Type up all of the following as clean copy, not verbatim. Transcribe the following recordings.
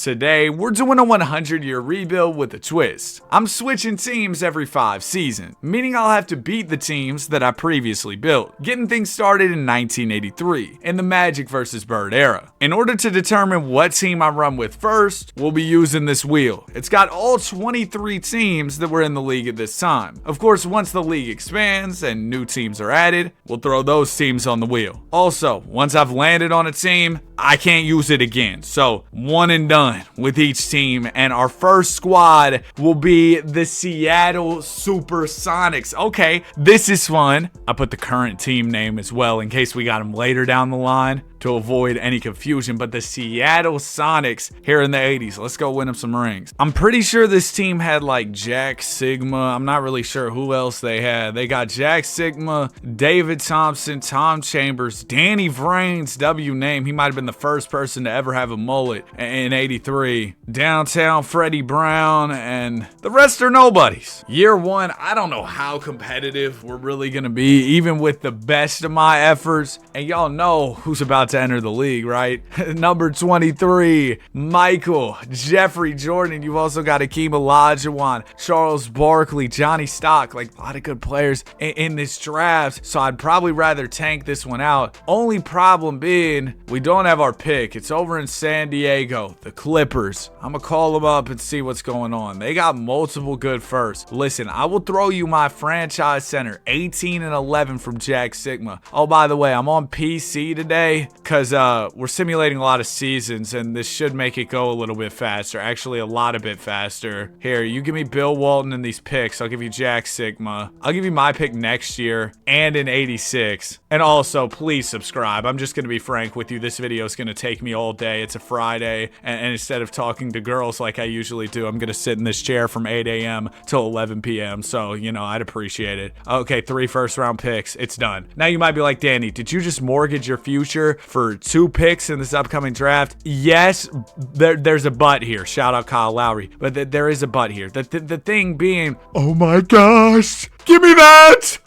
Today, we're doing a 100-year rebuild with a twist. I'm switching teams every 5 seasons, meaning I'll have to beat the teams that I previously built, getting things started in 1983, in the Magic vs. Bird era. In order to determine what team I run with first, we'll be using this wheel. It's got all 23 teams that were in the league at this time. Of course, once the league expands and new teams are added, we'll throw those teams on the wheel. Also, once I've landed on a team, I can't use it again, so one and done with each team, and our first squad will be the Seattle Supersonics. Okay, this is fun. I put the current team name as well in case we got them later down the line to avoid any confusion, but the Seattle Sonics here in the 80s. Let's go win them some rings. I'm pretty sure this team had like Jack Sigma. I'm not really sure who else they had. They got Jack Sigma, David Thompson, Tom Chambers, Danny Vrains, W name. He might have been the first person to ever have a mullet in 83. Downtown Freddie Brown, and the rest are nobodies. Year one, I don't know how competitive we're really gonna be, even with the best of my efforts. And y'all know who's about to enter the league, right? Number 23, Michael Jeffrey Jordan. You've also got Akeem Olajuwon, Charles Barkley, Johnny Stock, like a lot of good players in this draft. So I'd probably rather tank this one out. Only problem being, we don't have our pick. It's over in San Diego, the Clippers. I'm gonna call them up and see what's going on. They got multiple good firsts. Listen, I will throw you my franchise center, 18 and 11 from Jack Sigma. Oh, by the way, I'm on PC today because we're simulating a lot of seasons, and this should make it go a little bit faster. Actually, a lot a bit faster. Here, you give me Bill Walton in these picks. I'll give you Jack Sigma. I'll give you my pick next year and in 86. And also, please subscribe. I'm just going to be frank with you. This video is going to take me all day. It's a Friday, and instead of talking to girls like I usually do, I'm going to sit in this chair from 8 a.m. till 11 p.m. So, you know, I'd appreciate it. Okay, 3 first-round picks. It's done. Now you might be like, Danny, did you just mortgage your future for 2 picks in this upcoming draft? Yes, there's a but here. Shout out Kyle Lowry. But there is a but here. The thing being, oh my gosh, give me that!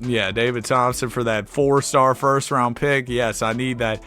Yeah, David Thompson for that 4-star first-round pick. Yes, I need that.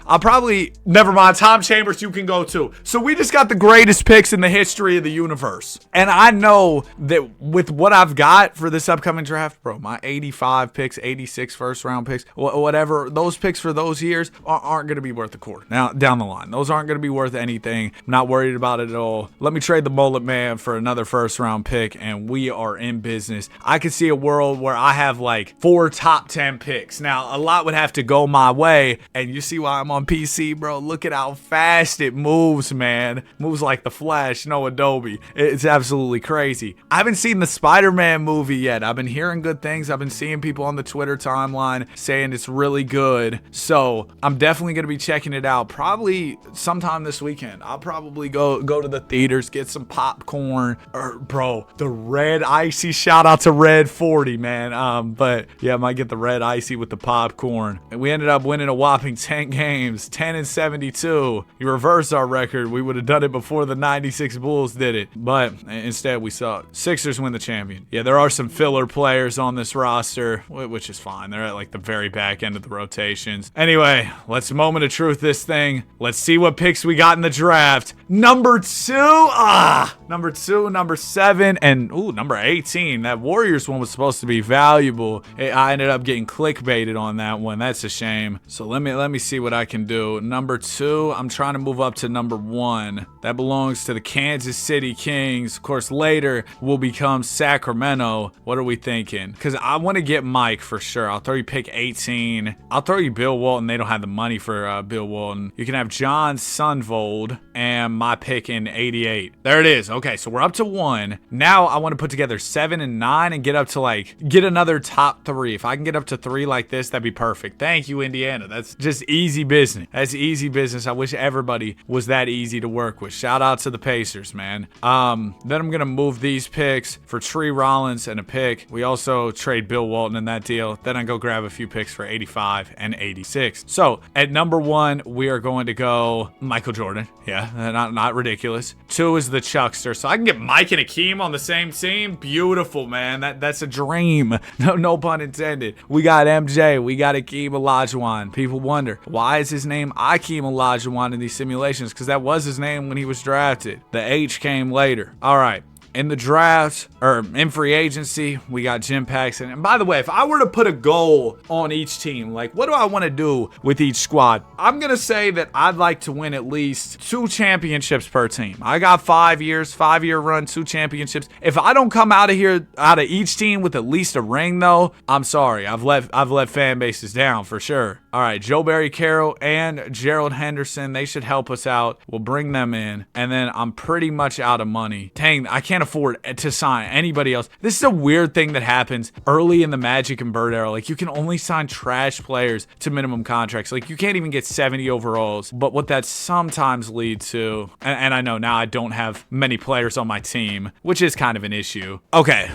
Never mind, Tom Chambers, you can go too. So we just got the greatest picks in the history of the universe. And I know that with what I've got for this upcoming draft, bro, my 85 picks, 86 first-round picks, whatever, those picks for those years aren't going to be worth a quarter. Now, down the line, those aren't going to be worth anything. I'm not worried about it at all. Let me trade the mullet man for another first-round pick, and we are in business. I could see a world where I have like 4 top 10 picks. Now, a lot would have to go my way, and you see why I'm on PC, bro. Look at how fast it moves, man. Moves like the Flash, no Adobe. It's absolutely crazy. I haven't seen the Spider-Man movie yet. I've been hearing good things. I've been seeing people on the Twitter timeline saying it's really good. So I'm definitely going to be checking it out probably sometime this weekend. I'll probably go to the theaters, get some popcorn. Bro, the red icy, shout out to Red 40, man. But yeah, I might get the red icy with the popcorn. And we ended up winning a whopping 10 games, 10 and 72. You reverse our record, we would have done it before the 96 Bulls did it. But instead, we sucked. Sixers win the champion. Yeah, there are some filler players on this roster, which is fine. They're at like the very back end of the rotations. Anyway, let's moment of truth this thing. Let's see what picks we got in the draft. Number 2, number 2, number 7, and number 18. That Warriors one was supposed to be valuable. I ended up getting clickbaited on that one. That's a shame. So let me see what I can do. Number 2, I'm trying to move up to number 1. That belongs to the Kansas City Kings. Of course, later will become Sacramento. What are we thinking? Because I want to get Mike for sure. I'll throw you pick 18. I'll throw you Bill Walton. They don't have the money for Bill Walton. You can have John Sunvold and my pick in 88. There it is. Okay, so we're up to 1. Now I want to put together 7 and 9 and get up to get another top 3. If I can get up to 3 like this, that'd be perfect. Thank you, Indiana. That's just easy business. That's easy business. I wish everybody was that easy to work with. Shout out to the Pacers, man. Then I'm going to move these picks for Tree Rollins and a pick. We also trade Bill Walton in that deal. Then I go grab a few picks for 85 and 86. So at number 1, we are going to go Michael Jordan. Yeah, not ridiculous. 2 is the Chuckster. So I can get Mike and Akeem on the same team. Beautiful, man. That's a dream. no pun intended. We got MJ. We got Akeem Olajuwon. People wonder, why is his name Akeem Olajuwon in these simulations? Because that was his name when he was drafted. The H came later. All right. In the draft, or in free agency, we got Jim Paxson. And by the way, if I were to put a goal on each team, like what do I want to do with each squad? I'm going to say that I'd like to win at least 2 championships per team. I got 5 years, 5-year run, 2 championships. If I don't come out of here, out of each team with at least a ring though, I'm sorry. I've let fan bases down for sure. All right, Joe Barry Carroll and Gerald Henderson, they should help us out. We'll bring them in. And then I'm pretty much out of money. Dang, I can't afford to sign anybody else. This is a weird thing that happens early in the Magic and Bird era. Like, you can only sign trash players to minimum contracts. Like, you can't even get 70 overalls. But what that sometimes leads to, and I know now I don't have many players on my team, which is kind of an issue. Okay,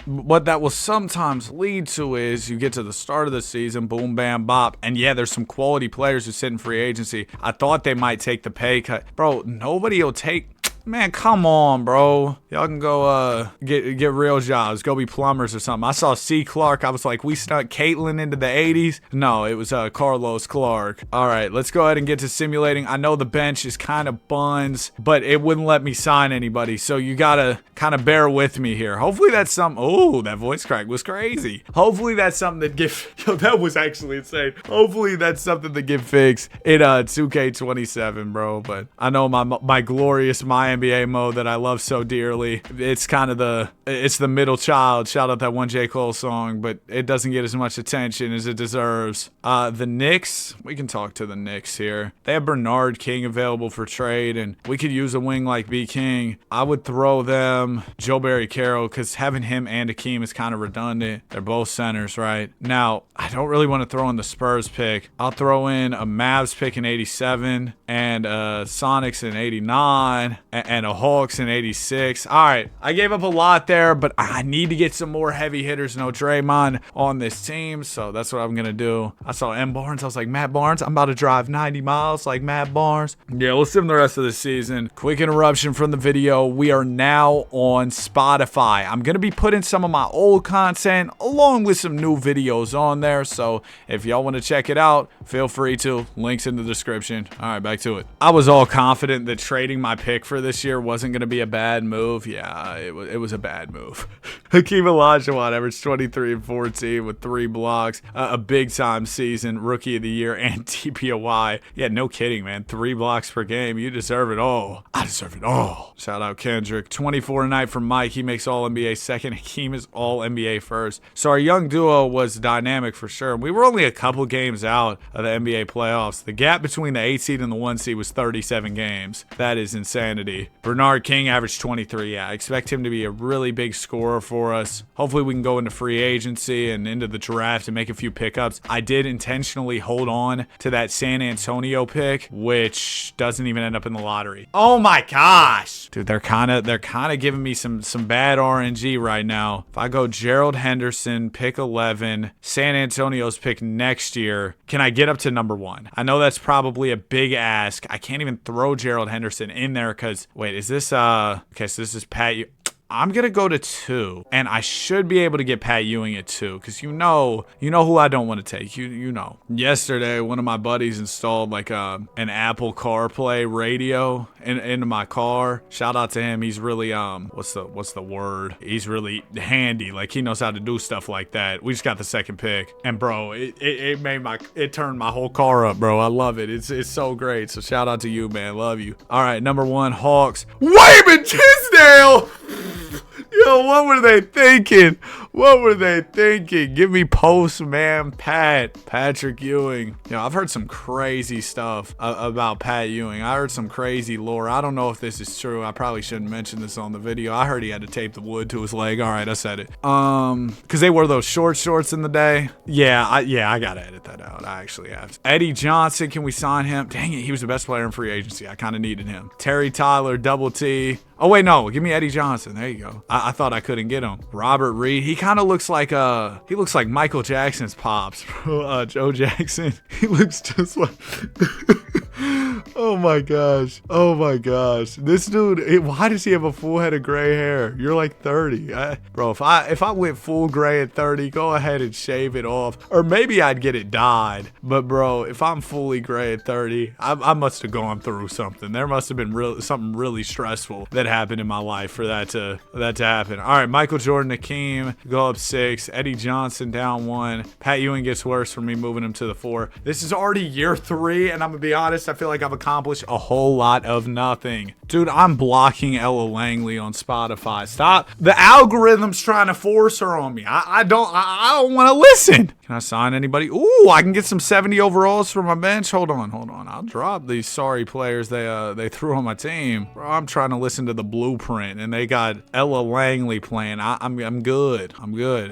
what that will sometimes lead to is you get to the start of the season, boom, bam, bop, and yeah, there's some quality players who sit in free agency. I thought they might take the pay cut. Bro, nobody will take... Man, come on, bro. Y'all can go get real jobs. Go be plumbers or something. I saw C. Clark. I was like, we snuck Caitlyn into the 80s. No, it was Carlos Clark. All right, let's go ahead and get to simulating. I know the bench is kind of buns, but it wouldn't let me sign anybody. So you got to kind of bear with me here. Hopefully that's something. Oh, that voice crack was crazy. Hopefully that's something that yo, that was actually insane. Hopefully that's something that get fixed in 2K27, bro. But I know my glorious NBA mode that I love so dearly. It's kind of the middle child. Shout out that one J. Cole song, but it doesn't get as much attention as it deserves. The Knicks, we can talk to the Knicks here. They have Bernard King available for trade, and we could use a wing like B. King. I would throw them Joe Barry Carroll, because having him and Akeem is kind of redundant. They're both centers, right? Now, I don't really want to throw in the Spurs pick. I'll throw in a Mavs pick in 87 and Sonics in 89 and a Hawks in 86. All right, I gave up a lot there, but I need to get some more heavy hitters. No Draymond on this team, so that's what I'm gonna do. I saw M. Barnes. I was like, Matt Barnes, I'm about to drive 90 miles like Matt Barnes. Yeah, we'll sim the rest of the season. Quick interruption from the video. We are now on Spotify. I'm gonna be putting some of my old content along with some new videos on there, so if y'all want to check it out, feel free to. Links in the description. All right, back to it. I was all confident that trading my pick for this year wasn't going to be a bad move. Yeah, it was a bad move. Hakeem Olajuwon averaged 23 and 14 with 3 blocks, a big time season, rookie of the year, and DPOY. Yeah, no kidding, man. 3 blocks per game. You deserve it all. I deserve it all. Shout out Kendrick. 24 a night from Mike. He makes All NBA second. Hakeem is All NBA first. So our young duo was dynamic for sure. We were only a couple games out of the NBA playoffs. The gap between the 8 seed and the 1 seed was 37 games. That is insanity. Bernard King averaged 23. Yeah, I expect him to be a really big scorer for us. Hopefully we can go into free agency and into the draft and make a few pickups. I did intentionally hold on to that San Antonio pick, which doesn't even end up in the lottery. Oh my gosh. Dude, they're kind of giving me some bad RNG right now. If I go Gerald Henderson, pick 11, San Antonio's pick next year, can I get up to number 1? I know that's probably a big ask. I can't even throw Gerald Henderson in there because, wait, is this, okay, so this is Pat. I'm going to go to 2, and I should be able to get Pat Ewing at 2, because you know who I don't want to take. You know. Yesterday, one of my buddies installed like an Apple CarPlay radio into my car. Shout out to him. He's really, what's the word? He's really handy. Like, he knows how to do stuff like that. We just got the second pick, and bro, it turned my whole car up, bro. I love it. It's so great. So shout out to you, man. Love you. All right, number 1, Hawks. Wayman Tisdale! Yo, what were they thinking? What were they thinking? Give me Postman Patrick Ewing. You know, I've heard some crazy stuff about Pat Ewing. I heard some crazy lore. I don't know if this is true. I probably shouldn't mention this on the video. I heard he had to tape the wood to his leg. All right, I said it. Because they wore those shorts in the day. Yeah, I gotta edit that out. I actually have. Eddie Johnson, can we sign him? Dang it, he was the best player in free agency. I kind of needed him. Terry Tyler, Double T. Oh wait, no, give me Eddie Johnson. There you go. I thought I couldn't get him. Robert Reed. He kind of looks like Michael Jackson's pops. Joe Jackson. He looks just like Oh my gosh. Oh my gosh. This dude, why does he have a full head of gray hair? You're like 30. Bro, if I went full gray at 30, go ahead and shave it off. Or maybe I'd get it dyed. But bro, if I'm fully gray at 30, I must have gone through something. There must have been something really stressful that happened in my life for that to happen. All right, Michael Jordan, Hakeem go up 6. Eddie Johnson down 1. Pat Ewing gets worse for me moving him to the 4. This is already year 3, and I'm gonna be honest, I feel like I've accomplished a whole lot of nothing. Dude, I'm blocking Ella Langley on Spotify. Stop. The algorithm's trying to force her on me. I don't want to listen. Can I sign anybody? Ooh, I can get some 70 overalls for my bench. Hold on. I'll drop these sorry players they threw on my team. Bro, I'm trying to listen to the blueprint, and they got Ella Langley playing. I'm good.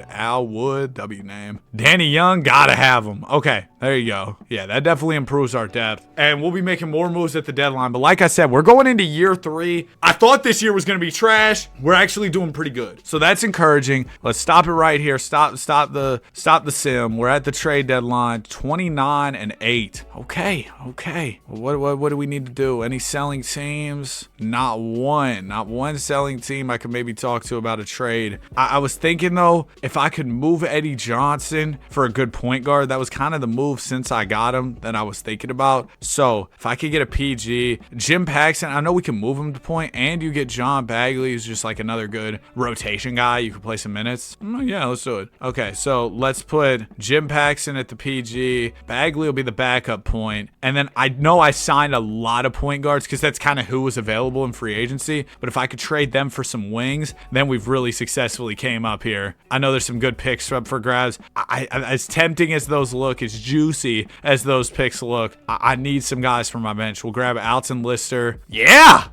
Al Wood, W name. Danny Young, gotta have him. Okay, there you go. Yeah, that definitely improves our depth. And we'll be making more moves at the deadline. But like I said, we're going into year 3. I thought this year was going to be trash. We're actually doing pretty good. So that's encouraging. Let's stop it right here. Stop the sim. We're at the trade deadline. 29-8. Okay. What do we need to do? Any selling teams? Not one selling team I could maybe talk to about a trade. I was thinking though, if I could move Eddie Johnson for a good point guard, that was kind of the move since I got him that I was thinking about. So if I could get a PG, Jim Paxson, I know we can move him to point, and you get John Bagley, who's just like another good rotation guy. You can play some minutes. Yeah, let's do it. Okay, so let's put Jim Paxson at the PG. Bagley will be the backup point. And then I know I signed a lot of point guards because that's kind of who was available in free agency. But if I could trade them for some wings, then we've really successfully came up here. I know there's some good picks up for grabs. As tempting as those look, as juicy as those picks look, I need some guys from my bench. We'll grab Alton Lister. Yeah.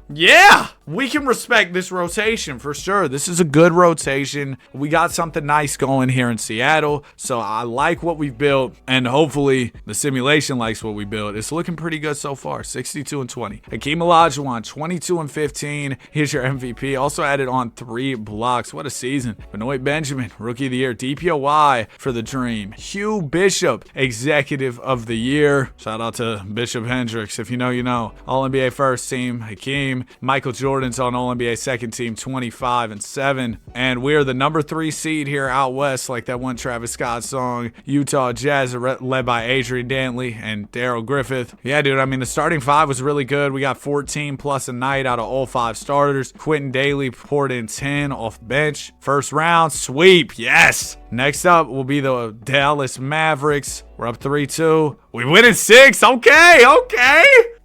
We can respect this rotation for sure. This is a good rotation. We got something nice going here in Seattle. So I like what we've built, and hopefully the simulation likes what we built. It's looking pretty good so far. 62-20. Hakeem Olajuwon, 22-15. Here's your MVP. Also added on 3 blocks. What a season. Benoit Benjamin, Rookie of the Year. DPOY for the Dream. Hugh Bishop, Executive of the Year. Shout out to Bishop Hendricks. If you know, you know. All-NBA first team, Hakeem. Michael Jordan's on All-NBA second team, 25-7. And we're the number 3 seed here out west, like that one Travis Scott song. Utah Jazz are led by Adrian Dantley and Daryl Griffith. Yeah, dude, I mean, the starting 5 was really good. We got 14 plus a night out of all 5 starters. Quentin Daly poured in 10 off bench. First round, sweep, yes. Next up will be the Dallas Mavericks. We're up 3-2. We win in 6. Okay.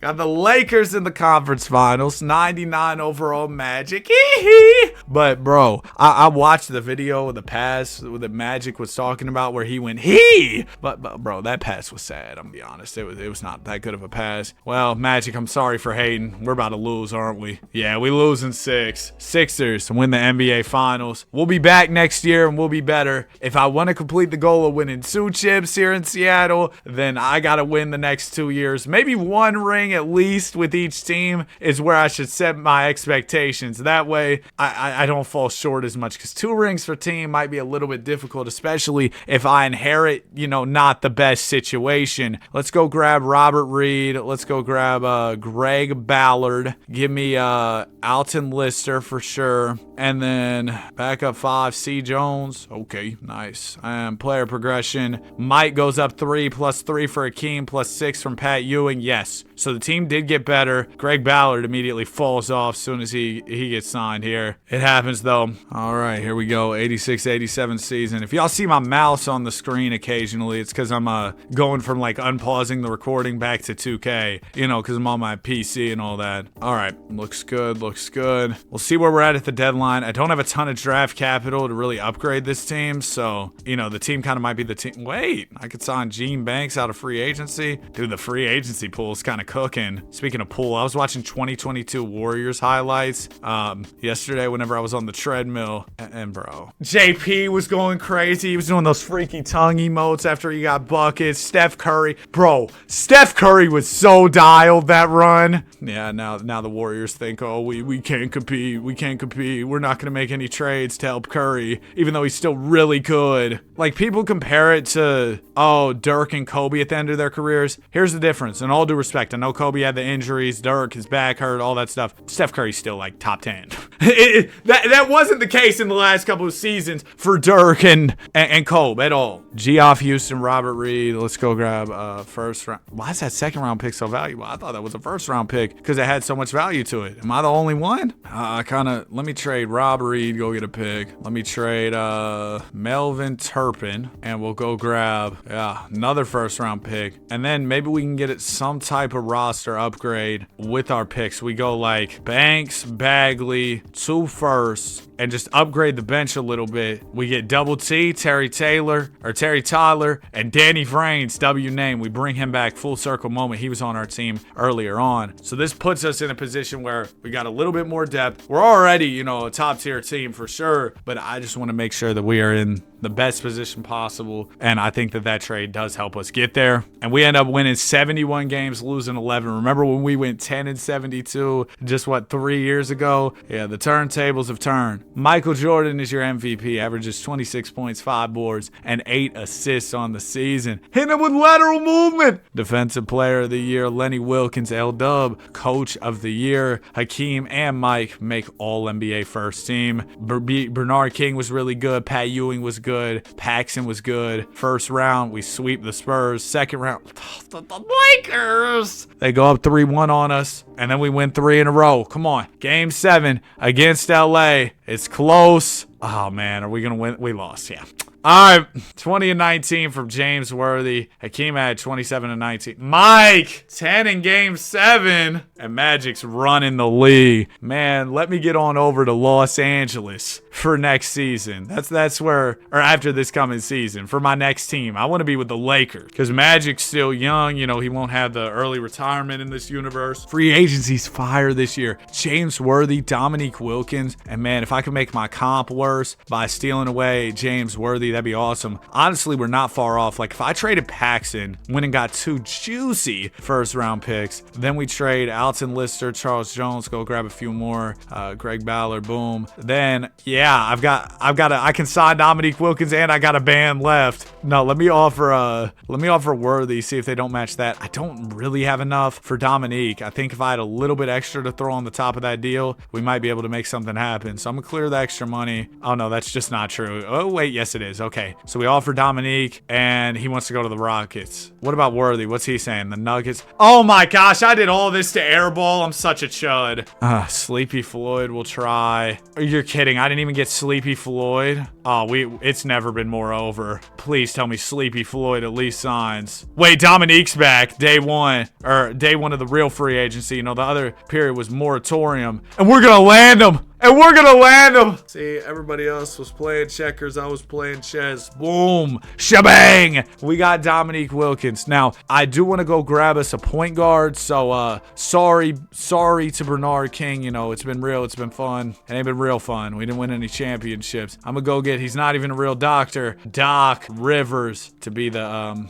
Got the Lakers in the conference finals. 99 overall Magic. But, bro, I watched the video of the pass that Magic was talking about where he went, But, bro, that pass was sad. I'm going to be honest. It was not that good of a pass. Well, Magic, I'm sorry for hating. We're about to lose, aren't we? Yeah, we lose in 6. Sixers win the NBA finals. We'll be back next year, and we'll be better. If I want to complete the goal of winning 2 chips here in Seattle, then I got to win the next 2 years. Maybe 1 ring at least with each team is where I should set my expectations. That way, I don't fall short as much, because 2 rings for team might be a little bit difficult, especially if I inherit, not the best situation. Let's go grab Robert Reed. Let's go grab Greg Ballard. Give me Alton Lister for sure. And then backup 5, C. Jones. Okay, nice. And player progression. Mike goes up 3 plus 3 for Hakeem plus 6 from Pat Ewing. Yes. So the team did get better. Greg Ballard immediately falls off as soon as he gets signed here. It happens though. All right, here we go. 86-87 season. If y'all see my mouse on the screen occasionally, it's because I'm going from like unpausing the recording back to 2K, because I'm on my PC and all that. All right, looks good. We'll see where we're at the deadline. I don't have a ton of draft capital to really upgrade this team, so, the team kind of might be the team. Wait, I could sign Gene Banks out of free agency. Dude, the free agency pool is kind of cooking. Speaking of pool, I was watching 2022 Warriors highlights yesterday whenever I was on the treadmill, and bro, JP was going crazy. He was doing those freaky tongue emotes after he got buckets. Steph Curry was so dialed that run. Yeah, now the Warriors think, oh, we can't compete. We're not going to make any trades to help Curry, even though he's still really good. Like, people compare it to, Dirk and Kobe at the end of their careers. Here's the difference. In all due respect, I know Kobe had the injuries, Dirk, his back hurt, all that stuff. Steph Curry's still like top 10. That wasn't the case in the last couple of seasons for Dirk and Kobe at all. Geoff Houston, Robert Reed. Let's go grab first round. Why is that second round pick so valuable? I thought that was a first round pick because it had so much value to it. Am I the only one? Let me trade Rob Reed, go get a pick. Let me trade Melvin Turpin, and we'll go grab another first round pick. And then maybe we can get it some type of roster upgrade with our picks. We go like Banks, Bagley, 2 firsts, and just upgrade the bench a little bit. We get Double T, Terry Tyler, and Danny Vrains, W name. We bring him back, full circle moment. He was on our team earlier on. So this puts us in a position where we got a little bit more depth. We're already, a top tier team for sure, but I just want to make sure that we are in the best position possible, and I think that trade does help us get there. And we end up winning 71 games, losing 11. Remember when we went 10-72 just 3 years ago? Yeah, the turntables have turned. Michael Jordan is your MVP, averages 26 points, 5 boards, and 8 assists on the season. Hitting him with lateral movement. Defensive Player of the Year, Lenny Wilkins, L-Dub, Coach of the Year. Hakeem and Mike make All-NBA first team. Bernard King was really good. Pat Ewing was good. Paxson was good. First round, we sweep the Spurs. Second round, the Lakers. They go up 3-1 on us, and then we win 3 in a row. Come on. Game 7 against LA. It's close. Oh, man. Are we going to win? We lost. Yeah. All right, 20-19 from James Worthy. Hakeem had 27-19. Mike, 10 in Game 7. And Magic's running the league. Man, let me get on over to Los Angeles for next season. That's where, or after this coming season, for my next team. I want to be with the Lakers because Magic's still young. He won't have the early retirement in this universe. Free agency's fire this year. James Worthy, Dominique Wilkins. And man, if I could make my comp worse by stealing away James Worthy, that'd be awesome. Honestly, we're not far off. Like if I traded Paxson, went and got 2 juicy first round picks, then we trade Alton Lister, Charles Jones, go grab a few more, Greg Ballard, boom. Then yeah, I can sign Dominique Wilkins and I got a band left. No, let me offer Worthy, see if they don't match that. I don't really have enough for Dominique. I think if I had a little bit extra to throw on the top of that deal, we might be able to make something happen. So I'm gonna clear the extra money. Oh no, that's just not true. Oh wait, yes it is. Okay, so we offer Dominique and he wants to go to the Rockets. What about Worthy? What's he saying? The Nuggets? Oh my gosh, I did all this to airball. I'm such a chud. Sleepy Floyd will try. You're kidding. I didn't even get Sleepy Floyd. Oh, it's never been more over. Please tell me Sleepy Floyd at least signs. Wait, Dominique's back. Day one of the real free agency. The other period was moratorium. And we're going to land him. See, everybody else was playing checkers. I was playing chess. Boom. Shebang. We got Dominique Wilkins. Now, I do want to go grab us a point guard. So, sorry to Bernard King. It's been real. It's been fun. It ain't been real fun. We didn't win any championships. I'm going to go get, he's not even a real doctor, Doc Rivers to be the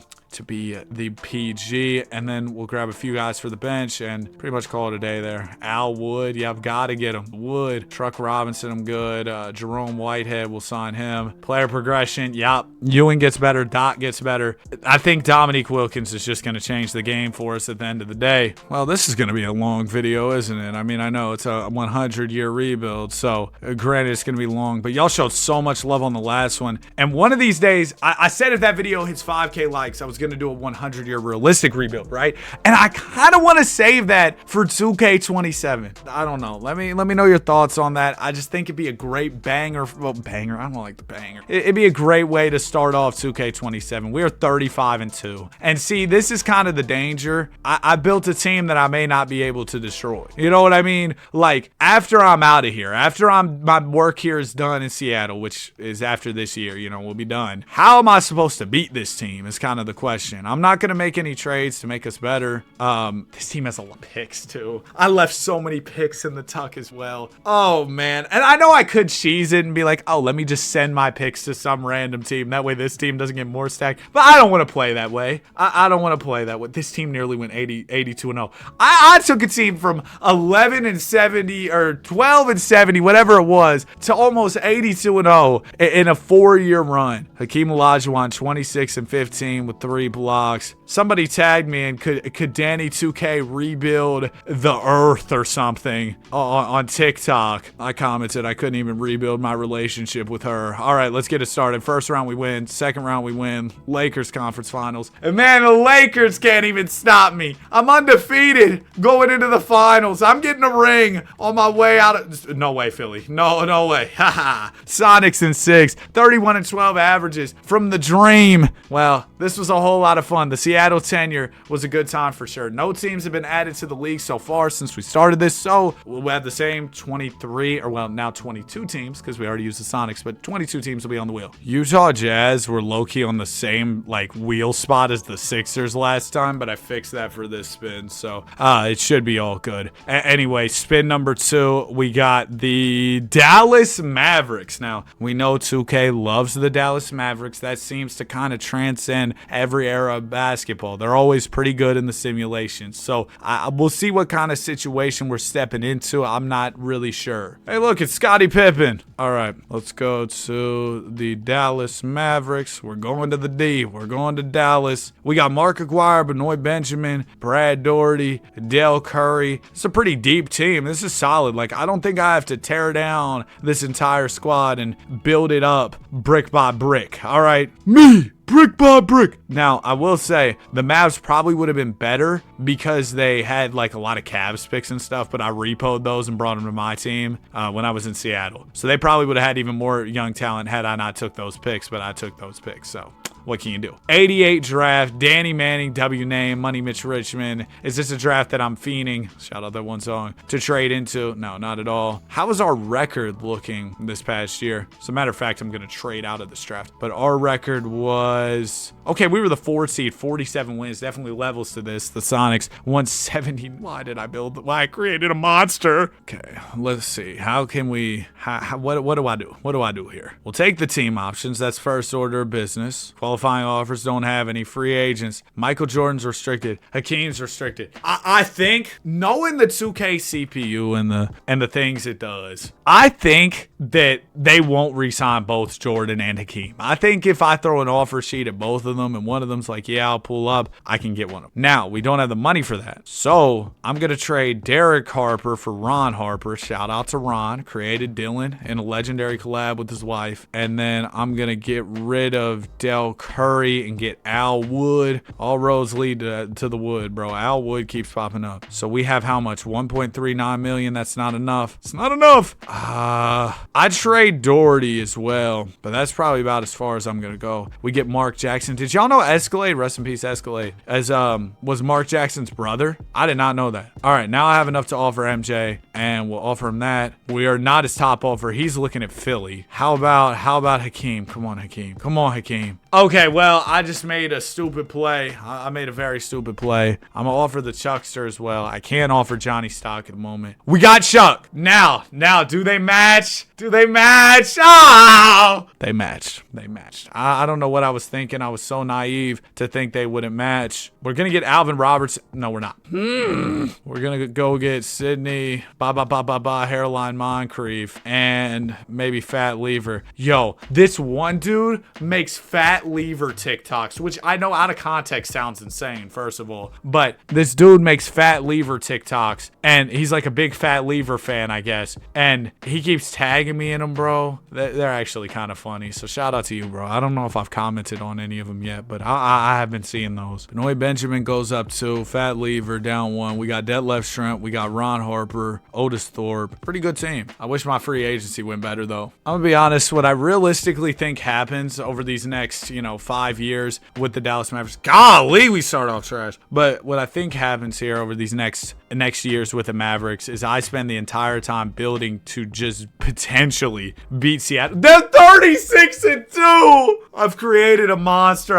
PG, and then we'll grab a few guys for the bench and pretty much call it a day there. Al Wood, yeah, I've got to get him. Wood, Truck Robinson, I'm good. Jerome Whitehead, we'll sign him. Player progression, yep. Ewing gets better, Doc gets better. I think Dominique Wilkins is just going to change the game for us at the end of the day. Well, this is going to be a long video, isn't it? I mean, I know it's a 100-year rebuild, so granted it's going to be long, but y'all showed so much love on the last one. And one of these days, I said if that video hits 5K likes, I was going to do a 100-year realistic rebuild, right? And I kind of want to save that for 2K27. I don't know. Let me know your thoughts on that. I just think it'd be a great banger. Well, banger. I don't like the banger. It'd be a great way to start off 2K27. We are 35-2. And see, this is kind of the danger. I built a team that I may not be able to destroy. You know what I mean? Like, after I'm out of here, after my work here is done in Seattle, which is after this year, we'll be done. How am I supposed to beat this team is kind of the question. I'm not going to make any trades to make us better. This team has a lot of picks too. I left so many picks in the tuck as well. Oh man. And I know I could cheese it and be like, oh, let me just send my picks to some random team. That way this team doesn't get more stacked. But I don't want to play that way. I don't want to play that way. This team nearly went 82-0. I took a team from 11-70 or 12-70, whatever it was, to almost 82-0 in a 4-year run. Hakeem Olajuwon 26-15 with 3 3 blocks. Somebody tagged me and could Danny 2K rebuild the earth or something on TikTok. I commented I couldn't even rebuild my relationship with her. All right, let's get it started. First round we win. Second round we win. Lakers conference finals. And man, the Lakers can't even stop me. I'm undefeated going into the finals. I'm getting a ring on my way out of... No way, Philly. No way. Haha. Sonics in 6. 31-12 averages from the dream. Well, this was a whole lot of fun. The Seattle tenure was a good time for sure. No teams have been added to the league so far since we started this, so we'll have the same 23, or well, now 22 teams, because we already used the Sonics, but 22 teams will be on the wheel. Utah Jazz were low-key on the same, like, wheel spot as the Sixers last time, but I fixed that for this spin, so it should be all good. Anyway, spin number 2, we got the Dallas Mavericks. Now, we know 2K loves the Dallas Mavericks. That seems to kind of transcend every era of basketball. They're always pretty good in the simulations. So we'll see what kind of situation we're stepping into. I'm not really sure. Hey, look, it's Scottie Pippen. All right, let's go to the Dallas Mavericks. We're going to the D. We're going to Dallas. We got Mark Aguirre, Benoit Benjamin, Brad Daugherty, Dell Curry. It's a pretty deep team. This is solid. Like, I don't think I have to tear down this entire squad and build it up brick by brick. All right, me. Brick by brick. Now, I will say, the Mavs probably would have been better because they had like a lot of Cavs picks and stuff, but I repoed those and brought them to my team when I was in Seattle. So they probably would have had even more young talent had I not took those picks, but I took those picks, so... What can you do? 88 draft, Danny Manning, W name, Money Mitch Richmond. Is this a draft that I'm fiending? Shout out that one song. To trade into? No, not at all. How is our record looking this past year? As a matter of fact, I'm going to trade out of this draft. But our record was... Okay, we were the 4th seed, 47 wins. Definitely levels to this. The Sonics, 170. Why did I build... Why I created a monster? Okay, let's see. How can we... What do I do? What do I do here? We'll take the team options. That's first order of business. Qualifying offers, don't have any. Free agents. Michael Jordan's restricted. Hakeem's restricted. I think, knowing the 2K CPU and the things it does, I think that they won't re-sign both Jordan and Hakeem. I think if I throw an offer sheet at both of them and one of them's like, yeah, I'll pull up, I can get one of them. Now, we don't have the money for that. So, I'm going to trade Derek Harper for Ron Harper. Shout out to Ron. Created Dylan in a legendary collab with his wife. And then I'm going to get rid of Dell Curry and get Al Wood. All roads lead to the Wood, bro. Al Wood keeps popping up. So we have how much? 1.39 million. That's not enough. It's not enough. I'd trade Daugherty as well, but that's probably about as far as I'm gonna go. We get Mark Jackson. Did y'all know Escalade, rest in peace Escalade, as was Mark Jackson's brother? I did not know that. All right, now I have enough to offer MJ, and we'll offer him that. We are not his top offer. He's looking at Philly. How about Hakeem? Come on, Hakeem. Come on, Hakeem. Okay, well, I just made a stupid play. I made a very stupid play. I'm gonna offer the Chuckster as well. I can't offer Johnny Stock at the moment. We got Chuck. Now, do they match? Do they match? Oh! They matched. They matched. I don't know what I was thinking. I was so naive to think they wouldn't match. We're gonna get Alvin Roberts. No, we're not. We're gonna go get Sydney, Hairline Moncrief, and maybe Fat Lever. Yo, this one dude makes Fat Lever TikToks, which I know out of context sounds insane, first of all. But this dude makes Fat Lever TikToks, and he's like a big Fat Lever fan, I guess. And he keeps tagging me in them, bro. They're actually kind of funny. So shout out to you, bro. I don't know if I've commented on any of them yet, but I have been seeing those. Benoit Benjamin goes up 2. Fat Lever down 1. We got Detlef Schrempf. We got Ron Harper. Otis Thorpe. Pretty good team. I wish my free agency went better, though. I'm gonna be honest. What I realistically think happens over these next, 5 years with the Dallas Mavericks. Golly, we start off trash. But what I think happens here over these next years with the Mavericks is I spend the entire time building to just potentially beat Seattle. They're 36-2. I've created a monster.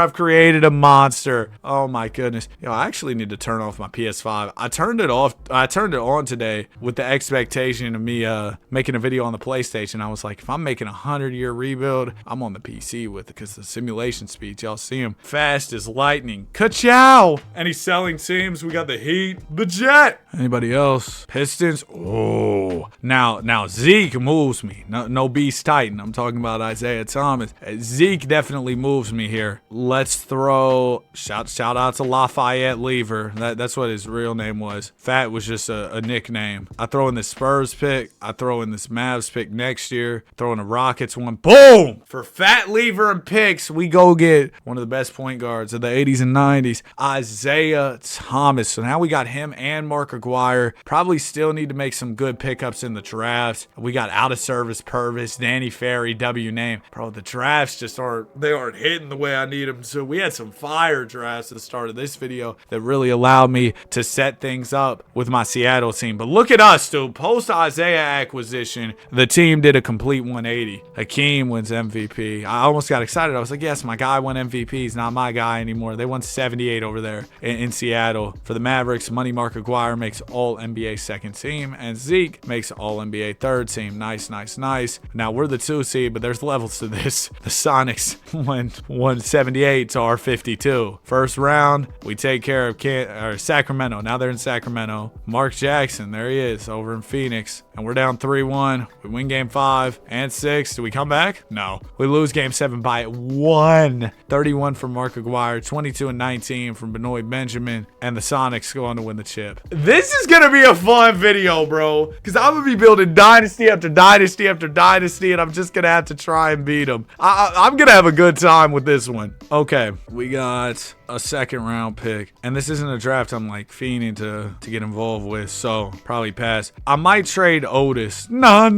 Oh my goodness. I actually need to turn off my PS5. I turned it on today with the expectation of me making a video on the PlayStation. PlayStation. I was like, if I'm making a 100-year rebuild, I'm on the PC with it because the simulation speeds, y'all see him fast as lightning. Ka-chow! Any selling teams? We got the Heat, the Jet. Anybody else? Pistons? Oh. Now Zeke moves me. No Beast Titan. I'm talking about Isaiah Thomas. Zeke definitely moves me here. Let's throw shout out to Lafayette Lever. That's what his real name was. Fat was just a nickname. I throw in the Spurs pick. I throw in this Mavs pick next year. Throw in the Rockets one. Boom! For Fat Lever and picks, we go get one of the best point guards of the 80s and 90s, Isaiah Thomas. So now we got him and Mark Aguirre. Probably still need to make some good pickups in the drafts. We got out of service Purvis, Danny Ferry, W name. Bro, the drafts just aren't hitting the way I need them. So we had some fire drafts at the start of this video that really allowed me to set things up with my Seattle team. But look at us, dude. Post Isaiah acquisition, the team did a complete 180. Hakeem wins MVP. I almost got excited. I was like, yes, my guy won MVP. He's not my guy anymore. They won 78 over there in Seattle. For the Mavericks, Money Mark Aguirre makes all NBA second team, and Zeke makes all NBA third team. Nice. Now we're the 2 seed, but there's levels to this. The Sonics went 178 to our 52. First round, we take care of Sacramento. Now they're in Sacramento. Mark Jackson, there he is, over in Phoenix. And we're down 3-1. We win game 5 and 6. Do we come back? No. We lose game 7 by 1. 31 from Mark Aguirre, 22 and 19 from Benoit Benjamin, and the Sonics go on to win the chip. This is going to be a fun video, bro, because I'm going to be building dynasty after dynasty after dynasty, and I'm just going to have to try and beat them. I'm going to have a good time with this one. Okay, we got a second round pick, and this isn't a draft I'm like fiending to get involved with, so probably pass. I might trade Otis. Nah.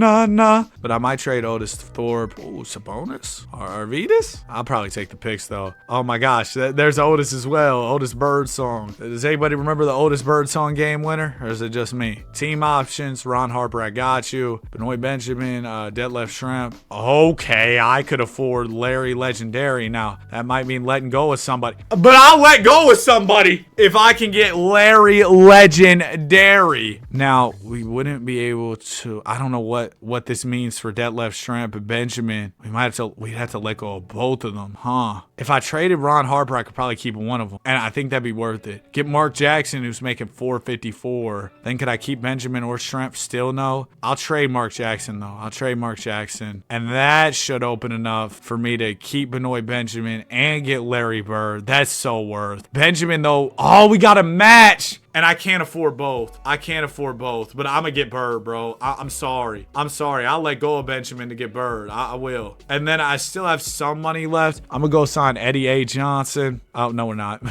But I might trade Otis to Thorpe. Ooh, Sabonis? Arvidas? I'll probably take the picks, though. Oh, my gosh. There's Otis as well. Otis Birdsong. Does anybody remember the Otis Birdsong game winner? Or is it just me? Team options. Ron Harper, I got you. Benoit Benjamin, Detlef Schrempf. Okay, I could afford Larry Legendary. Now, that might mean letting go of somebody. But I'll let go of somebody if I can get Larry Legendary. Now, we wouldn't be able to... I don't know what this means for Detlef Schrempf and Benjamin. We'd have to let go of both of them, huh? If I traded Ron Harper, I could probably keep one of them, and I think that'd be worth it. Get Mark Jackson, who's making $454. Then could I keep Benjamin or Schrempf? Still no. I'll trade Mark Jackson, though. I'll trade Mark Jackson, and that should open enough for me to keep Benoit Benjamin and get Larry Bird. That's so worth. Benjamin, though, we got a match. And I can't afford both. But I'm gonna get Bird, bro. I'm sorry. I'll let go of Benjamin to get Bird. I will. And then I still have some money left. I'm gonna go sign Eddie A. Johnson. Oh, no, we're not.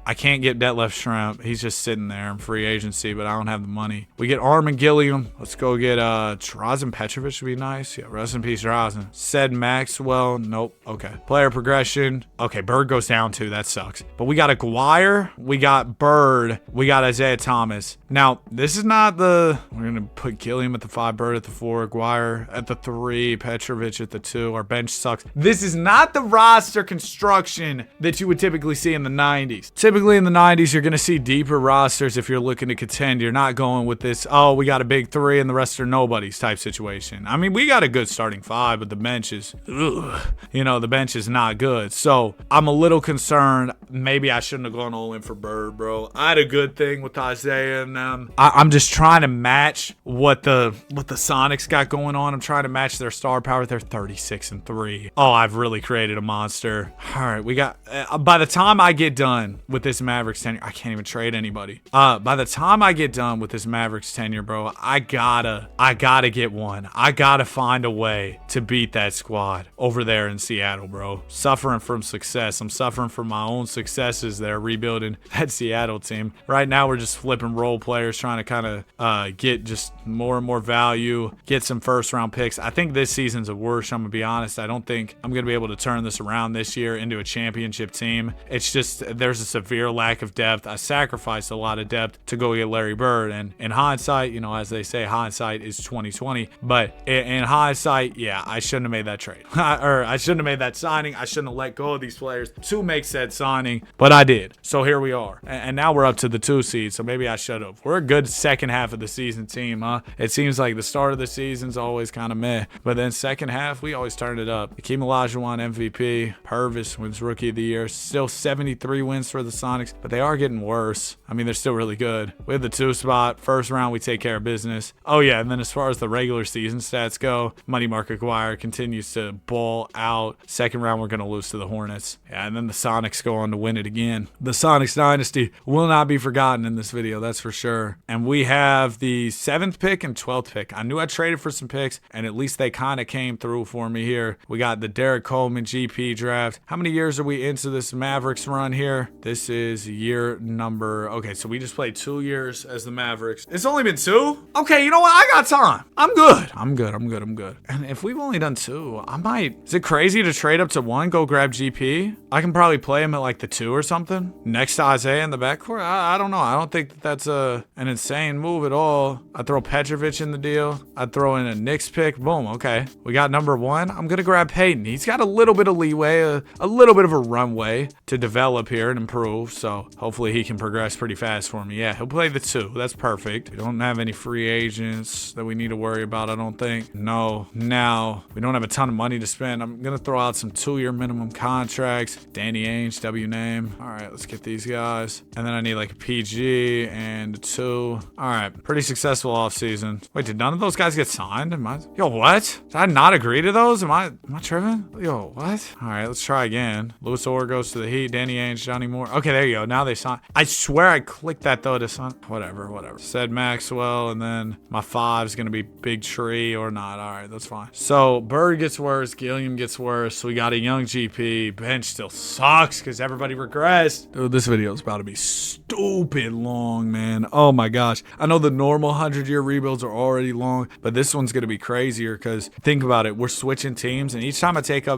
I can't get Detlef Schrempf. He's just sitting there in free agency, but I don't have the money. We get Armin Gilliam. Let's go get Drazen Petrovic would be nice. Yeah, rest in peace, Drazen. Said Maxwell. Nope. Okay. Player progression. Okay, Bird goes down too. That sucks. But we got Aguirre. We got Bird. We got Isaiah Thomas. Now, this is not we're going to put Gilliam at the 5, Bird at the 4, Aguirre at the 3, Petrovic at the 2. Our bench sucks. This is not the roster construction that you would typically see in the 90s. Typically in the 90s, you're going to see deeper rosters if you're looking to contend. You're not going with this, we got a big 3 and the rest are nobodies type situation. I mean, we got a good starting 5, but the bench is, the bench is not good. So I'm a little concerned. Maybe I shouldn't have gone all in for Bird, bro. I had a good thing with Isaiah and them. I'm just trying to match what the Sonics got going on. I'm trying to match their star power. They're 36-3. Oh, I've really created a monster. All right, we got by the time I get done with this Mavericks tenure, I can't even trade anybody. By the time I get done with this Mavericks tenure, bro, I gotta get one. I gotta find a way to beat that squad over there in Seattle, bro. Suffering from success. I'm suffering from my own successes there, rebuilding that Seattle team. Right now, we're just flipping role players, trying to kind of get just more and more value, get some first round picks. I think this season's a worst. I'm gonna be honest. I don't think I'm gonna be able to turn this around this year into a championship team. It's just there's a severe lack of depth. I sacrificed a lot of depth to go get Larry Bird, and in hindsight, as they say, hindsight is 20/20. But in hindsight, yeah, I shouldn't have made that trade, or I shouldn't have made that signing. I shouldn't have let go of these players to make said signing, but I did. So here we are, and now we're up to the 2 seed. lead, so maybe I should have. We're a good second half of the season team, huh? It seems like the start of the season's always kind of meh, but then second half, we always turn it up. Hakeem Olajuwon MVP. Purvis wins Rookie of the Year. Still 73 wins for the Sonics, but they are getting worse. I mean, they're still really good. We have the 2 spot. First round, we take care of business. Oh, yeah, and then as far as the regular season stats go, Money Market Aguirre continues to ball out. Second round, we're going to lose to the Hornets. Yeah, and then the Sonics go on to win it again. The Sonics dynasty will not be forgotten in this video, that's for sure. And we have the 7th pick and 12th pick. I knew I traded for some picks, and at least they kind of came through for me here. We got the Derek Coleman GP draft. How many years are we into this Mavericks run here? This is year number... Okay, so we just played 2 years as the Mavericks. It's only been 2? Okay, you know what? I got time. I'm good. I'm good. And if we've only done 2, I might... Is it crazy to trade up to 1, go grab GP? I can probably play him at like the 2 or something. Next to Isaiah in the backcourt? I don't know. I don't think that's an insane move at all. I'd throw Petrovic in the deal. I'd throw in a Knicks pick. Boom. Okay. We got number 1. I'm going to grab Peyton. He's got a little bit of leeway, a little bit of a runway to develop here and improve. So hopefully he can progress pretty fast for me. Yeah, he'll play the 2. That's perfect. We don't have any free agents that we need to worry about, I don't think. No. Now, we don't have a ton of money to spend. I'm going to throw out some 2-year minimum contracts. Danny Ainge, W name. All right, let's get these guys. And then I need like a PG and a 2. All right, pretty successful offseason. Wait, did none of those guys get signed? Yo, what? Did I not agree to those? Am I tripping? Yo, what? All right, let's try again. Louis Orr goes to the Heat. Danny Ainge, Johnny Moore. Okay, there you go. Now they signed. I swear I clicked that though to sign. Whatever. Said Maxwell, and then my 5 is going to be Big Tree or not. All right, that's fine. So Bird gets worse. Gilliam gets worse. We got a young GP. Bench still sucks because everybody regressed. Dude, this video is about to be stupid long, man. Oh my gosh. I know the normal 100-year rebuilds are already long, but this one's going to be crazier because think about it. We're switching teams, and each time I take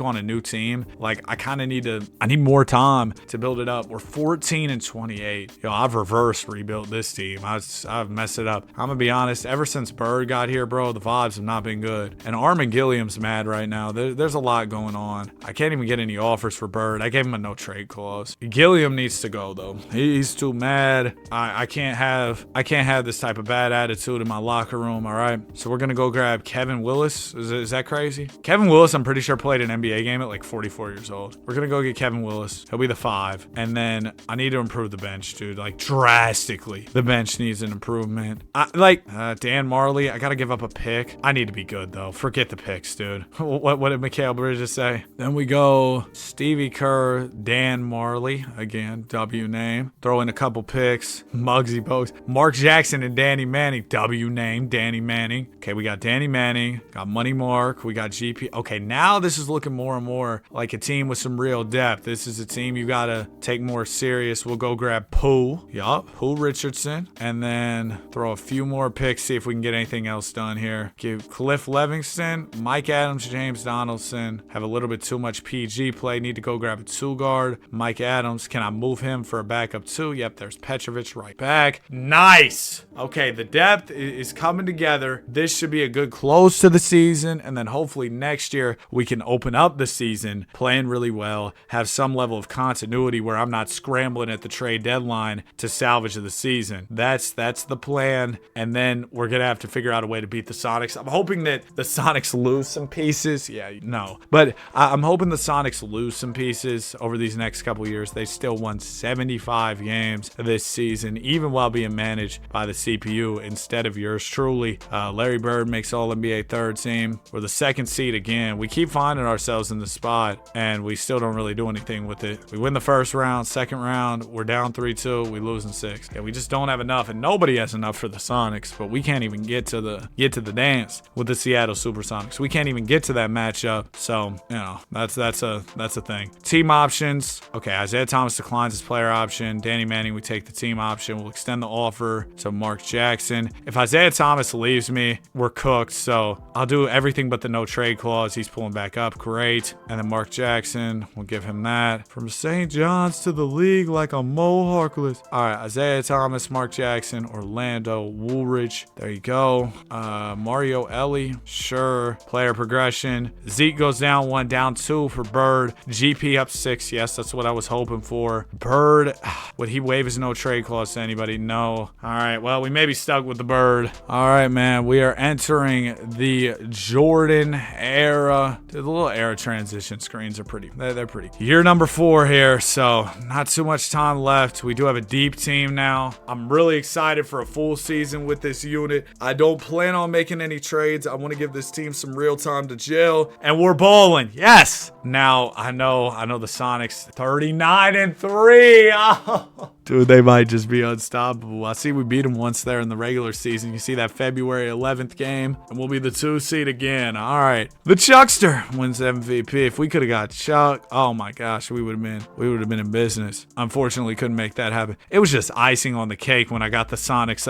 on a new team, like I need more time to build it up. We're 14 and 28. Yo, I've reverse rebuilt this team. I've messed it up. I'm gonna be honest. Ever since Bird got here, bro, the vibes have not been good. And Armin Gilliam's mad right now. There's a lot going on. I can't even get any offers for Bird. I gave him a no trade clause. Gilliam needs to go though. He's too mad. I can't have this type of bad attitude in my locker room. All right. So we're gonna go grab Kevin Willis. Is that crazy? Kevin Willis, I'm pretty sure played an NBA game at like 44 years old. We're gonna go get Kevin Willis. He'll be the 5. And then I need to improve the bench, dude. Like drastically. The bench needs an improvement. Dan Marley, I gotta give up a pick. I need to be good though. Forget the picks, dude. What did Mikal Bridges say? Then we go Stevie Kerr, Dan Marley, again, W name. Throw in a couple picks. Muggsy Bogues. Mark Jackson and Danny Manning, W name, Danny Manning. Okay, we got Danny Manning, got Money Mark, we got GP. Okay, now this is looking more and more like a team with some real depth. This is a team you gotta take more serious. We'll go grab Pooh. Yup, Pooh Richardson. And then throw a few more picks, see if we can get anything else done here. Give Cliff Livingston, Mike Adams, James Donaldson. Have a little bit too much PG play. Need to go grab a 2 guard. Mike Adams. Can I move him for a backup 2? Yep, there's Petrovic right back. Nice. Okay, the depth is coming together. This should be a good close to the season. And then hopefully next year we can open up the season playing really well. Have some level of continuity where I'm not scrambling at the trade deadline to salvage the season. That's the plan. And then we're going to have to figure out a way to beat the Sonics. I'm hoping that the Sonics lose some pieces. Yeah, no. But I'm hoping the Sonics lose some pieces over these next couple years. They still won 75 games this season, even while being managed by the CPU instead of yours truly. Larry Bird makes All-NBA third team. We're the 2nd seed again. We keep finding ourselves in the spot, and we still don't really do anything with it. We win the first round, second round, we're down 3-2, we lose in 6. Yeah, we just don't have enough, and nobody has enough for the Sonics, but we can't even get to the dance with the Seattle Supersonics. We can't even get to that matchup. So, you know, that's a thing. Team options. Okay, Isaiah Thomas declines his player option. Danny Manning, we take the team option. We'll extend the offer to Mark Jackson. If Isaiah Thomas leaves me, we're cooked. So I'll do everything but the no trade clause. He's pulling back up. Great. And then Mark Jackson, we'll give him that. From St. John's to the league like a Mo Harkless. All right, Isaiah Thomas, Mark Jackson, Orlando Woolridge. There you go. Mario Ellie, sure. Player progression. Zeke goes down 1, down 2 for Bird. GP up 6. Yes, that's what I was hoping for. Bird, would he wait waive his no trade clause to anybody. No. All right. Well, we may be stuck with the Bird. All right, man. We are entering the Jordan era. Dude, the little era transition screens are pretty. They're pretty. Year number 4 here, so not too much time left. We do have a deep team now. I'm really excited for a full season with this unit. I don't plan on making any trades. I want to give this team some real time to gel, and we're balling. Yes. Now I know the Sonics 39-3. Oh. Dude, they might just be unstoppable. I see we beat them once there in the regular season. You see that February 11th game, and we'll be the 2 seed again. All right. The Chuckster wins MVP. If we could have got Chuck, oh my gosh, we would have been in business. Unfortunately, couldn't make that happen. It was just icing on the cake when I got the Sonics,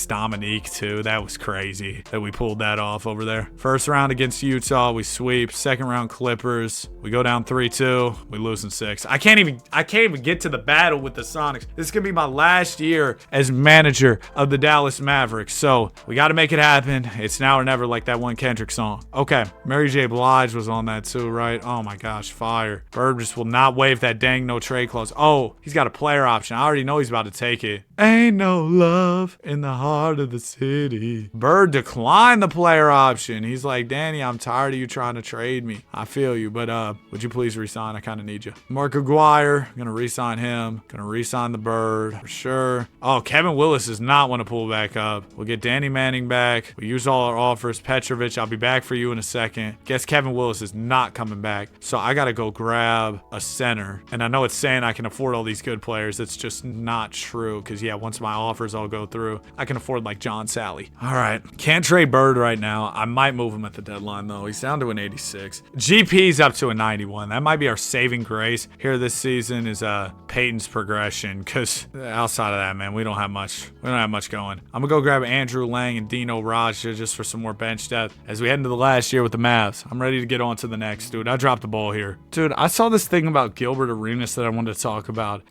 Dominique too. That was crazy that we pulled that off over there. First round against Utah, we sweep. Second round Clippers. We go down 3-2. We lose in 6. I can't even get to the battle with the Sonics. This is gonna be my last year as manager of the Dallas Mavericks, so we got to make it happen. It's now or never, like that one Kendrick song. Okay, Mary J. Blige was on that too, right? Oh my gosh, fire. Bird just will not waive that dang no trade clause. Oh, he's got a player option. I already know he's about to take it. Ain't no love in the heart of the city. Bird declined the player option. He's like, Danny, I'm tired of you trying to trade me. I feel you, but would you please resign? I kind of need you. Mark Aguirre, gonna resign him. Gonna re-sign the Bird for sure. Oh, Kevin Willis does not want to pull back up. We'll get Danny Manning back. We use all our offers. Petrovic, I'll be back for you in a second. Guess Kevin Willis is not coming back. So I gotta go grab a center. And I know it's saying I can afford all these good players. It's just not true. Because yeah, once my offers all go through, I can afford like John Sally. All right. Can't trade Bird right now. I might move him at the deadline though. He's down to an 86. GP's up to a 91. That might be our saving grace here this season is Peyton's progression, because outside of that, man, we don't have much going. I'm gonna go grab Andrew Lang and Dino Raja just for some more bench depth as we head into the last year with the Mavs. I'm ready to get on to the next. Dude, I dropped the ball here. Dude, I saw this thing about Gilbert Arenas that I wanted to talk about.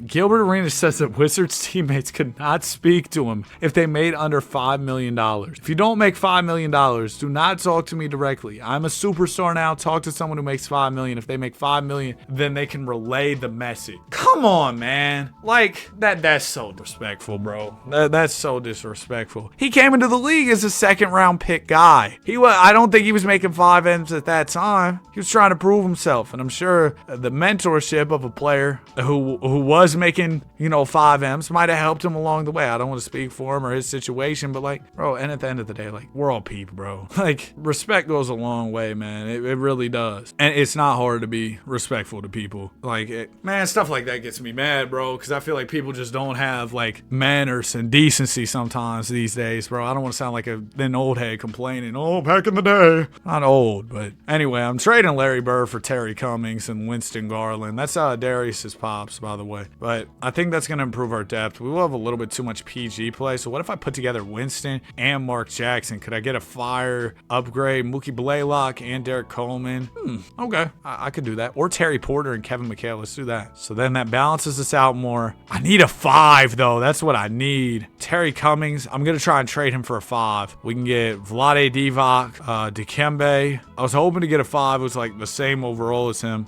Gilbert Arenas says that Wizards teammates could not speak to him if they made under $5 million. If you don't make $5 million, do not talk to me directly. I'm a superstar now. Talk to someone who makes $5 million. If they make $5 million, then they can relay the message. Come on, man. Like, that's so disrespectful, bro. That's so disrespectful. He came into the league as a second-round pick guy. I don't think he was making 5 M's at that time. He was trying to prove himself, and I'm sure the mentorship of a player who was making, 5 M's might have helped him along the way. I don't want to speak for him or his situation, but like, bro, and at the end of the day, like, we're all people, bro. Like, respect goes a long way, man. It really does. And it's not hard to be respectful to people. Like, man, stuff like that gets me mad, bro, because I feel like people just don't have like manners and decency sometimes these days, bro. I don't want to sound like an old head complaining, oh, back in the day. Not old, but anyway, I'm trading Larry Bird for Terry Cummings and Winston Garland. That's Darius's pops, by the way. But I think that's going to improve our depth. We will have a little bit too much PG play. So what if I put together Winston and Mark Jackson? Could I get a fire upgrade? Mookie Blaylock and Derek Coleman? Okay, I could do that. Or Terry Porter and Kevin McHale. Let's do that. So then that balances us out more. I need a 5 though. That's what I need. Terry Cummings, I'm gonna try and trade him for a 5. We can get Vlade Divac, Dikembe. I was hoping to get a 5. It was like the same overall as him.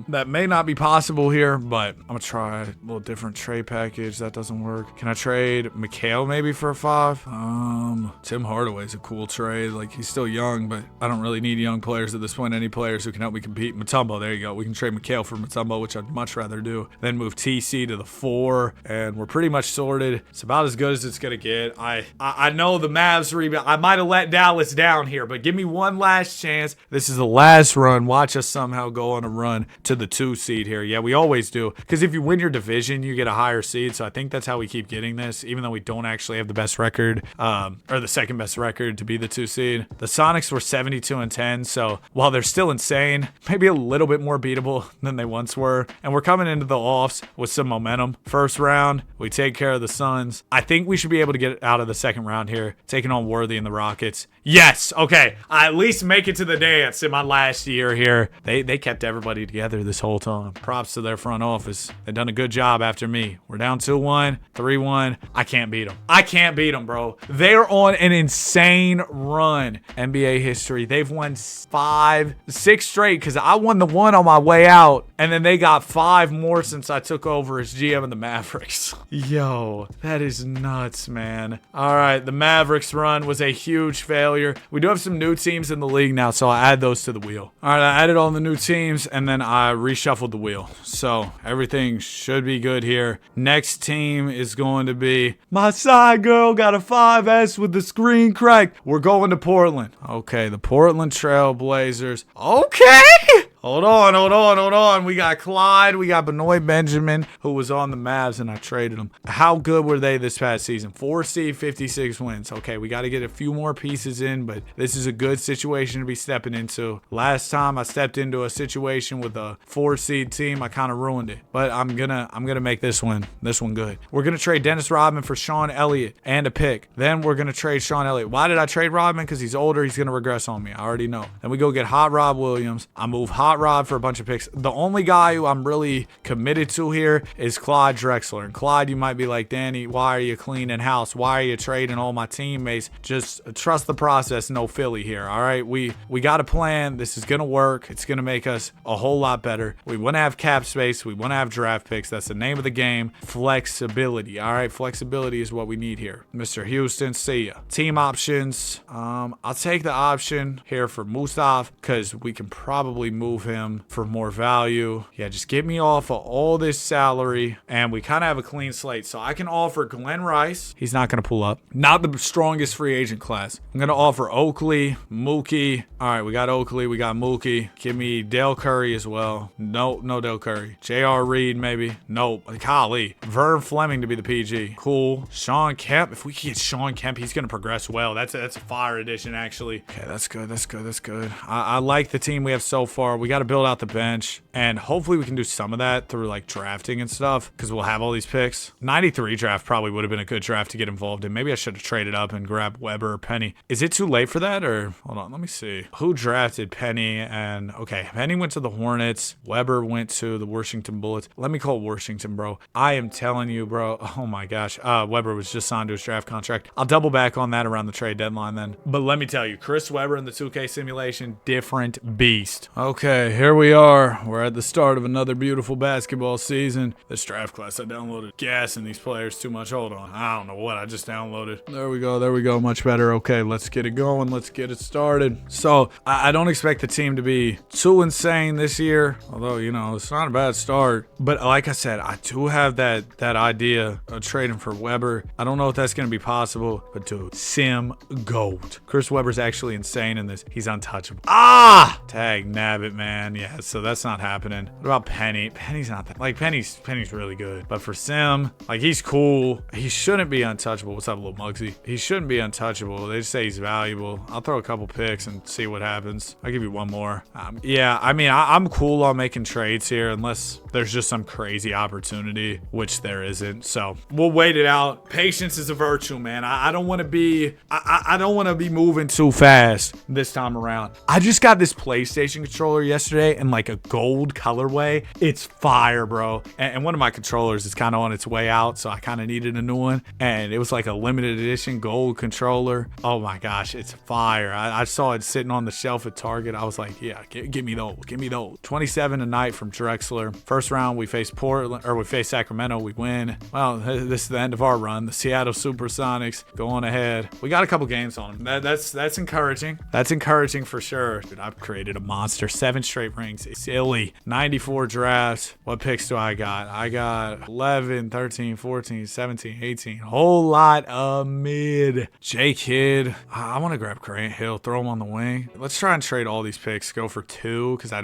That may not be possible here, but I'm gonna try a little different trade package. That doesn't work. Can I trade McHale maybe for a 5? Tim Hardaway's a cool trade. Like, he's still young, but I don't really need young players at this point. Any players who can help me compete. Mutombo, there you go. We can trade McHale for Mutombo, which I'd much rather do. Then move TC to the 4, and we're pretty much sorted. It's about as good as it's gonna get. I know the Mavs rebound. I might have let Dallas down here, but give me one last chance. This is the last run. Watch us somehow go on a run to the 2 seed here. Yeah, we always do. Because if you win your division, you get a higher seed. So I think that's how we keep getting this, even though we don't actually have the best record, or the second best record to be the 2 seed. The Sonics were 72-10. So while they're still insane, maybe a little bit more beatable than they once were. And we're coming into the offs with some momentum. First round, we take care of the Suns. I think we should be able to get out of the second round here, taking on Worthy and the Rockets. Yes, okay. I at least make it to the dance in my last year here. They kept everybody together this whole time. Props to their front office. They've done a good job after me. We're down 2-1, 3-1. I can't beat them. I can't beat them, bro. They're on an insane run. NBA history. They've won 5, 6 straight because I won the one on my way out, and then they got 5 more since I took took over as GM of the Mavericks. Yo, that is nuts, man. All right, the Mavericks run was a huge failure. We do have some new teams in the league now, so I add those to the wheel. All right, I added all the new teams, and then I reshuffled the wheel. So everything should be good here. Next team is going to be my side girl got a 5S with the screen crack. We're going to Portland. Okay, the Portland Trail Blazers. Okay. Hold on. We got Clyde. We got Benoit Benjamin, who was on the Mavs, and I traded him. How good were they this past season? 4 seed, 56 wins. Okay, we got to get a few more pieces in, but this is a good situation to be stepping into. Last time I stepped into a situation with a 4 seed team, I kind of ruined it. But I'm gonna make this one good. We're gonna trade Dennis Rodman for Sean Elliott and a pick. Then we're gonna trade Sean Elliott. Why did I trade Rodman? Because he's older. He's gonna regress on me. I already know. Then we go get Hot Rod Williams. I move Hot Rod for a bunch of picks. The only guy who I'm really committed to here is Clyde Drexler. And Clyde, you might be like, Danny, why are you cleaning house? Why are you trading all my teammates? Just trust the process. No Philly here. All right, we got a plan. This is gonna work. It's gonna make us a whole lot better. We want to have cap space. We want to have draft picks. That's the name of the game. Flexibility. All right, flexibility is what we need here. Mr. Houston, see ya. Team options. I'll take the option here for Mustaf because we can probably move him for more value. Yeah, just get me off of all this salary, and we kind of have a clean slate. So I can offer Glenn Rice. He's not going to pull up. Not the strongest free agent class. I'm going to offer Oakley, Mookie. All right, we got Oakley. We got Mookie. Give me Dale Curry as well. No Dale Curry. J.R. Reed, maybe. Nope. Golly. Vern Fleming to be the PG. Cool. Sean Kemp. If we can get Sean Kemp, he's going to progress well. That's a fire addition, actually. Okay, that's good. I like the team we have so far. We got to build out the bench, and hopefully we can do some of that through like drafting and stuff because we'll have all these picks. 93 draft probably would have been a good draft to get involved in. Maybe I should have traded up and grabbed Weber or Penny. Is it too late for that, or hold on, let me see. Who drafted Penny? And okay, Penny went to the Hornets. Weber went to the Washington Bullets. Let me call Washington, bro. I am telling you, bro. Oh my gosh. Weber was just signed to his draft contract. I'll double back on that around the trade deadline then. But let me tell you, Chris Weber in the 2K simulation, different beast. Okay, here we are. We're at the start of another beautiful basketball season. This draft class I downloaded, gassing these players too much. Hold on. I don't know what I just downloaded. There we go. Much better. Okay, let's get it going. Let's get it started. So I don't expect the team to be too insane this year, although, you know, it's not a bad start. But like I said, I do have that idea of trading for Weber. I don't know if that's going to be possible, but dude, Sim Gold. Chris Weber's actually insane in this. He's untouchable. Tag nabbit, man. Yeah, so that's not happening. What about Penny? Penny's not that. Like, Penny's really good. But for Sim, like, he's cool. He shouldn't be untouchable. What's up, little Muggsy? He shouldn't be untouchable. They just say he's valuable. I'll throw a couple picks and see what happens. I'll give you one more. Yeah, I mean, I'm cool on making trades here unless there's just some crazy opportunity, which there isn't. So we'll wait it out. Patience is a virtue, man. I don't want to be I don't want to be moving too fast this time around. I just got this PlayStation controller yesterday in like a gold colorway. It's fire, bro. And one of my controllers is kind of on its way out, so I kind of needed a new one. And it was like a limited edition gold controller. Oh my gosh, it's fire. I saw it sitting on the shelf at Target. I was like, yeah, give me those. 27 tonight from Drexler. First round, we face Sacramento. We win. Well, this is the end of our run. The Seattle Supersonics going ahead. We got a couple games on them. That's encouraging. That's encouraging for sure. Dude, I've created a monster. 7 straight rings. It's silly. 94 drafts. What picks do I got? I got 11, 13, 14, 17, 18. Whole lot of mid. J Kidd. I want to grab Grant Hill. Throw him on the wing. Let's try and trade all these picks. Go for 2 because I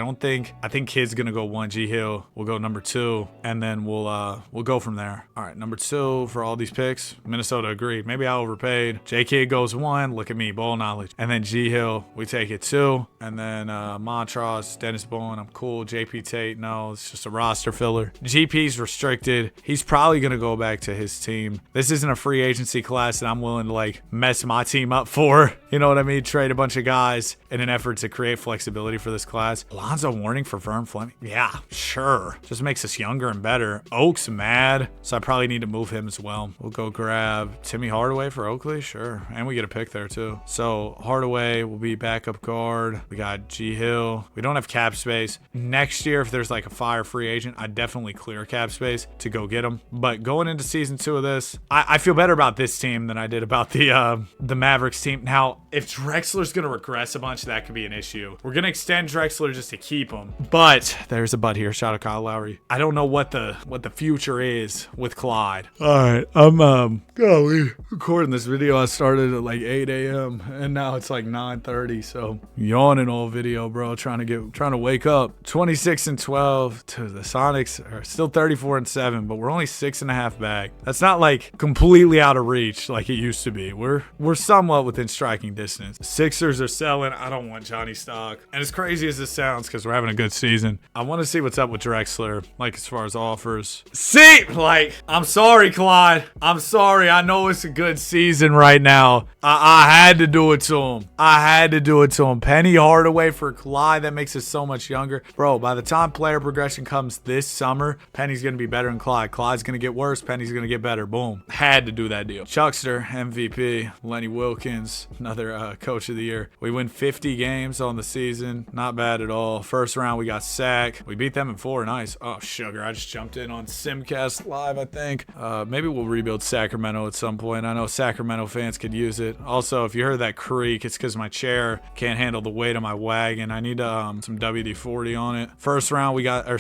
think Kidd's gonna go 1. G Hill. We'll go number 2, and then we'll go from there. All right, number 2 for all these picks. Minnesota agreed. Maybe I overpaid. J Kidd goes 1. Look at me, ball knowledge. And then G Hill, we take it 2. And then Montrose, Dennis Bowen, I'm cool. JP Tate, no, it's just a roster filler. GP's restricted. He's probably gonna go back to his team. This isn't a free agency class that I'm willing to like mess my team up for. You know what I mean? Trade a bunch of guys in an effort to create flexibility for this class. Alonzo Warning for Vern Fleming. Yeah, sure. Just makes us younger and better. Oak's mad, so I probably need to move him as well. We'll go grab Timmy Hardaway for Oakley. Sure. And we get a pick there too. So Hardaway will be backup guard. We got G Hill. We don't have enough cap space. Next year, if there's like a fire free agent, I'd definitely clear cap space to go get him. But going into season 2 of this, I feel better about this team than I did about the Mavericks team. Now, if Drexler's going to regress a bunch, that could be an issue. We're going to extend Drexler just to keep him. But there's a but here. Shout out Kyle Lowry. I don't know what the future is with Clyde. All right, I'm golly, recording this video. I started at like 8 a.m. and now it's like 9:30. So yawning all video, bro. Trying to wake up. 26-12 to the Sonics are still 34-7, but we're only 6.5 back. That's not like completely out of reach like it used to be. We're somewhat within striking distance. Sixers are selling. I don't want Johnny Stock. And as crazy as this sounds, because we're having a good season, I want to see what's up with Drexler, like as far as offers. See, like, I'm sorry, Clyde. I'm sorry. I know it's a good season right now. I had to do it to him. I had to do it to him. Penny Hardaway for Clyde. That makes us so much younger. Bro, by the time player progression comes this summer, Penny's going to be better than Clyde. Clyde's going to get worse. Penny's going to get better. Boom. Had to do that deal. Chuckster, MVP. Lenny Wilkins, another coach of the year. We win 50 games on the season. Not bad at all. First round, we got Sac. We beat them in 4. Nice. Oh, sugar. I just jumped in on Simcast Live, I think. Maybe we'll rebuild Sacramento at some point. I know Sacramento fans could use it. Also, if you heard that creak, it's because my chair can't handle the weight of my wagon. I need some WD-40 on it.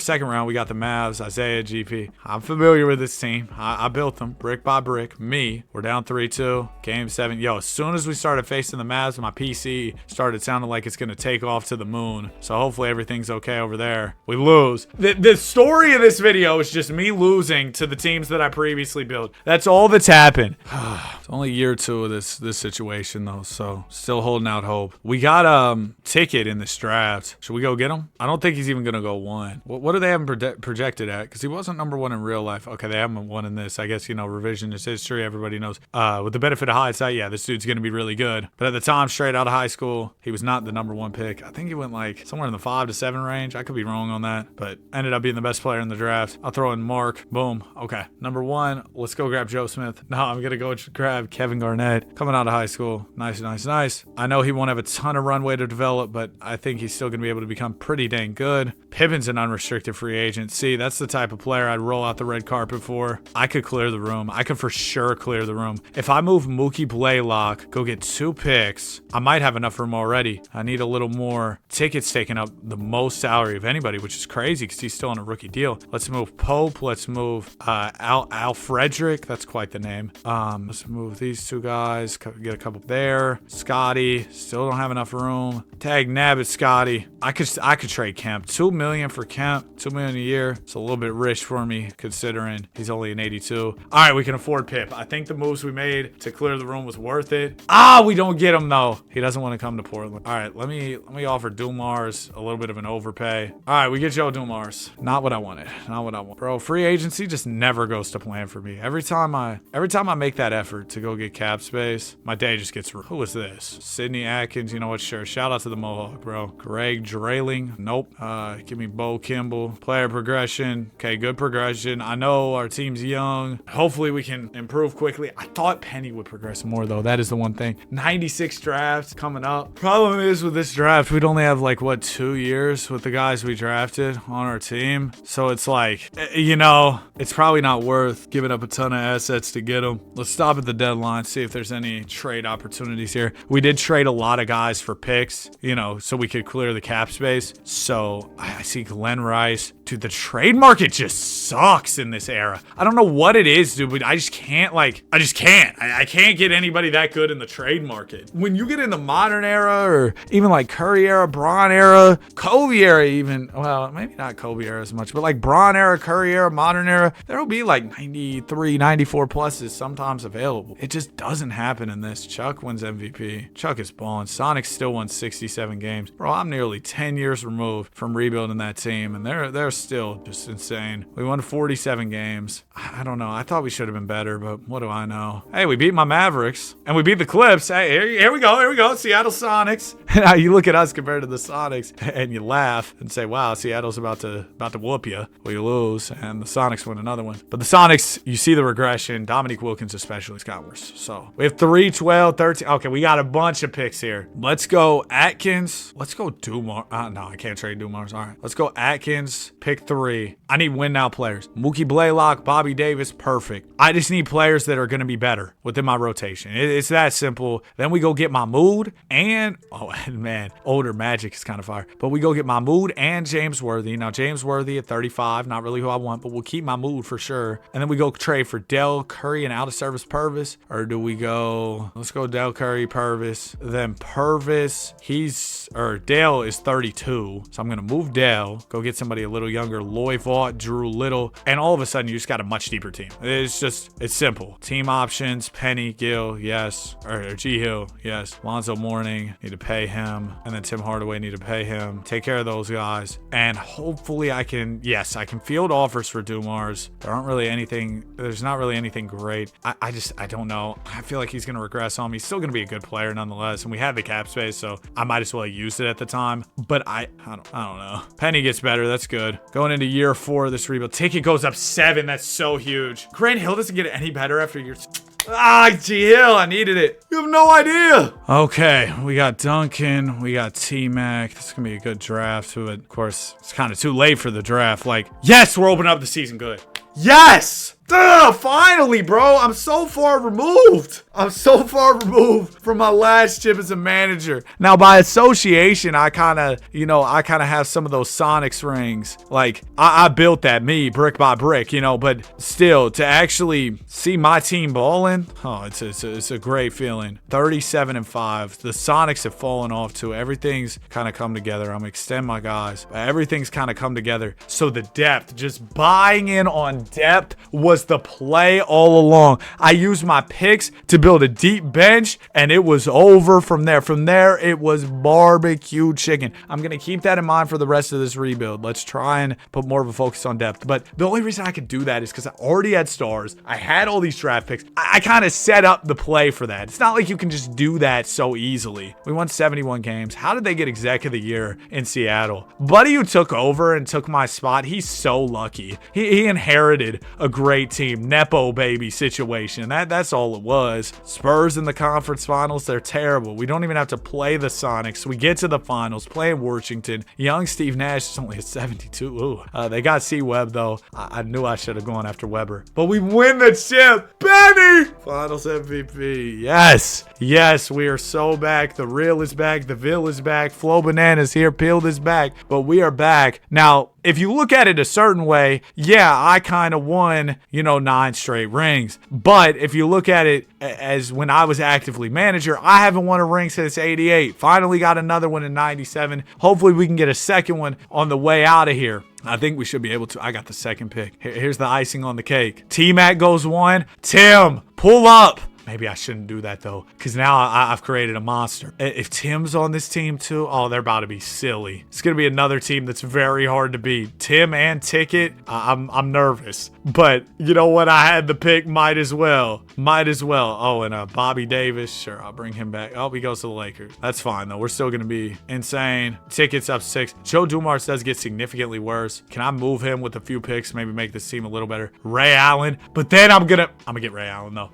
Second round, we got the Mavs, Isaiah, GP. I'm familiar with this team. I built them brick by brick. We're down 3-2. Game 7. Yo, as soon as we started facing the Mavs, my PC started sounding like it's going to take off to the moon. So hopefully everything's okay over there. We lose. The story of this video is just me losing to the teams that I previously built. That's all that's happened. It's only year 2 of this situation though, so still holding out hope. We got Ticket in this draft. Should we go get him? I don't think he's even gonna go 1. What do they have him projected at? Because he wasn't number 1 in real life. Okay, they have him 1 in this. I guess, you know, revisionist history. Everybody knows. With the benefit of hindsight, yeah, this dude's gonna be really good. But at the time, straight out of high school, he was not the number 1 pick. I think he went like somewhere in the 5 to 7 range. I could be wrong on that, but ended up being the best player in the draft. I'll throw in Mark. Boom. Okay, number 1. Let's go grab Joe Smith. No, I'm gonna go grab Kevin Garnett, coming out of high school. Nice. I know he won't have a ton of runway to develop, but I think he's still gonna be able to become pretty dang good. Pippin's an unrestricted free agent. See, that's the type of player I'd roll out the red carpet for. I could clear the room. I could for sure clear the room. If I move Mookie Blaylock, go get 2 picks, I might have enough room already. I need a little more. Ticket's taking up the most salary of anybody, which is crazy because he's still on a rookie deal. Let's move Pope. Let's move Al Frederick. That's quite the name. Let's move these 2 guys. Get a couple there. Scotty. Still don't have enough room. Tag Nabbit Scotty. I could trade Kemp. $2 million for Kemp. $2 million a year. It's a little bit rich for me considering he's only an 82. All right, we can afford Pip. I think the moves we made to clear the room was worth it. We don't get him though. He doesn't want to come to Portland. All right, let me offer Dumars a little bit of an overpay. All right, we get Joe Dumars. Not what I wanted. Not what I want. Bro, free agency just never goes to plan for me. Every time I make that effort to go get cap space, my day just gets. Who is this? Sidney Atkins. You know what? Sure. Shout out to the Mohawk, bro. Greg Drayling. Nope. Give me Bo Kimball. Player progression. Okay, good progression. I know our team's young. Hopefully we can improve quickly. I thought Penny would progress more though. That is the one thing. 96 drafts coming up. Problem is with this draft, we'd only have like 2 years with the guys we drafted on our team. So it's like, you know, it's probably not worth giving up a ton of assets to get them. Let's stop at the deadline, see if there's any trade opportunities here. We did trade a lot of guys for picks, you know, so we could clear the cap space. So I see Glenn Rice. Dude, the trade market just sucks in this era. I don't know what it is, dude, but I just can't I can't get anybody that good in the trade market. When you get in the modern era or even like Curry era, Bron era, Kobe era even, well, maybe not Kobe era as much, but like Bron era, Curry era, modern era, there'll be like 93, 94 pluses sometimes available. It just doesn't happen in this. Chuck wins MVP. Chuck is balling. Sonic still won 67 games. Bro, I'm nearly 10 years removed from rebuilding that team, and they're still just insane. We won 47 games. I don't know. I thought we should have been better, but what do I know? Hey, we beat my Mavericks, and we beat the Clips. Hey, here we go. Seattle Sonics. Now you look at us compared to the Sonics and you laugh and say, wow, Seattle's about to whoop you. We lose and the Sonics win another one. But the Sonics, you see the regression. Dominique Wilkins especially has got worse. So we have 3, 12, 13. Okay, we got a bunch of picks here. Let's go Atkins. Let's go Dumars. No, I can't trade Dumars. All right, let's go Atkins. Pick 3. I need win now players. Mookie Blaylock, Bobby Davis, perfect. I just need players that are going to be better within my rotation. It's that simple. Then we go get Mahmoud and, oh man, older Magic is kind of fire. But we go get Mahmoud and James Worthy. Now, James Worthy at 35, not really who I want, but we'll keep Mahmoud for sure. And then we go trade for Dell, Curry, and out of service Purvis. Or do we go, let's go Dell, Curry, Purvis. Then Purvis, Dell is 32. So I'm going to move Dell, go get somebody a little younger, Loy Vaught, Drew Little. And all of a sudden, you just got a much deeper team. It's simple. Team options, Penny, Gill, yes. Or G Hill, yes. Lonzo Mourning, need to pay him. And then Tim Hardaway, need to pay him. Take care of those guys. And hopefully I can field offers for Dumars. There's not really anything great. I don't know. I feel like he's going to regress on me. He's still going to be a good player nonetheless. And we have the cap space, so I might as well have used it at the time. But I don't know. Penny gets better. That's good. Going into year 4 of this rebuild. Ticket goes up 7. That's so huge. Grant Hill doesn't get any better after year. G Hill, I needed it. You have no idea. Okay, we got Duncan, we got T-Mac. This is gonna be a good draft. But of course, it's kind of too late for the draft. Like, yes, we're opening up the season good. Yes! Finally, bro. I'm so far removed. From my last chip as a manager. Now, by association, I kind of have some of those Sonics rings. Like, I built that, me, brick by brick, but still, to actually see my team balling, it's a great feeling. 37-5. The Sonics have fallen off too. Everything's kind of come together. I'm gonna extend my guys. Everything's kind of come together. So the depth, just buying in on depth was the play all along. I used my picks to build a deep bench, and it was over from there. From there, it was barbecue chicken. I'm going to keep that in mind for the rest of this rebuild. Let's try and put more of a focus on depth. But the only reason I could do that is because I already had stars. I had all these draft picks. I kind of set up the play for that. It's not like you can just do that so easily. We won 71 games. How did they get exec of the year in Seattle? Buddy who took over and took my spot, he's so lucky. He inherited a great team. Nepo baby situation. That's all it was. Spurs in the conference finals, they're terrible. We don't even have to play the Sonics. We get to the finals, playing Washington. Young Steve Nash is only at 72. They got C-Web though. I knew I should have gone after Weber. But we win the chip. Benny! Finals MVP. Yes, we are so back. The real is back. The Ville is back. Flo Bananas here. Peeled is back. But we are back. Now, if you look at it a certain way, yeah, I kind of won, 9 straight rings. But if you look at it as when I was actively manager, I haven't won a ring since 88. Finally got another one in 97. Hopefully we can get a second one on the way out of here. I think we should be able to. I got the second pick. Here's the icing on the cake. T-Mac goes 1. Tim, pull up. Maybe I shouldn't do that though, because now I've created a monster. If Tim's on this team too, they're about to be silly. It's gonna be another team that's very hard to beat. Tim and Ticket, I'm nervous, but you know what? I had the pick. Might as well. Oh, and Bobby Davis, sure, I'll bring him back. Oh, he goes to the Lakers. That's fine though. We're still gonna be insane. Ticket's up 6. Joe Dumars does get significantly worse. Can I move him with a few picks? Maybe make this team a little better. Ray Allen, but then I'm gonna get Ray Allen though.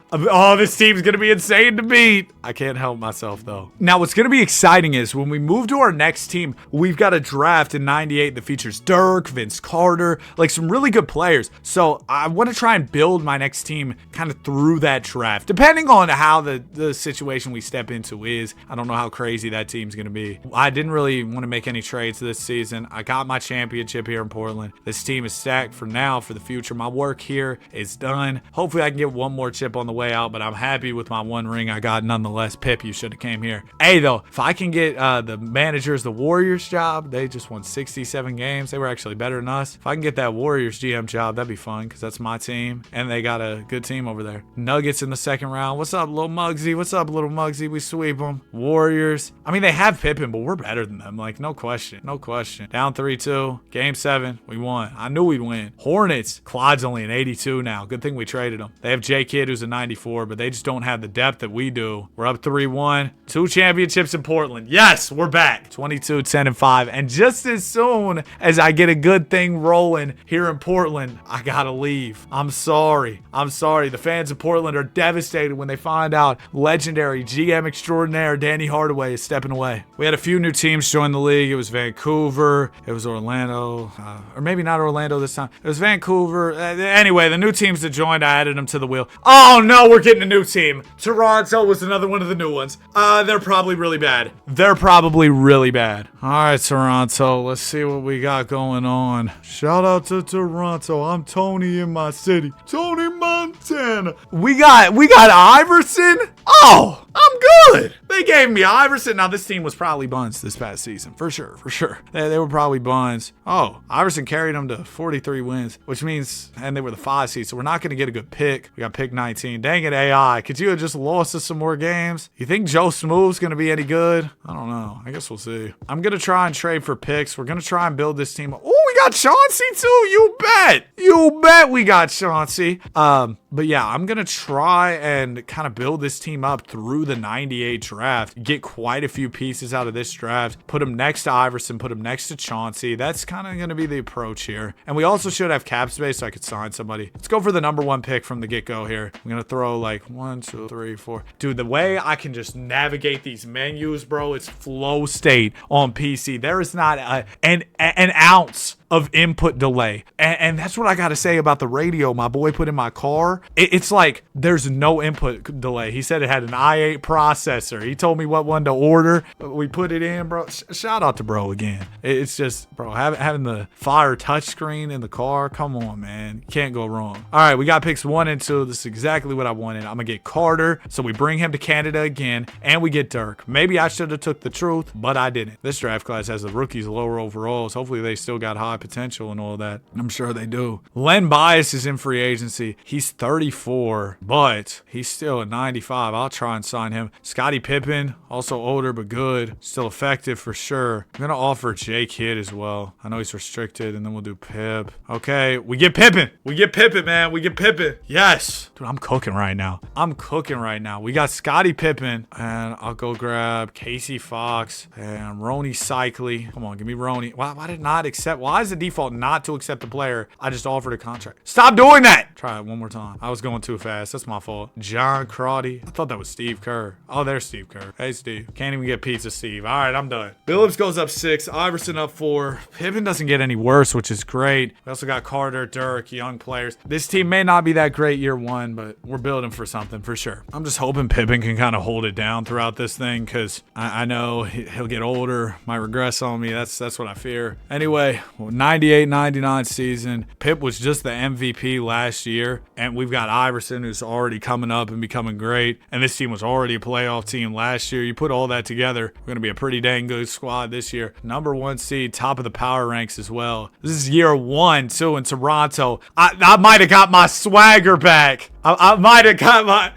This team's gonna be insane to beat. I can't help myself though. Now what's gonna be exciting is when we move to our next team, we've got a draft in 98 that features Dirk, Vince Carter, like some really good players. So I want to try and build my next team kind of through that draft, depending on how the situation we step into is. I don't know how crazy that team's gonna be. I didn't really want to make any trades this season. I got my championship here in Portland. This team is stacked for now, for the future. My work here is done. Hopefully I can get one more chip on the way out, but I'm happy with my 1 ring I got nonetheless. Pip, you should have came here. Hey though, if I can get the managers, the Warriors job, they just won 67 games. They were actually better than us. If I can get that Warriors GM job, that'd be fun because that's my team and they got a good team over there. Nuggets in the second round. What's up, little Muggsy? What's up, little Muggsy? We sweep them. Warriors. I mean, they have Pippen, but we're better than them. Like, no question. Down 3-2. Game 7. We won. I knew we'd win. Hornets. Clyde's only an 82 now. Good thing we traded him. They have J Kidd, who's a 94, but they teams don't have the depth that we do. We're up 3-1. 2 championships in Portland. Yes, we're back. 22, 10, and 5. And just as soon as I get a good thing rolling here in Portland, I gotta leave. I'm sorry. The fans of Portland are devastated when they find out legendary GM extraordinaire Danny Hardaway is stepping away. We had a few new teams join the league. It was Vancouver. It was Orlando. Or maybe not Orlando this time. It was Vancouver. Anyway, the new teams that joined, I added them to the wheel. Oh no, we're getting a new team. Toronto was another one of the new ones. They're probably really bad. All right, Toronto. Let's see what we got going on. Shout out to Toronto. I'm Tony in my city. Tony Montana. We got Iverson. Oh, I'm good. They gave me Iverson. Now, this team was probably buns this past season. For sure. They were probably buns. Oh, Iverson carried them to 43 wins, which means, and they were the 5 seed, so we're not going to get a good pick. We got pick 19. Dang it, AI. Could you have just lost us some more games? You think Joe Smooth's going to be any good? I don't know. I guess we'll see. I'm going to try and trade for picks. We're going to try and build this team. Oh, we got Chauncey too. You bet we got Chauncey. But yeah, I'm going to try and kind of build this team up through the 98 draft. Get quite a few pieces out of this draft. Put them next to Iverson. Put them next to Chauncey. That's kind of going to be the approach here. And we also should have cap space so I could sign somebody. Let's go for the number 1 pick from the get-go here. I'm going to throw like 1, 2, 3, 4. Dude, the way I can just navigate these menus, bro, it's flow state on PC. There is not an ounce of input delay. And that's what I gotta say about the radio my boy put in my car. It's like there's no input delay. He said it had an i8 processor. He told me what one to order. We put it in, bro. Shout out to bro again. It's just, bro, having the Fire touchscreen in the car. Come on, man. Can't go wrong. All right, we got picks 1 and 2. This is exactly what I wanted. I'm gonna get Carter, so we bring him to Canada again, and we get Dirk. Maybe I should have took the truth, but I didn't. This draft class has the rookies lower overalls. Hopefully they still got high potential and all that. I'm sure they do. Len Bias is in free agency. He's 34, but he's still at 95. I'll try and sign him. Scottie Pippen, also older but good. Still effective for sure. I'm going to offer Jay Kidd as well. I know he's restricted, and then we'll do Pip. Okay, we get Pippen. We get Pippen, man. We get Pippen. Yes. Dude, I'm cooking right now. We got Scottie Pippen, and I'll go grab Casey Fox and Rony Cycli. Come on, give me Rony. Why did not accept? Why is the default not to accept the player I just offered a contract? Stop doing that. Try it one more time. I was going too fast. That's my fault. John Crotty. I thought that was Steve Kerr. Oh, there's Steve Kerr. Hey, Steve. Can't even get pizza, Steve. All right, I'm done. Billups goes up 6. Iverson up 4. Pippen doesn't get any worse, which is great. We also got Carter, Dirk, young players. This team may not be that great year 1, but we're building for something for sure. I'm just hoping Pippen can kind of hold it down throughout this thing, because I know he'll get older, might regress on me. That's what I fear. Anyway, 98-99 season. Pip was just the MVP last year, and we've got Iverson, who's already coming up and becoming great, and this team was already a playoff team last year. You put all that together, we're going to be a pretty dang good squad this year. Number 1 seed, top of the power ranks as well. This is year 1 too in Toronto. I might have got my swagger back. I might have got my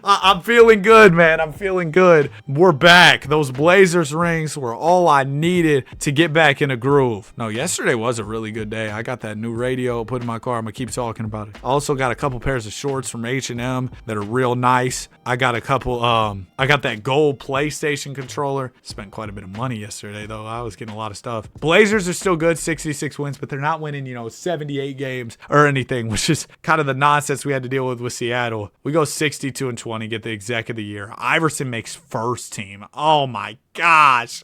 I'm feeling good, man. I'm feeling good. We're back. Those Blazers rings were all I needed to get back in a groove. No, yesterday was a really good day. I got that new radio put in my car. I'm gonna keep talking about it. I also got a couple pairs of shorts from H&M that are real nice. I got a couple I got that gold PlayStation controller. Spent quite a bit of money yesterday though. I was getting a lot of stuff. Blazers are still good, 66 wins, but they're not winning, 78 games or anything, which is kind of the nonsense we had to deal with Seattle. We go 62-20, get the exec of the year. Iverson makes first team. Oh my gosh.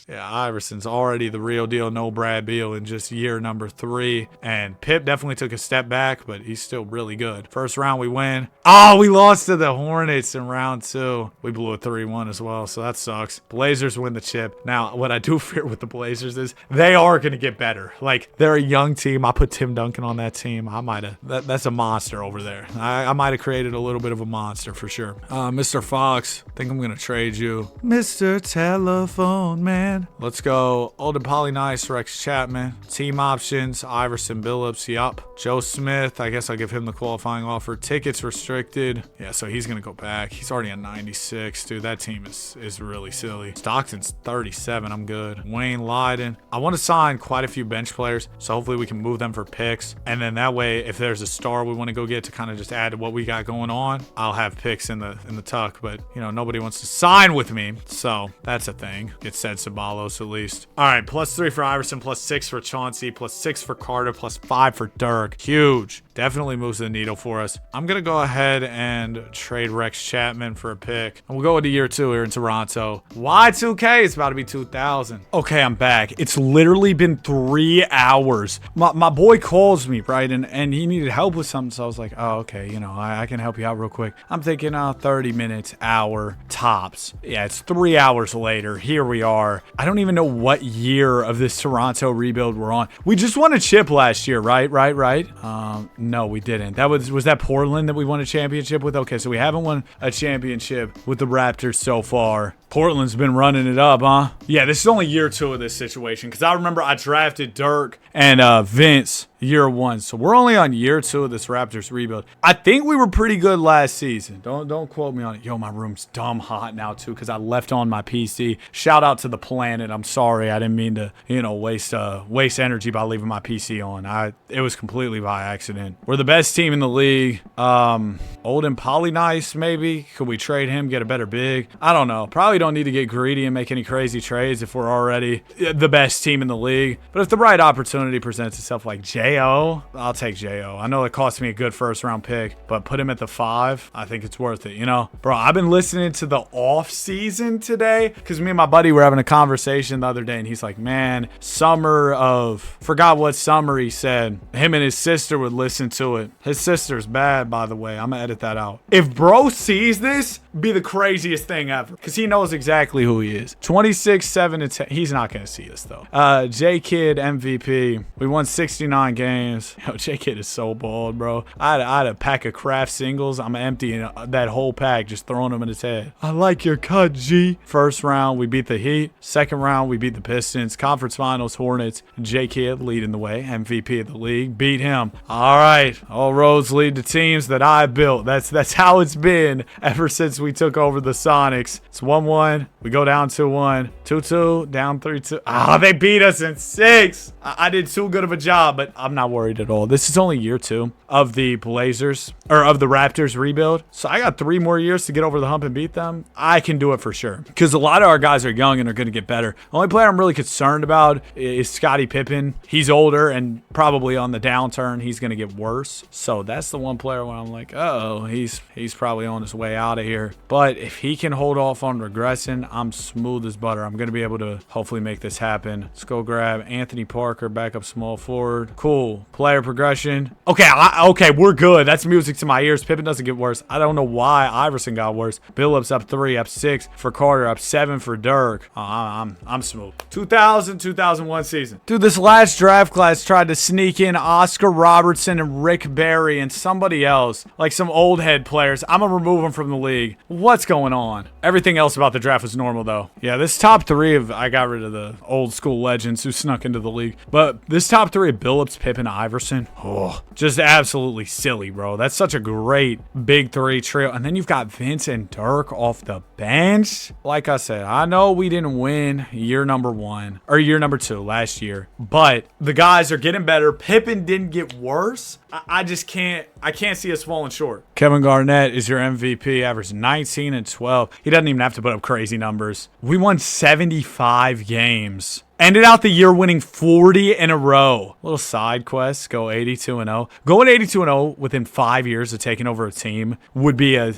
Yeah, Iverson's already the real deal. No Brad Beal in just year number 3. And Pip definitely took a step back, but he's still really good. First round we win. Oh, we lost to the Hornets in round 2. We blew a 3-1 as well, so that sucks. Blazers win the chip. Now, what I do fear with the Blazers is they are going to get better. Like, they're a young team. I put Tim Duncan on that team. I might have. That's a monster over there. I might have created a little bit of a monster for sure. Mr. Fox, I think I'm going to trade you. Mr. Telephone Man. Let's go. Olden Poly Nice, Rex Chapman. Team options, Iverson Billups. Yup. Joe Smith. I guess I'll give him the qualifying offer. Tickets restricted. Yeah, so he's going to go back. He's already at 96. Dude, that team is really silly. Stockton's 37. I'm good. Wayne Lyden. I want to sign quite a few bench players, so hopefully we can move them for picks. And then that way, if there's a star we want to go get to kind of just add to what we got going on, I'll have picks in the tuck. But, you know, nobody wants to sign with me. So that's a thing. It said Ceballos at least. All right, +3 for Iverson, +6 for Chauncey, +6 for Carter, +5 for Dirk. Huge. Definitely moves the needle for us. I'm going to go ahead and trade Rex Chapman for a pick. And we'll go into year 2 here in Toronto. Y2K is about to be 2000. Okay, I'm back. It's literally been 3 hours. My boy calls me, right? And he needed help with something. So I was like, oh, okay, you know, I can help you out real quick. I'm thinking 30 minutes, hour, tops. Yeah, it's 3 hours later. Here we are. I don't even know what year of this Toronto rebuild we're on. We just won a chip last year, right? No, we didn't. Was that Portland that we won a championship with? Okay, so we haven't won a championship with the Raptors so far. Portland's been running it up, huh? Yeah, this is only year 2 of this situation because I remember I drafted Dirk and Vince year 1. So we're only on year 2 of this Raptors rebuild. I think we were pretty good last season. Don't quote me on it. Yo, my room's dumb hot now too because I left on my PC. Shout out to the planet. I'm sorry. I didn't mean to, you know, waste energy by leaving my PC on. It was completely by accident. We're the best team in the league. Olden Poly Nice, maybe. Could we trade him, get a better big? I don't know. Probably don't need to get greedy and make any crazy trades if we're already the best team in the league. But if the right opportunity presents itself, like J.O., I'll take J.O. I know it cost me a good first round pick, but put him at the 5. I think it's worth it, you know? Bro, I've been listening to the off season today because me and my buddy were having a conversation the other day and he's like, man, forgot what summer he said. Him and his sister would listen to it. His sister's bad, by the way. I'm gonna edit that out. If bro sees this, be the craziest thing ever because he knows exactly who he is. 26, 7, and 10. He's not going to see us, though. J-Kid MVP. We won 69 games. Yo, J-Kid is so bald, bro. I had a pack of Kraft singles. I'm emptying that whole pack, just throwing them in his head. I like your cut, G. First round, we beat the Heat. Second round, we beat the Pistons. Conference Finals, Hornets. J-Kid leading the way. MVP of the league. Beat him. All right. All roads lead to teams that I built. That's how it's been ever since we took over the Sonics. It's 1-1. We go down 2-1. 2-2. Down 3-2. Ah, they beat us in 6. I did too good of a job, but I'm not worried at all. This is only year 2 of the Raptors rebuild. So I got 3 more years to get over the hump and beat them. I can do it for sure. Because a lot of our guys are young and are going to get better. The only player I'm really concerned about is Scottie Pippen. He's older and probably on the downturn. He's going to get worse. So that's the one player where I'm like, oh, he's probably on his way out of here. But if he can hold off on regressing, I'm smooth as butter. I'm going to be able to hopefully make this happen. Let's go grab Anthony Parker, backup small forward. Cool. Player progression. Okay, we're good. That's music to my ears. Pippen doesn't get worse. I don't know why Iverson got worse. Billups up 3, up 6 for Carter, up 7 for Dirk. I'm smooth. 2001 season. Dude, this last draft class tried to sneak in Oscar Robertson and Rick Barry and somebody else, like some old head players. I'm gonna remove them from the league. What's going on? Everything else about the draft was normal, though. Yeah, this top 3 I got rid of the old school legends who snuck into the league. But this top 3 of Billups, Pippen, Iverson, just absolutely silly, bro. That's such a great big 3 trio. And then you've got Vince and Dirk off the bench. Like I said, I know we didn't win year number 2 last year, but the guys are getting better. Pippen didn't get worse. I can't see us falling short. Kevin Garnett is your MVP, averaged 19 and 12. He doesn't even have to put up crazy numbers. We won 75 games. Ended out the year winning 40 in a row. Little side quest, go 82-0. Going 82-0 within 5 years of taking over a team would be a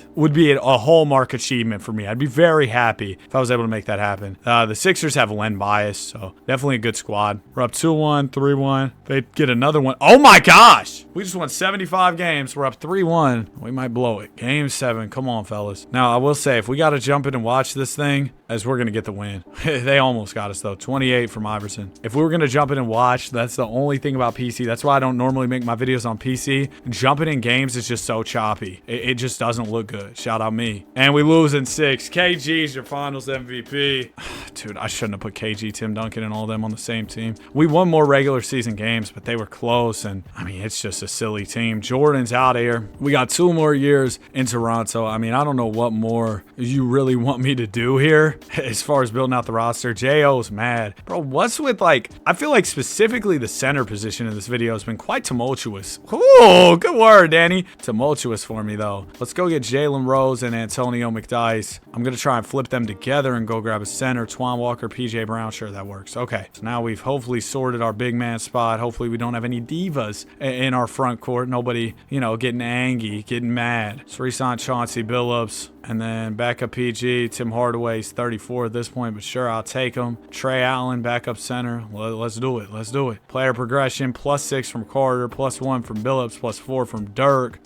hallmark achievement for me. I'd be very happy if I was able to make that happen. The Sixers have Len Bias, so definitely a good squad. We're up 2-1, 3-1. They get another one. Oh my gosh! We just won 75 games. We're up 3-1. We might blow it. Game 7. Come on, fellas. Now, I will say, if we got to jump in and watch this thing, as we're going to get the win. They almost got us, though. 28 28 from Iverson. If we were going to jump in and watch, that's the only thing about PC. That's why I don't normally make my videos on PC. Jumping in games is just so choppy. It just doesn't look good. Shout out me. And we lose in 6. KG's your finals MVP. Dude, I shouldn't have put KG, Tim Duncan, and all of them on the same team. We won more regular season games, but they were close. And I mean, it's just a silly team. Jordan's out of here. We got 2 more years in Toronto. I mean, I don't know what more you really want me to do here as far as building out the roster. J.O.'s mad. Bro, what's with, like, I feel like specifically the center position in this video has been quite tumultuous. Ooh, good word, Danny. Tumultuous for me, though. Let's go get Jalen Rose and Antonio McDyess. I'm going to try and flip them together and go grab a center. Twan Walker, PJ Brown. Sure, that works. Okay, so now we've hopefully sorted our big man spot. Hopefully we don't have any divas in our front court. Nobody, you know, getting angry, getting mad. So re-sign Chauncey Billups. And then backup PG, Tim Hardaway's 34 at this point, but sure, I'll take him. Trey Allen, backup center. Let's do it. Let's do it. Player progression, +6 from Carter, +1 from Billups, +4 from Dirk.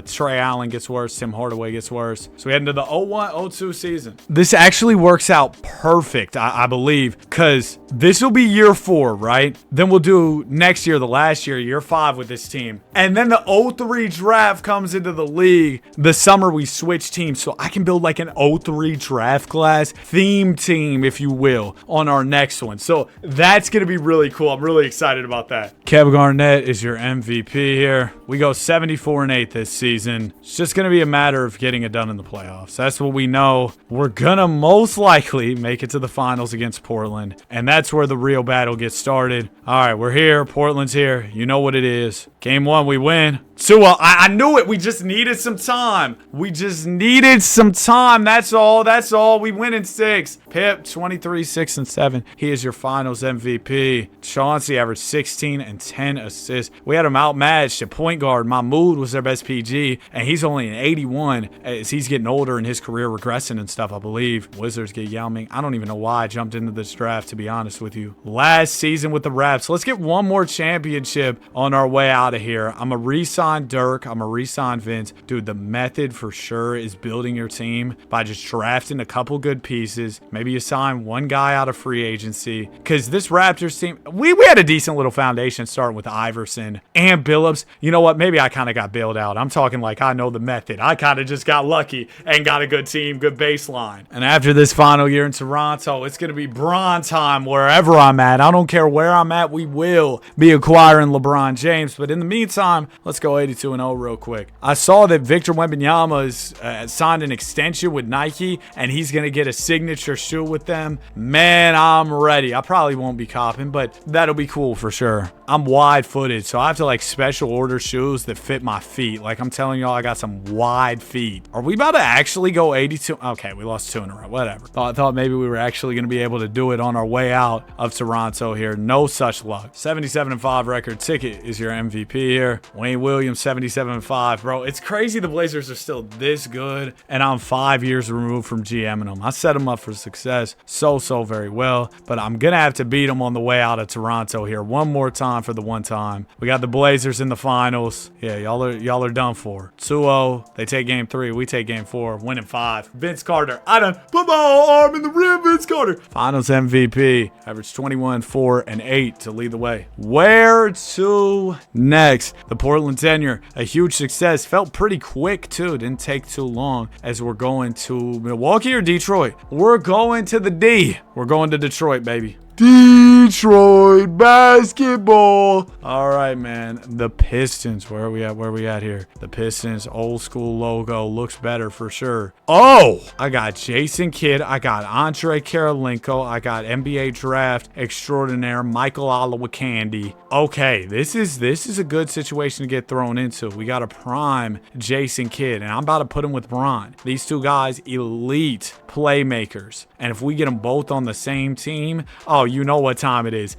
Trey Allen gets worse. Tim Hardaway gets worse. So we head into the 01-02 season. This actually works out perfect, I believe, because this will be year 4, right? Then we'll do next year, the last year, year 5 with this team. And then the 03 draft comes into the league. The summer we switch teams. So I can build like an 03 draft class theme team, if you will, on our next one. So that's going to be really cool. I'm really excited about that. Kevin Garnett is your MVP here. We go 74-8 this season. It's just going to be a matter of getting it done in the playoffs. That's what we know. We're going to most likely make it to the finals against Portland. And that's where the real battle gets started. All right, we're here. Portland's here. You know what it is. Game 1, we win. 2, I knew it. We just needed some time. That's all. That's all. We win in 6. Pip, 23, 6, and 7. He is your finals MVP. Chauncey averaged 16 and 10 assists. We had him outmatched at point guard. Mahmoud was their best PG, and he's only an 81 as he's getting older and his career regressing and stuff, I believe. Wizards get Yao Ming. I don't even know why I jumped into this draft, to be honest with you. Last season with the Raps. Let's get one more championship on our way out of here. I'm a re-sign Dirk. I'm a re-sign Vince. Dude, the method for sure is building your team by just drafting a couple good pieces. Maybe you sign one guy out of free agency. Because this Raptors team, we had a decent little foundation starting with Iverson and Billups. You know what? Maybe I kind of got bailed out. I'm talking like I know the method. I kind of just got lucky and got a good team, good baseline. And after this final year in Toronto, it's going to be Bron time wherever I'm at. I don't care where I'm at. We will be acquiring LeBron James. But in the meantime, let's go 82-0 real quick. I saw that Victor Wembanyama has signed an extension with Nike, and he's going to get a signature shoe with them. Man, I'm ready. I probably won't be copping, but that'll be cool for sure. I'm wide-footed, so I have to like special order shoes that fit my feet. Like I'm telling y'all, I got some wide feet. Are we about to actually go 82? Okay, we lost 2 in a row. Whatever. I thought maybe we were actually going to be able to do it on our way out of Toronto here. No such luck. 77-5 record. Ticket is your MVP here. Wayne Williams, 77-5. Bro, it's crazy the Blazers are still this good, and I'm 5 years removed from GMing them. I set them up for success so very well, but I'm going to have to beat them on the way out of Toronto here one more time for the one time. We got the Blazers in the finals. Yeah, y'all are done for. 2-0. They take game 3. We take game 4. Winning 5. Vince Carter. I done put my arm in the rim, Vince Carter. Finals MVP. Averaged 21, 4, and 8 to lead the way. Where to next? The Portland tenure. A huge success. Felt pretty quick, too. Didn't take too long as we're going to Milwaukee or Detroit. We're going to the D. We're going to Detroit, baby. Detroit basketball. All right, man. The Pistons. Where are we at? Where are we at here? The Pistons old school logo looks better for sure. Oh, I got Jason Kidd. I got Andre Karolinko. I got NBA draft extraordinaire Michael Olowokandi. Okay, this is a good situation to get thrown into. We got a prime Jason Kidd, and I'm about to put him with Bron. These two guys, elite playmakers. And if we get them both on the same team, oh, you know what time it is.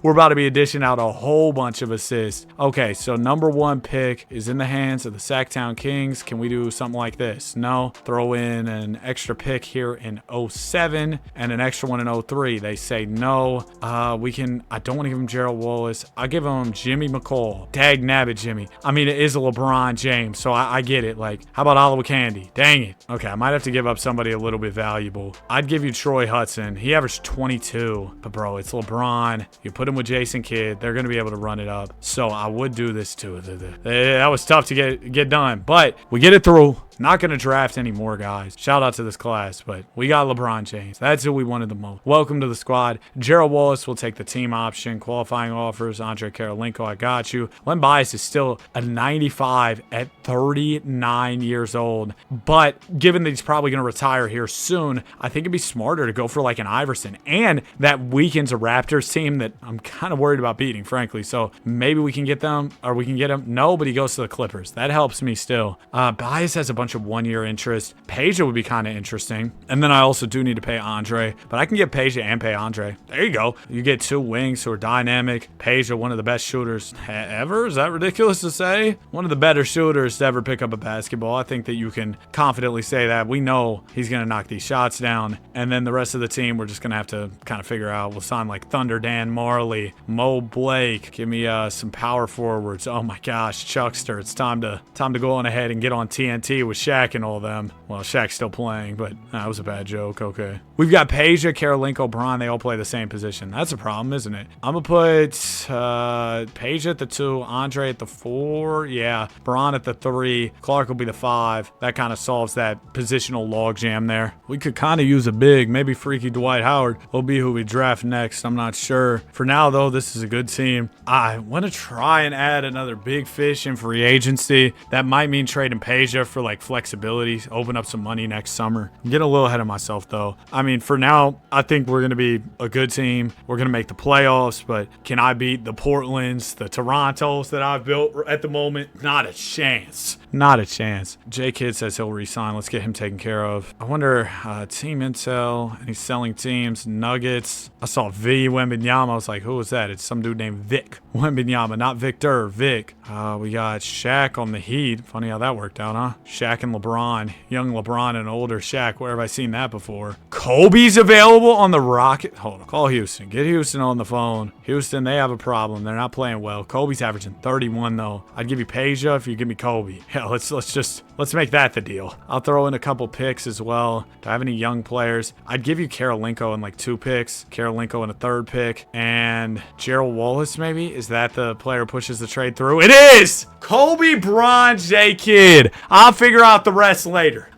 We're about to be dishing out a whole bunch of assists. Okay, so number 1 pick is in the hands of the Sacktown Kings. Can we do something like this? No. Throw in an extra pick here in 07 and an extra one in 03. They say no. I don't want to give him Gerald Wallace. I'll give him Jimmy McCall. Dag nabbit, Jimmy. I mean, it is a LeBron James, so I get it. Like, how about Oliver Candy? Dang it. Okay, I might have to give up somebody a little bit valuable. I'd give you Troy Hudson. He averaged 22. But, bro, it's LeBron. You put him with Jason Kidd. They're going to be able to run it up. So, I would do this, too. That was tough to get done. But we get it through. Not going to draft any more guys. Shout out to this class, but we got LeBron James. That's who we wanted the most. Welcome to the squad. Gerald Wallace will take the team option. Qualifying offers. Andre Karolinko, I got you. Len Bias is still a 95 at 39 years old. But given that he's probably going to retire here soon, I think it'd be smarter to go for like an Iverson. And that weakens a Raptors team that I'm kind of worried about beating, frankly. So maybe we can get them, or we can get him. No, but he goes to the Clippers. That helps me still. Bias has a bunch of 1-year interest. Peja would be kind of interesting. And then I also do need to pay Andre, but I can get Peja and pay Andre. There you go. You get 2 wings who are dynamic. Peja, one of the best shooters ever. Is that ridiculous to say? One of the better shooters to ever pick up a basketball. I think that you can confidently say that. We know he's going to knock these shots down. And then the rest of the team, we're just going to have to kind of figure out. We'll sign like Thunder Dan Marley, Mo Blake. Give me some power forwards. Oh my gosh, Chuckster. It's time to go on ahead and get on TNT with Shaq and all them. Well, Shaq's still playing, but that was a bad joke. Okay. We've got Peja, Karolinko, Bron. They all play the same position. That's a problem, isn't it? I'm going to put Peja at the 2, Andre at the 4. Yeah. Bron at the 3. Clark will be the 5. That kind of solves that positional logjam there. We could kind of use a big, maybe freaky Dwight Howard will be who we draft next. I'm not sure. For now, though, this is a good team. I want to try and add another big fish in free agency. That might mean trading Peja for like flexibility, open up some money next summer. I'm getting a little ahead of myself though. I mean, for now, I think we're going to be a good team. We're going to make the playoffs, but can I beat the Portlands, the Torontos that I've built at the moment? Not a chance. Not a chance. J Kidd says he'll resign. Let's get him taken care of. I wonder, team intel, and he's selling teams. Nuggets. I saw V Wembanyama. I was like, who is that? It's some dude named Vic Wembanyama, not Victor. Vic. We got Shaq on the Heat. Funny how that worked out, huh? Shaq and LeBron. Young LeBron and older Shaq. Where have I seen that before? Kobe's available on the Rocket. Hold on. Call Houston. Get Houston on the phone. Houston, they have a problem. They're not playing well. Kobe's averaging 31 though. I'd give you Peja if you give me Kobe. Yeah, let's make that the deal. I'll throw in a couple picks as well. Do I have any young players? I'd give you Karolinko in like 2 picks. Karolinko in a 3rd pick. And Gerald Wallace maybe? Is that the player who pushes the trade through? It is! Kobe, Bron, J Kidd. I'll figure out the rest later.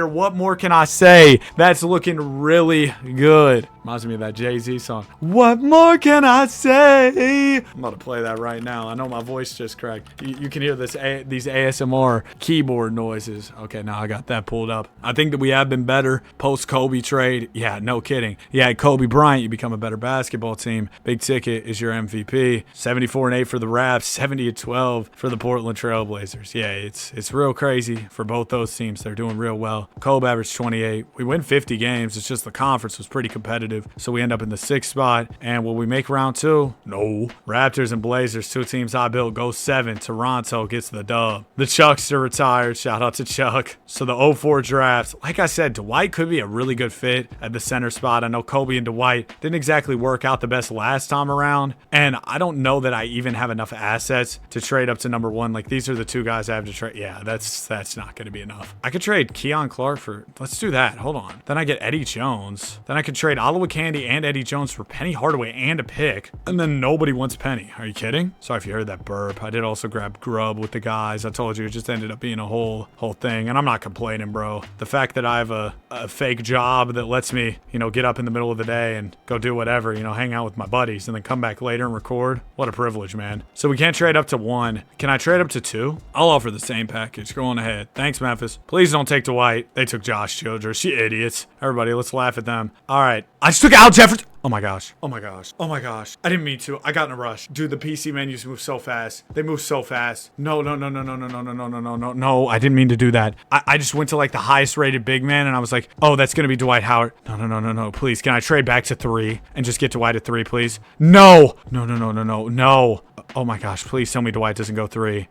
What more can I say? That's looking really good. Reminds me of that Jay-Z song. What more can I say? I'm about to play that right now. I know my voice just cracked. You can hear these ASMR keyboard noises. Okay, now I got that pulled up. I think that we have been better post-Kobe trade. Yeah, no kidding. Yeah, Kobe Bryant, you become a better basketball team. Big Ticket is your MVP. 74-8 for the Raps. 70-12 for the Portland Trailblazers. Yeah, it's real crazy for both those teams. They're doing real well. Kobe averaged 28. We win 50 games. It's just the conference was pretty competitive. So we end up in the 6th spot. And will we make round 2? No. Raptors and Blazers, 2 teams I built, go 7. Toronto gets the dub. The Chucks are retired. Shout out to Chuck. So the 04 draft, like I said, Dwight could be a really good fit at the center spot. I know Kobe and Dwight didn't exactly work out the best last time around. And I don't know that I even have enough assets to trade up to number 1. Like these are the 2 guys I have to trade. Yeah, that's not going to be enough. I could trade Keon Clark for, let's do that. Hold on. Then I get Eddie Jones. Then I could trade Oliver Candy and Eddie Jones for Penny Hardaway and a pick. And then nobody wants Penny. Are you kidding? Sorry if you heard that burp. I did also grab Grub with the guys. I told you it just ended up being a whole thing. And I'm not complaining, bro. The fact that I have a fake job that lets me, get up in the middle of the day and go do whatever, hang out with my buddies and then come back later and record. What a privilege, man. So we can't trade up to 1. Can I trade up to 2? I'll offer the same package. Go on ahead. Thanks, Memphis. Please don't take Dwight. They took Josh Childress. You idiots. Everybody, let's laugh at them. All right. I just took Al Jefferson. Oh my gosh. Oh my gosh. Oh my gosh. I didn't mean to. I got in a rush. Dude, the PC menus move so fast. They move so fast. No, no, no, no, no, no, no, no, no, no, no, no, no. I didn't mean to do that. I just went to like the highest rated big man and I was like, oh, that's going to be Dwight Howard. No, no, no, no, no. Please, can I trade back to 3 and just get Dwight at 3, please? No. No, no, no, no, no, no. Oh my gosh, please tell me Dwight doesn't go 3.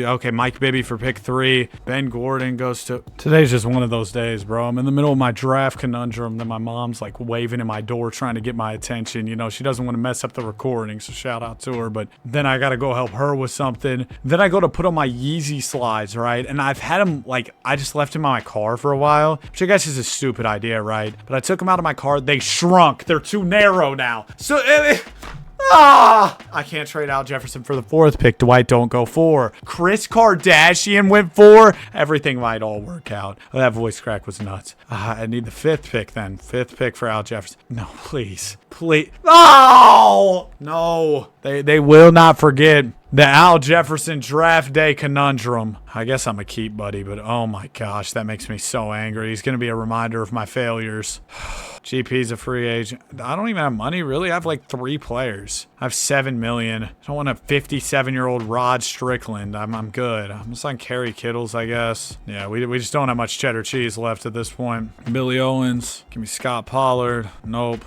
Okay, Mike Bibby for pick 3. Ben Gordon goes to... Today's just one of those days, bro. I'm in the middle of my draft conundrum. Then my mom's like waving in my door trying to get my attention. You know, she doesn't want to mess up the recording, so shout out to her. But then I got to go help her with something. Then I go to put on my Yeezy slides, right? And I've had them, like, I just left them in my car for a while, which I guess is a stupid idea, right? But I took them out of my car. They shrunk. They're too narrow now. So... I can't trade Al Jefferson for the 4th pick. Dwight don't go 4. Chris Kardashian went 4. Everything might all work out. Oh, that voice crack was nuts. I need the 5th pick then. 5th pick for Al Jefferson. No, please. Please. Oh! No. They will not forget the Al Jefferson draft day conundrum. I guess I'm a keep buddy, but oh my gosh, that makes me so angry. He's going to be a reminder of my failures. GP's a free agent. I don't even have money, really. I have like 3 players. I have $7 million. I don't want a 57-year-old Rod Strickland. I'm good. I'm just on Kerry Kittles, I guess. Yeah, we just don't have much cheddar cheese left at this point. Billy Owens. Give me Scott Pollard. Nope.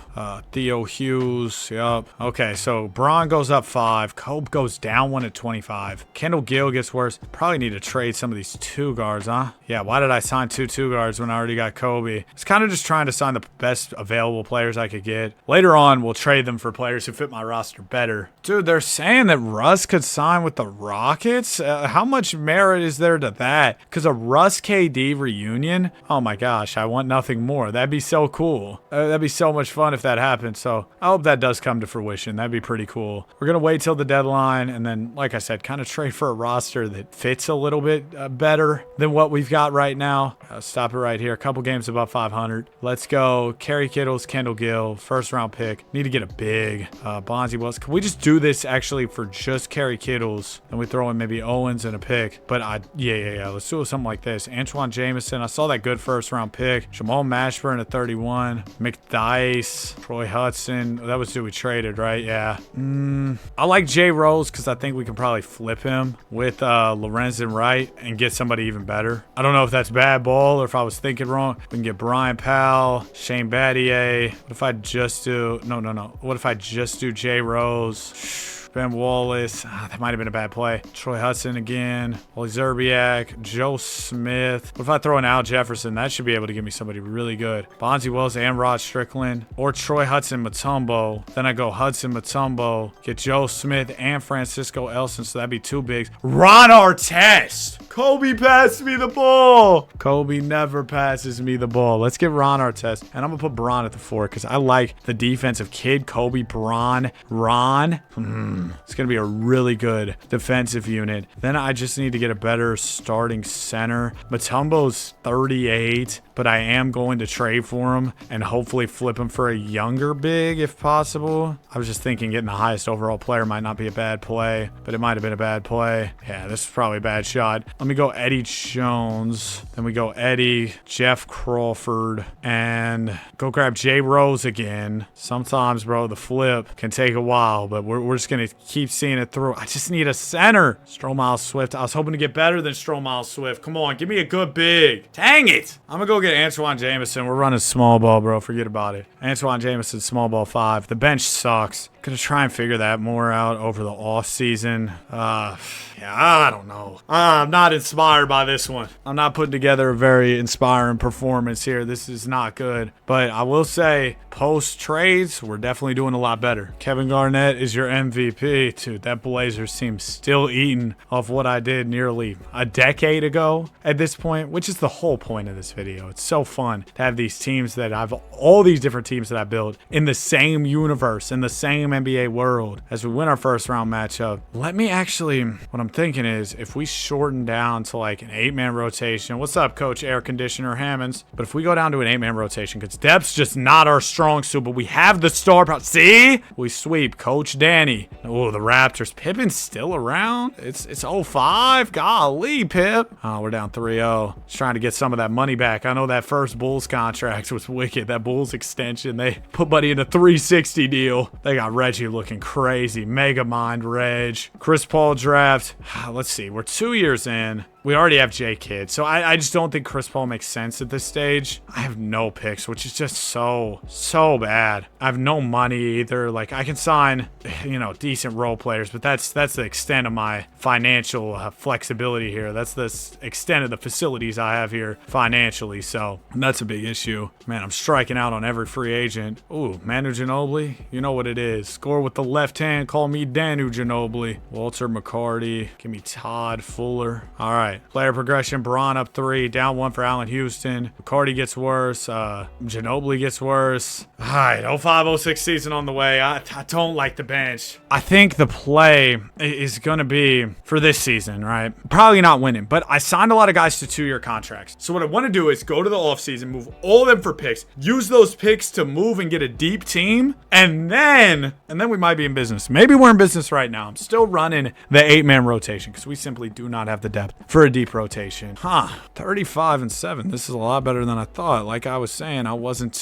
Theo Hughes. Yup. Okay, so Braun goes up 5. Kobe goes down 1 at 25. Kendall Gill gets worse. Probably need to trade some of these 2 guards, huh? Yeah, why did I sign 2 guards when I already got Kobe? It's kind of just trying to sign the best available players I could get. Later on, we'll trade them for players who fit my roster better. Dude, they're saying that Russ could sign with the Rockets? How much merit is there to that? Because a Russ KD reunion? Oh my gosh, I want nothing more. That'd be so cool. That'd be so much fun if that happened. So I hope that does come to fruition. That'd be pretty cool. We're going to wait till the deadline and then, like I said, kind of trade for a roster that fits a little bit better than what we've got right now. Stop it right here. A couple games above 500. Let's go. Kerry Kittles, Kendall Gill, 1st round pick. Need to get a big Bonzi Wells. Can we just do this actually for just Kerry Kittles? Then we throw in maybe Owens and a pick. But yeah. Let's do something like this. Antoine Jameson. I saw that good 1st round pick. Jamal Mashburn at 31. McDyess. Troy Hudson. That was who we traded, right? Yeah. I like Jay Rose because I think we can probably flip him with Lorenzen Wright and get somebody even better. I don't know if that's bad ball or if I was thinking wrong. We can get Brian Powell, Shane Battier. What if I just do... No. What if I just do Jay Rose? Ben Wallace. That might have been a bad play. Troy Hudson again. Wally Zerbiak. Joe Smith. What if I throw in Al Jefferson? That should be able to give me somebody really good. Bonzi Wells and Rod Strickland. Or Troy Hudson Mutombo. Then I go Hudson Mutombo. Get Joe Smith and Francisco Elson. So that'd be 2 bigs. Ron Artest. Kobe passed me the ball. Kobe never passes me the ball. Let's get Ron Artest. And I'm going to put Braun at the 4 because I like the defensive kid. Kobe, Braun, Ron. It's going to be a really good defensive unit. Then I just need to get a better starting center. Mutombo's 38, but I am going to trade for him and hopefully flip him for a younger big if possible. I was just thinking getting the highest overall player might not be a bad play, but it might have been a bad play. Yeah, this is probably a bad shot. Let me go Eddie Jones. Then we go Eddie, Jeff Crawford, and go grab Jay Rose again. Sometimes, bro, the flip can take a while, but we're just going to keep seeing it through. I just need a center. Stromile Swift. I was hoping to get better than Stromile Swift. Come on, give me a good big. Dang it. I'm going to go get Antoine Jameson. We're running small ball, bro. Forget about it. Antoine Jameson, small ball 5. The bench sucks. Gonna try and figure that more out over the off season. Yeah, I don't know. I'm not inspired by this one. I'm not putting together a very inspiring performance here. This is not good. But I will say, post trades, we're definitely doing a lot better. Kevin Garnett is your MVP. Dude, that Blazers team still eating off what I did nearly a decade ago at this point, which is the whole point of this video. It's so fun to have these teams that all these different teams that I built in the same universe, in the same NBA world as we win our first round matchup. Let me actually, what I'm thinking is if we shorten down to like an 8-man rotation. What's up, Coach Air Conditioner Hammonds? But if we go down to an 8-man rotation, because depth's just not our strong suit, but we have the star power. See? We sweep Coach Danny. Oh, the Raptors. Pippin's still around? It's 05? Golly, Pip. Oh, we're down 3-0. Just trying to get some of that money back. I know that first Bulls contract was wicked. That Bulls extension, they put Buddy in a 360 deal. They got Reggie looking crazy. Mega Mind Reg. Chris Paul draft. Let's see. We're 2 years in. We already have J Kidd, so I just don't think Chris Paul makes sense at this stage. I have no picks, which is just so bad. I have no money either. Like, I can sign, decent role players, but that's the extent of my financial flexibility here. That's the extent of the facilities I have here financially, so that's a big issue. Man, I'm striking out on every free agent. Ooh, Manu Ginobili, you know what it is. Score with the left hand, call me Danu Ginobili. Walter McCarty, give me Todd Fuller. All right. Player progression, Braun up 3, down 1 for Allen Houston. McCarty gets worse. Ginobili gets worse. All right, 05-06 season on the way. I don't like the bench. I think the play is going to be for this season, right? Probably not winning, but I signed a lot of guys to 2-year contracts. So what I want to do is go to the offseason, move all of them for picks, use those picks to move and get a deep team, and then we might be in business. Maybe we're in business right now. I'm still running the 8-man rotation because we simply do not have the depth for a deep rotation. 35-7. This is a lot better than I thought. Like I was saying, I wasn't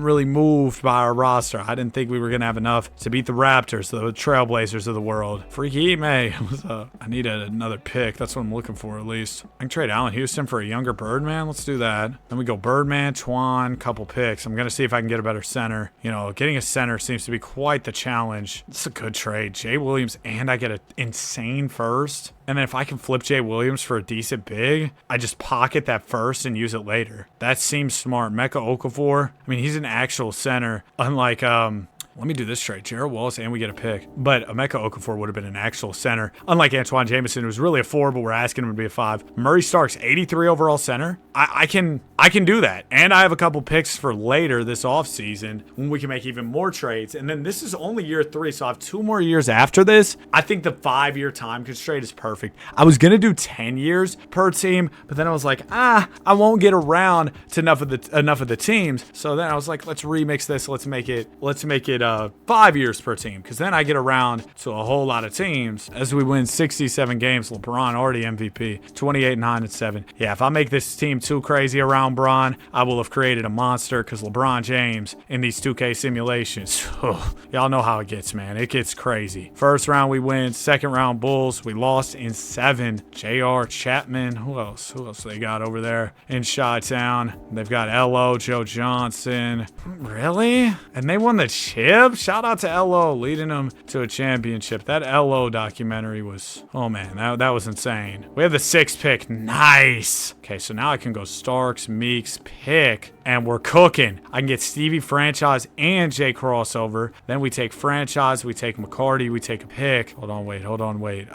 really moved by our roster. I didn't think we were going to have enough to beat the Raptors, the Trailblazers of the world. Freaky May. What's up? I need another pick. That's what I'm looking for, at least. I can trade Allen Houston for a younger Birdman. Let's do that. Then we go Birdman, Twan, couple picks. I'm going to see if I can get a better center. Getting a center seems to be quite the challenge. It's a good trade. Jay Williams, and I get an insane first. And then if I can flip Jay Williams for a decent big, I just pocket that first and use it later. That seems smart. Mecca Okafor, I mean, he's an actual center. Unlike, let me do this trade. Gerald Wallace, and we get a pick. But Emeka Okafor would have been an actual center. Unlike Antoine Jameson, who was really a 4, but we're asking him to be a 5. Murray Starks, 83 overall center. I can do that. And I have a couple picks for later this offseason when we can make even more trades. And then this is only year 3, so I have 2 more years after this. I think the 5-year time constraint is perfect. I was going to do 10 years per team, but then I was like, I won't get around to enough of the teams. So then I was like, let's remix this. Let's make it 5 years per team, because then I get around to a whole lot of teams as we win 67 games. LeBron already MVP, 28-9-7. Yeah, if I make this team too crazy around Bron, I will have created a monster, because LeBron James in these 2K simulations, y'all know how it gets, man. It gets crazy. First round we win, second round Bulls, we lost in 7. J.R. Chapman, who else they got over there in Chi-Town? They've got L.O., Joe Johnson. Really? And they won the chip? Shout out to L.O. leading them to a championship. That L.O. documentary was, oh man, that was insane. We have the 6th pick. Nice. Okay, so now I can go Starks, Meeks, pick, and we're cooking. I can get Stevie Franchise and Jay Crossover. Then we take Franchise, we take McCarty, we take a pick. Hold on, wait.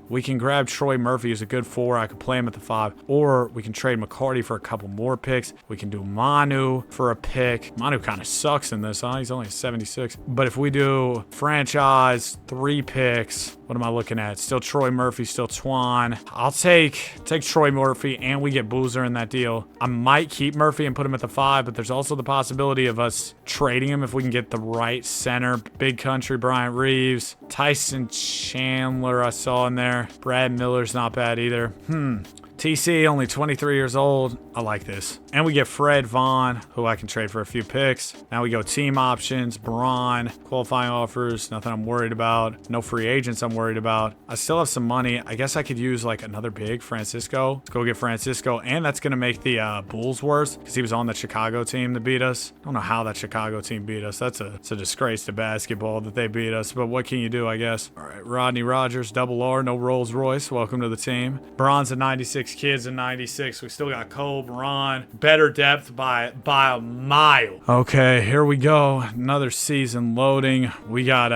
We can grab Troy Murphy, who's a good 4. I could play him at the 5. Or we can trade McCarty for a couple more picks. We can do Manu for a pick. Manu kind of sucks in this, huh? He's only a 76. But if we do Franchise, 3 picks, what am I looking at? Still Troy Murphy, still Twan. I'll take Troy Murphy, and we get Boozer in that deal. I might keep Murphy and put him at the 5, but there's also the possibility of us trading him if we can get the right center. Big Country, Bryant Reeves. Tyson Chandler I saw in there. Brad Miller's not bad either. TC, only 23 years old. I like this. And we get Fred Vaughn, who I can trade for a few picks. Now we go team options, Braun, qualifying offers, nothing I'm worried about. No free agents I'm worried about. I still have some money. I guess I could use like another big, Francisco. Let's go get Francisco. And that's going to make the Bulls worse, because he was on the Chicago team that beat us. I don't know how that Chicago team beat us. It's a disgrace to basketball that they beat us, but what can you do, I guess? All right, Rodney Rogers, double R, no Rolls Royce. Welcome to the team. Braun's a 96, Kids in 96. We still got Cole, Ron, better depth by a mile. Okay, here we go. Another season loading. We got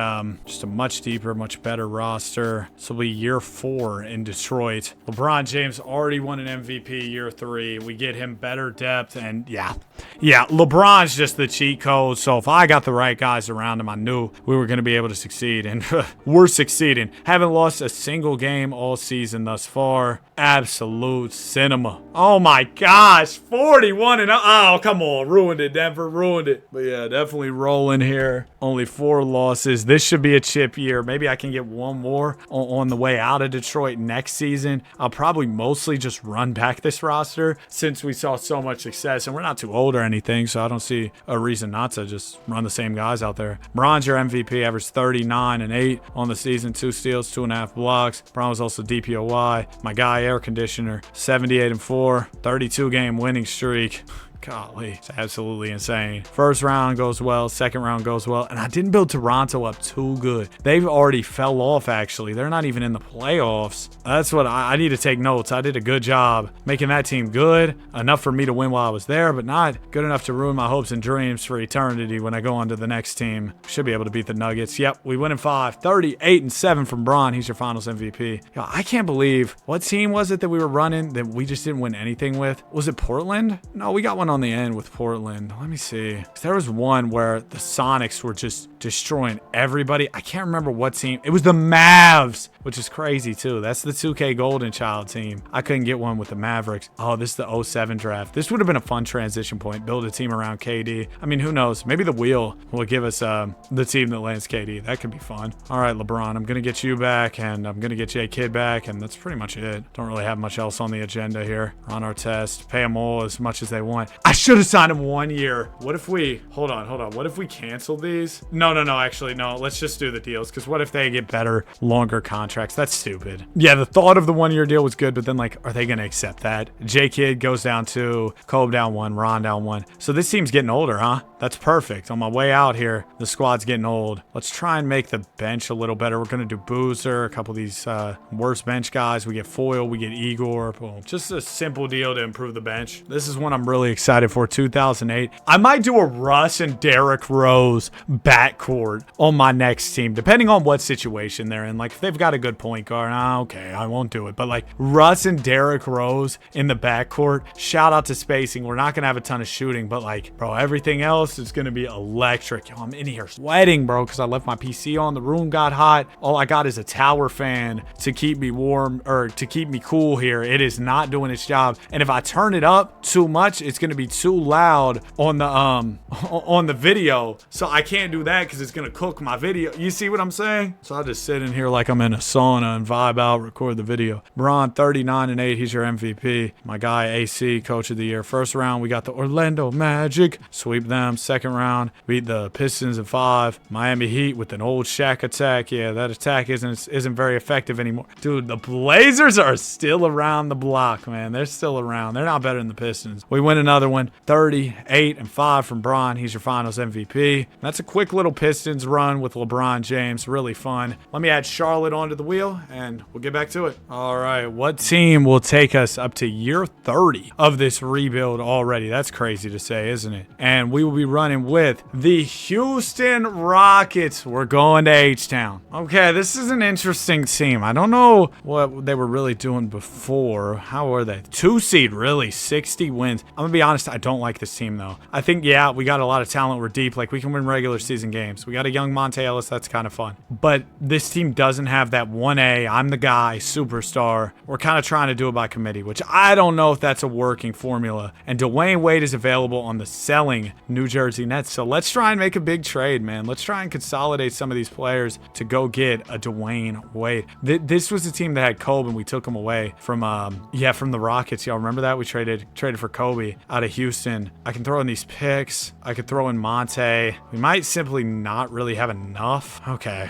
just a much deeper, much better roster. This will be year 4 in Detroit. LeBron James already won an MVP year 3. We get him better depth, and yeah, LeBron's just the cheat code. So if I got the right guys around him, I knew we were going to be able to succeed, and we're succeeding. Haven't lost a single game all season thus far. Absolute cinema. Oh my gosh, 41 and oh, come on, ruined it, Denver, ruined it. But yeah, definitely rolling here. Only 4 losses. This should be a chip year. Maybe I can get one more on the way out of Detroit next season. I'll probably mostly just run back this roster since we saw so much success, and we're not too old or anything, so I don't see a reason not to just run the same guys out there. Bron's your MVP, averaged 39 and 8 on the season, 2 steals, 2.5 blocks. Bron was also DPOY. My guy, air conditioner, 78 and 4, 32 game winning streak. Golly, it's absolutely insane. First round goes well, second round goes well, and I didn't build Toronto up too good. They've already fell off, actually. They're not even in the playoffs. That's what I need to take notes. I did a good job making that team good, enough for me to win while I was there, but not good enough to ruin my hopes and dreams for eternity when I go on to the next team. Should be able to beat the Nuggets. Yep, we win in 5. 38 and 7 from Bron. He's your finals MVP. Yo, I can't believe, what team was it that we were running that we just didn't win anything with? Was it Portland? No, we got one on the end with Portland. Let me see. There was one where the Sonics were just destroying everybody. I can't remember what team. It was the Mavs, which is crazy too. That's the 2K Golden Child team. I couldn't get one with the Mavericks. Oh, this is the 07 draft. This would have been a fun transition point. Build a team around KD. I mean, who knows? Maybe the wheel will give us the team that lands KD. That could be fun. All right, LeBron, I'm going to get you back, and I'm going to get J Kid back, and that's pretty much it. Don't really have much else on the agenda here. On our test. Pay them all as much as they want. I should have signed him 1 year. What if we... Hold on. What if we cancel these? No. Actually, no. Let's just do the deals, because what if they get better, longer contracts? That's stupid. Yeah, the thought of the 1 year deal was good, but then, like, are they going to accept that? J Kid goes down 2, Kobe down 1, Ron down 1. So this team's getting older, huh? That's perfect. On my way out here, the squad's getting old. Let's try and make the bench a little better. We're going to do Boozer, a couple of these worst bench guys. We get Foyle, we get Igor. Boom. Just a simple deal to improve the bench. This is one I'm really excited for, 2008. I might do a Russ and Derrick Rose backcourt on my next team, depending on what situation they're in. Like, if they've got a good point guard, okay, I won't do it. But, like, Russ and Derrick Rose in the backcourt, shout out to spacing. We're not going to have a ton of shooting, but, like, bro, everything else is going to be electric. Yo, I'm in here sweating, bro, because I left my PC on. The room got hot. All I got is a tower fan to keep me warm, or to keep me cool here. It is not doing its job. And if I turn it up too much, it's going to be too loud on the video. So I can't do that because it's going to cook my video. You see what I'm saying? So I'll just sit in here like I'm in a sauna and vibe out, record the video. Bron, 39 and 8. He's your MVP. My guy, AC, Coach of the Year. First round, we got the Orlando Magic. Sweep them. Second round, beat the Pistons in 5. Miami Heat with an old Shaq attack. Yeah, that attack isn't very effective anymore. Dude, the Blazers are still around the block, man. They're still around. They're not better than the Pistons. We win another one. 38 and 5 from Bron. He's your finals MVP. That's a quick little Pistons run with LeBron James. Really fun. Let me add Charlotte onto the wheel, and we'll get back to it. All right, what team will take us up to year 30 of this rebuild already? That's crazy to say, isn't it? And we will be running with the Houston Rockets. We're going to H-Town. Okay, this is an interesting team. I don't know what they were really doing before. How were they? 2 seed, really. 60 wins. I'm going to be honest, I don't like this team, though. I think, yeah, we got a lot of talent. We're deep. Like, we can win regular season games. We got a young Monte Ellis. That's kind of fun. But this team doesn't have that 1A, I'm the guy, superstar. We're kind of trying to do it by committee, which I don't know if that's a working formula. And Dwayne Wade is available on the selling New Jersey Nets. So let's try and make a big trade, man. Let's try and consolidate some of these players to go get a Dwayne Wade. This was a team that had Kobe, and we took him away from the Rockets. Y'all remember that? We traded for Kobe out of Houston. I can throw in these picks. I could throw in Monte. We might simply not really have enough. Okay.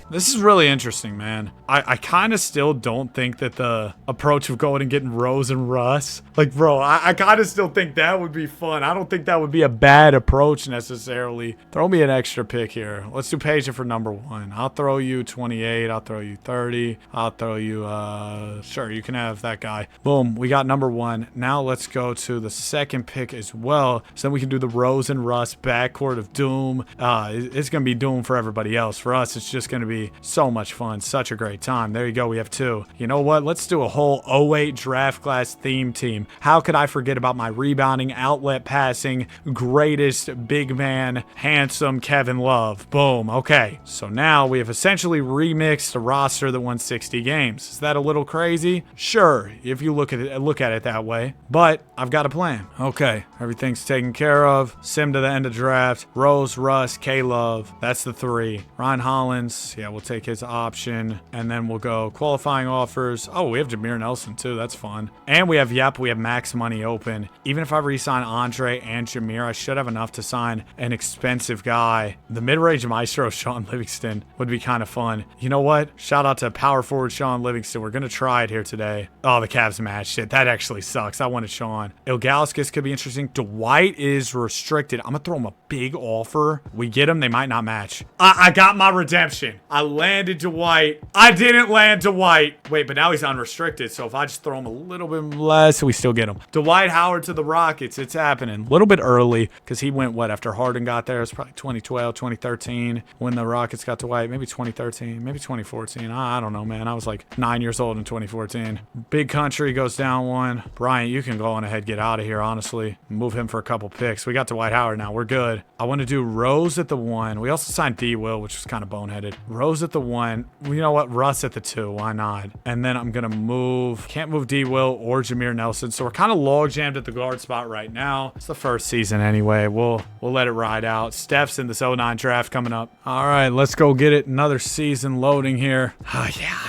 This is really interesting. interesting, man. I kind of still don't think that the approach of going and getting Rose and Russ, like, bro, I kind of still think that would be fun. I don't think that would be a bad approach necessarily. Throw me an extra pick here. Let's do Peja for number 1. I'll throw you 28. I'll throw you 30. I'll throw you, sure, you can have that guy. Boom, we got number 1. Now let's go to the second pick as well. So then we can do the Rose and Russ backcourt of doom. It's going to be doom for everybody else. For us, it's just going to be so much fun. Such a great time. There you go. We have 2. You know what? Let's do a whole 08 draft class theme team. How could I forget about my rebounding, outlet passing, greatest big man, handsome Kevin Love? Boom. Okay. So now we have essentially remixed a roster that won 60 games. Is that a little crazy? Sure, if you look at it that way. But I've got a plan. Okay. Everything's taken care of. Sim to the end of draft. Rose, Russ, K-Love. That's the 3. Ryan Hollins. Yeah, we'll take his option. And then we'll go qualifying offers. Oh, we have Jameer Nelson too. That's fun. And we have max money open. Even if I re-sign Andre and Jameer, I should have enough to sign an expensive guy. The mid-range maestro, Sean Livingston, would be kind of fun. You know what? Shout out to power forward Sean Livingston. We're going to try it here today. Oh, the Cavs matched it. That actually sucks. I wanted Sean. Ilgauskas could be interesting. Dwight is restricted. I'm going to throw him a big offer. We get him. They might not match. I got my redemption. I landed Dwight. I didn't land Dwight. Wait, but now he's unrestricted. So if I just throw him a little bit less, we still get him. Dwight Howard to the Rockets. It's happening. A little bit early because he went, after Harden got there? It was probably 2012, 2013 when the Rockets got Dwight. Maybe 2013, maybe 2014. I don't know, man. I was like 9 years old in 2014. Big Country goes down 1. Bryant, you can go on ahead, get out of here, honestly. Move him for a couple picks. We got Dwight Howard now. We're good. I want to do Rose at the 1. We also signed D. Will, which was kind of boneheaded. Rose at the 1. You know what? Russ at the 2. Why not? And then I'm going to move. Can't move D. Will or Jameer Nelson. So we're kind of log jammed at the guard spot right now. It's the first season anyway. We'll let it ride out. Steph's in this 09 draft coming up. All right, let's go get it. Another season loading here.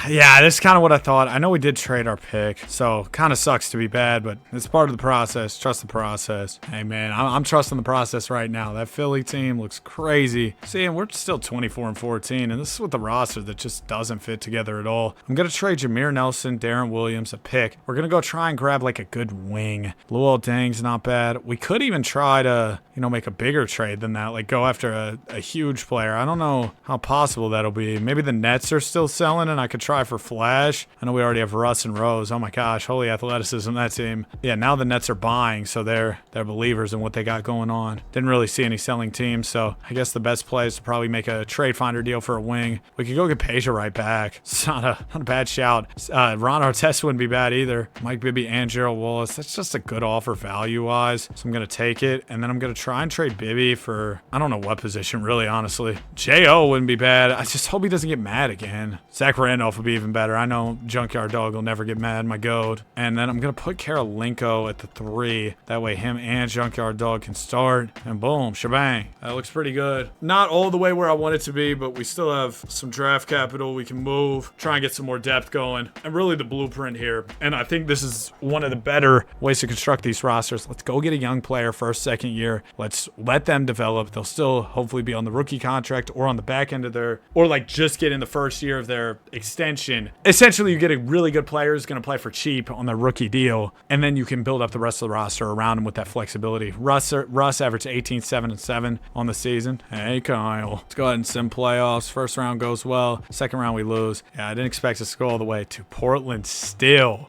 Yeah, this is kind of what I thought. I know we did trade our pick, so kind of sucks to be bad, but it's part of the process. Trust the process. Hey, man, I'm trusting the process right now. That Philly team looks crazy. See, and we're still 24-14, and this is with the roster that just doesn't fit together at all. I'm going to trade Jameer Nelson, Darren Williams, a pick. We're going to go try and grab like a good wing. Luol Deng's not bad. We could even try to, make a bigger trade than that, like go after a huge player. I don't know how possible that'll be. Maybe the Nets are still selling and I could try for Flash. I know we already have Russ and Rose. Oh my gosh, holy athleticism, that team. Yeah, now the Nets are buying, so they're believers in what they got going on. Didn't really see any selling teams, so I guess the best play is to probably make a trade finder deal for a wing. We could go get Peja right back. It's not a bad shout. Ron Artest wouldn't be bad either. Mike Bibby and Gerald Wallace. That's just a good offer value-wise, so I'm going to take it, and then I'm going to try and trade Bibby for, I don't know what position, really, honestly. J.O. wouldn't be bad. I just hope he doesn't get mad again. Zach Randolph would be even better. I know Junkyard Dog will never get mad, my goat. And then I'm going to put Karolinko at the 3. That way him and Junkyard Dog can start. And boom, shebang. That looks pretty good. Not all the way where I want it to be, but we still have some draft capital we can move. Try and get some more depth going. And really the blueprint here. And I think this is one of the better ways to construct these rosters. Let's go get a young player first, second year. Let's let them develop. They'll still hopefully be on the rookie contract or on the back end of their, or like just get in the first year of their extension. Essentially, you get a really good player who's going to play for cheap on the rookie deal, and then you can build up the rest of the roster around him with that flexibility. Russ averaged 18, 7, and 7 on the season. Hey, Kyle. Let's go ahead and sim playoffs. First round goes well. Second round, we lose. Yeah, I didn't expect us to go all the way to Portland. Still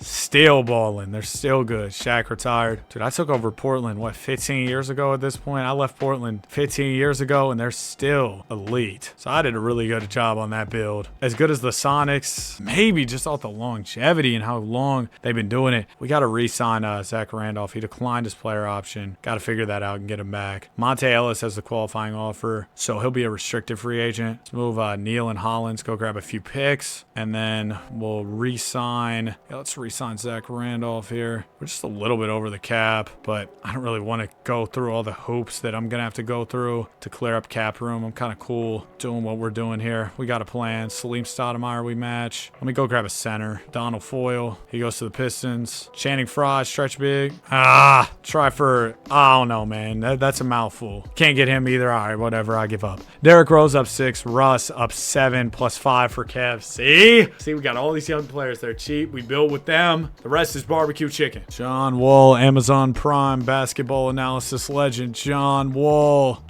balling. They're still good. Shaq retired. Dude, I took over Portland, 15 years ago at this point? I left Portland 15 years ago, and they're still elite. So I did a really good job on that build. As good as the Sonics, maybe just off the longevity and how long they've been doing it. We got to re-sign Zach Randolph. He declined his player option. Got to figure that out and get him back. Monte Ellis has the qualifying offer, so he'll be a restricted free agent. Let's move Neal and Hollins, go grab a few picks, and then we'll re-sign. Yeah, let's re-sign Zach Randolph here. We're just a little bit over the cap, but I don't really want to go through all the hoops that I'm going to have to go through to clear up cap room. I'm kind of cool doing what we're doing here. We got a plan. Salim Stoudemire we match. Let me go grab a center. Donald Foyle. He goes to the Pistons. Channing Frye, stretch big. Try for, I don't know, man. That's a mouthful. Can't get him either. All right, whatever. I give up. Derrick Rose up 6. Russ up 7 plus 5 for Kev. See, we got all these young players. They're cheap. We build with them. The rest is barbecue chicken. John Wall, Amazon Prime, basketball analysis legend. John Wall.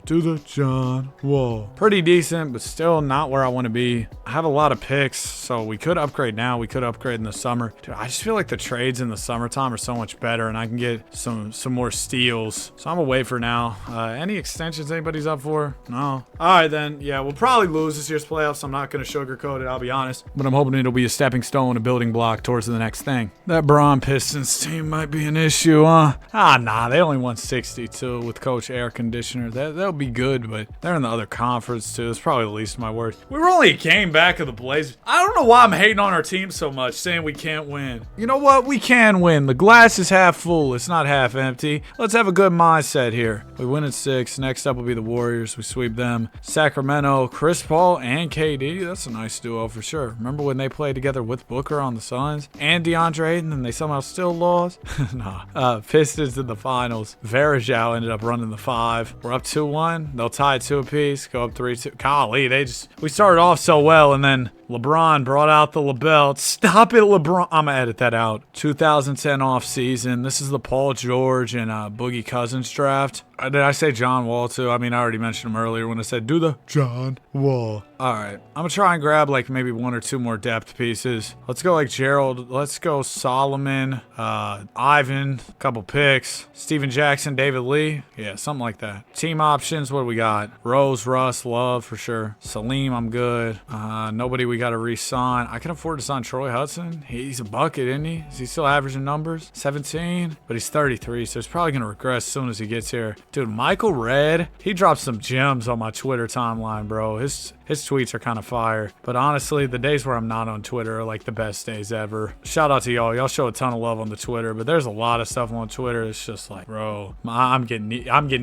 Do the John Wall. Pretty decent, but still not where I want to be. I have a lot of picks, so we could upgrade now. We could upgrade in the summer. Dude, I just feel like the trades in the summertime are so much better, and I can get some more steals. So I'm away for now. Any extensions anybody's up for? No. All right, then. Yeah, we'll probably lose this year's playoffs. I'm not going to sugarcoat it, I'll be honest. But I'm hoping it'll be a stepping stone, a building block towards the next thing. That Braun Pistons team might be an issue, huh? Nah, they only won 62 with Coach Air Conditioner. That'll be good, but they're in the other conference, too. It's probably the least of my worries. We were only a game back of the Blazers. I don't know why I'm hating on our team so much, saying we can't win. You know what? We can win. The glass is half full. It's not half empty. Let's have a good mindset here. We win at 6. Next up will be the Warriors. We sweep them. Sacramento, Chris Paul and KD. That's a nice duo for sure. Remember when they played together with Booker on the Suns and DeAndre Ayton, and they somehow still lost? Nah. Pistons in the finals. Varejao ended up running the 5. We're up 2-1. They'll tie 2 apiece. Go up 3-2. Golly, we started off so well, and then LeBron brought out the LeBelt. Stop it, LeBron. I'm going to edit that out. 2010 offseason. This is the Paul George and Boogie Cousins draft. Did I say John Wall too? I mean, I already mentioned him earlier when I said do the John Wall. All right. I'm going to try and grab like maybe 1 or 2 more depth pieces. Let's go like Gerald. Let's go Solomon, Ivan, a couple picks. Steven Jackson, David Lee. Yeah, something like that. Team options. What do we got? Rose, Russ, Love for sure. Salim, I'm good. Nobody we got to re-sign. I can afford to sign Troy Hudson. He's a bucket, isn't he? Is he still averaging numbers? 17? But he's 33, so he's probably going to regress as soon as he gets here. Dude, Michael Redd, he dropped some gems on my Twitter timeline, bro. His tweets are kind of fire. But honestly, the days where I'm not on Twitter are like the best days ever. Shout out to y'all. Y'all show a ton of love on the Twitter, but there's a lot of stuff on Twitter. It's just like, bro, I'm getting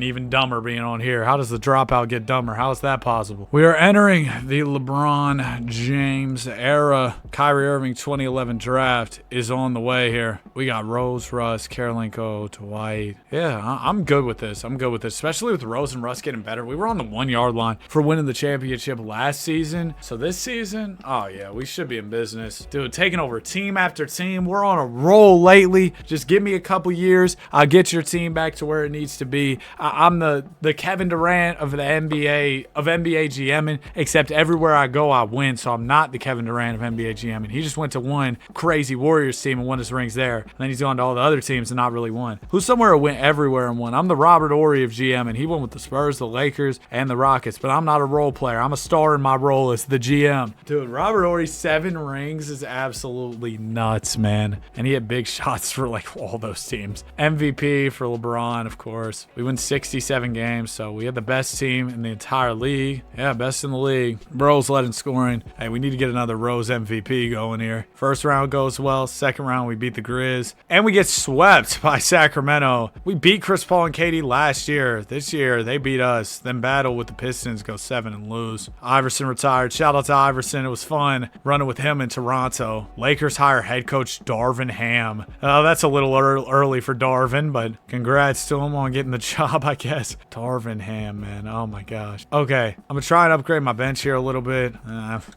even dumber being on here. How does the dropout get dumber? How is that possible? We are entering the LeBron James era. Kyrie Irving 2011 draft is on the way here. We got Rose, Russ, Karolinko, Dwight. Yeah, I'm good with this. I'm good with this, especially with Rose and Russ getting better. We were on the 1-yard line for winning the championship last season. So this season, oh yeah, we should be in business. Dude, taking over team after team. We're on a roll lately. Just give me a couple years. I'll get your team back to where it needs to be. I'm the Kevin Durant of the NBA, of NBA GMing, except everywhere I go, I win. So I'm not the Kevin Durant of NBA GMing. He just went to one crazy Warriors team and won his rings there. And then he's gone to all the other teams and not really won. Who's somewhere went everywhere and won? I'm the Robert Horry of GMing. He won with the Spurs, the Lakers, and the Rockets. But I'm not a role player. I'm a star in my role as the GM. Dude, Robert Horry, 7 rings is absolutely nuts, man. And he had big shots for like all those teams. MVP for LeBron, of course. We win 67 games, so we had the best team in the entire league. Yeah, best in the league. Bro's led in scoring. Hey, we need to get another Rose MVP going here. First round goes well. Second round, we beat the Grizz. And we get swept by Sacramento. We beat Chris Paul and KD last year. This year, they beat us. Then battle with the Pistons, go 7 and lose. Iverson retired. Shout out to Iverson. It was fun running with him in Toronto. Lakers hire head coach Darvin Ham. That's a little early for Darvin, but congrats to him on getting the job, I guess. Darvin Ham, man. Oh my gosh. Okay, I'm gonna try and upgrade my bench here a little bit.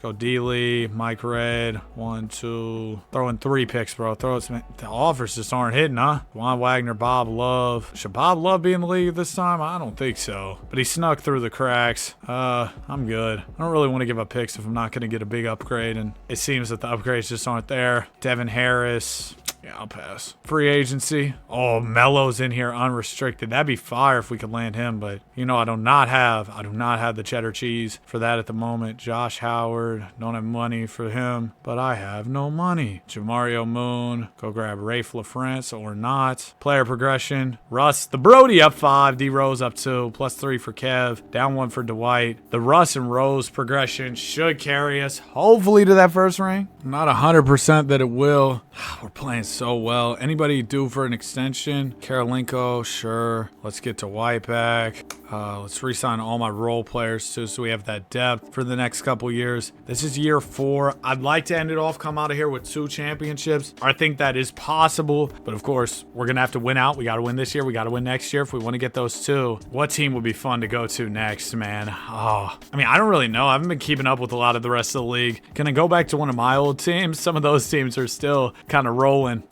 Go D. Lee, Mike Redd, 1, 2. Throw in 3 picks, bro. The offers just aren't hitting, huh? Juan Wagner, Bob Love. Should Bob Love be in the league this time? I don't think so. But he snuck through the cracks. I'm good. I don't really want to give up picks if I'm not going to get a big upgrade, and it seems that the upgrades just aren't there. Devin Harris. Yeah, I'll pass. Free agency. Oh, Melo's in here unrestricted. That'd be fire if we could land him, but you know I do not have the cheddar cheese for that at the moment. Josh Howard, Don't have money for him, but I have no money. Jamario Moon. Go grab Rafe LaFrance or not. Player progression. Russ. The Brody up 5. D Rose up 2. +3 for Kev. Down 1 for Dwight. The Russ and Rose progression should carry us, hopefully, to that first ring. I'm not 100% that it will. We're playing so well. Anybody due for an extension? Karolinko, sure. Let's get Dwight back. Let's re-sign all my role players too, so we have that depth for the next couple years. This is year 4. I'd like to end it off, come out of here with 2 championships. I think that is possible, but of course, we're gonna have to win out. We gotta win this year. We gotta win next year if we want to get those 2. What team would be fun to go to next, man? Oh, I mean, I don't really know. I haven't been keeping up with a lot of the rest of the league. Can I go back to one of my old teams? Some of those teams are still kind of rolling.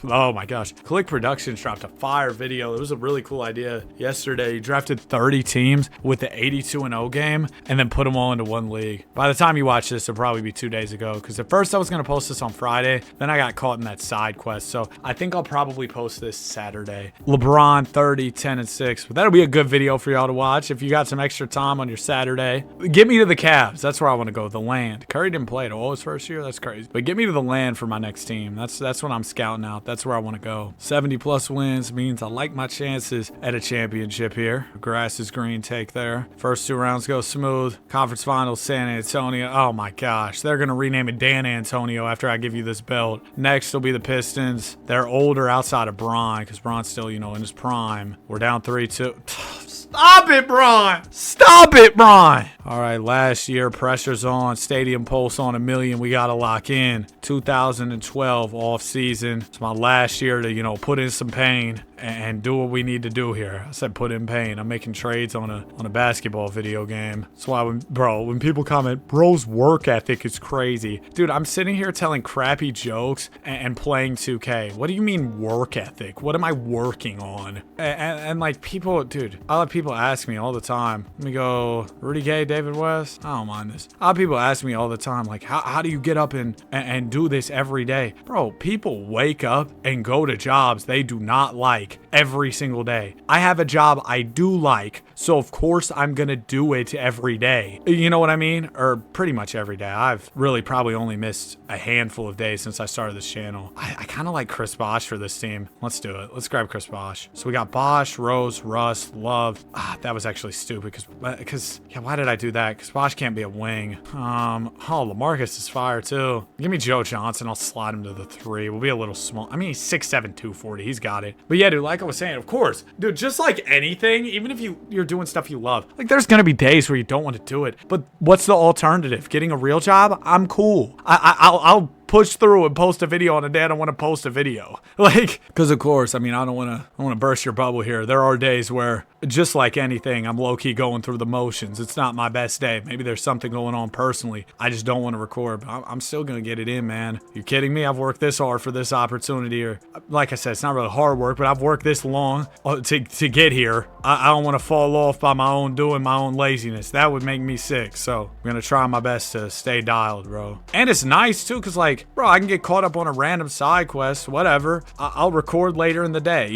Oh my gosh. Click Productions dropped a fire video. It was a really cool idea yesterday. He drafted 30 teams with the 82-0 game and then put them all into one league. By the time you watch this, it'll probably be 2 days ago, because at first I was going to post this on Friday, then I got caught in that side quest, so I think I'll probably post this Saturday. LeBron 30, 10, and 6. But that'll be a good video for y'all to watch if you got some extra time on your Saturday. Get me to the Cavs. That's where I want to go. The land. Curry didn't play at all his first year. That's crazy. But get me to the land for my next team. That's what I'm scouting out. That's where I want to go. 70+ wins means I like my chances at a championship here. Grass is green take there. First 2 rounds go smooth. Conference finals, San Antonio. Oh my gosh. They're going to rename it Dan Antonio after I give you this belt. Next will be the Pistons. They're older outside of Bron, because Bron's still, in his prime. We're down 3-2. Stop it, Bron! Stop it, Bron! All right, last year, pressure's on. Stadium pulse on 1 million. We got to lock in. 2012 off season. It's my last year to, put in some pain and do what we need to do here. I said put in pain. I'm making trades on a basketball video game. That's why when people comment, bro's work ethic is crazy. Dude, I'm sitting here telling crappy jokes and playing 2K. What do you mean work ethic? What am I working on? And like people, dude, I'll have people ask me all the time. Let me go, Rudy Gay, David West? I don't mind this. I'll have people ask me all the time, like, how do you get up and do this every day? Bro, people wake up and go to jobs they do not like every single day. I have a job I do like, so of course I'm gonna do it every day. You know what I mean? Or pretty much every day. I've really probably only missed a handful of days since I started this channel. I kind of like Chris Bosh for this team. Let's do it. Let's grab Chris Bosh. So we got Bosh, Rose, Russ, Love. That was actually stupid because yeah, why did I do that? Because Bosh can't be a wing. LaMarcus is fire too. Give me Joe Johnson. I'll slide him to the 3. We'll be a little small. I mean, he's 6'7", 240. He's got it. But yeah, dude, like I was saying, of course, dude, just like anything, even if you're doing stuff you love, like there's gonna be days where you don't want to do it. But what's the alternative? Getting a real job? I'm cool. I'll push through and post a video on a day I don't want to post a video. Like, because of course, I mean, I don't want to burst your bubble here. There are days where, just like anything, I'm low-key going through the motions. It's not my best day. Maybe there's something going on personally. I just don't want to record, but I'm still going to get it in, man. You kidding me? I've worked this hard for this opportunity. Or, like I said, it's not really hard work, but I've worked this long to get here. I don't want to fall off by my own doing, my own laziness. That would make me sick. So I'm going to try my best to stay dialed, bro. And it's nice, too, because, like, bro, I can get caught up on a random side quest, whatever. I'll record later in the day,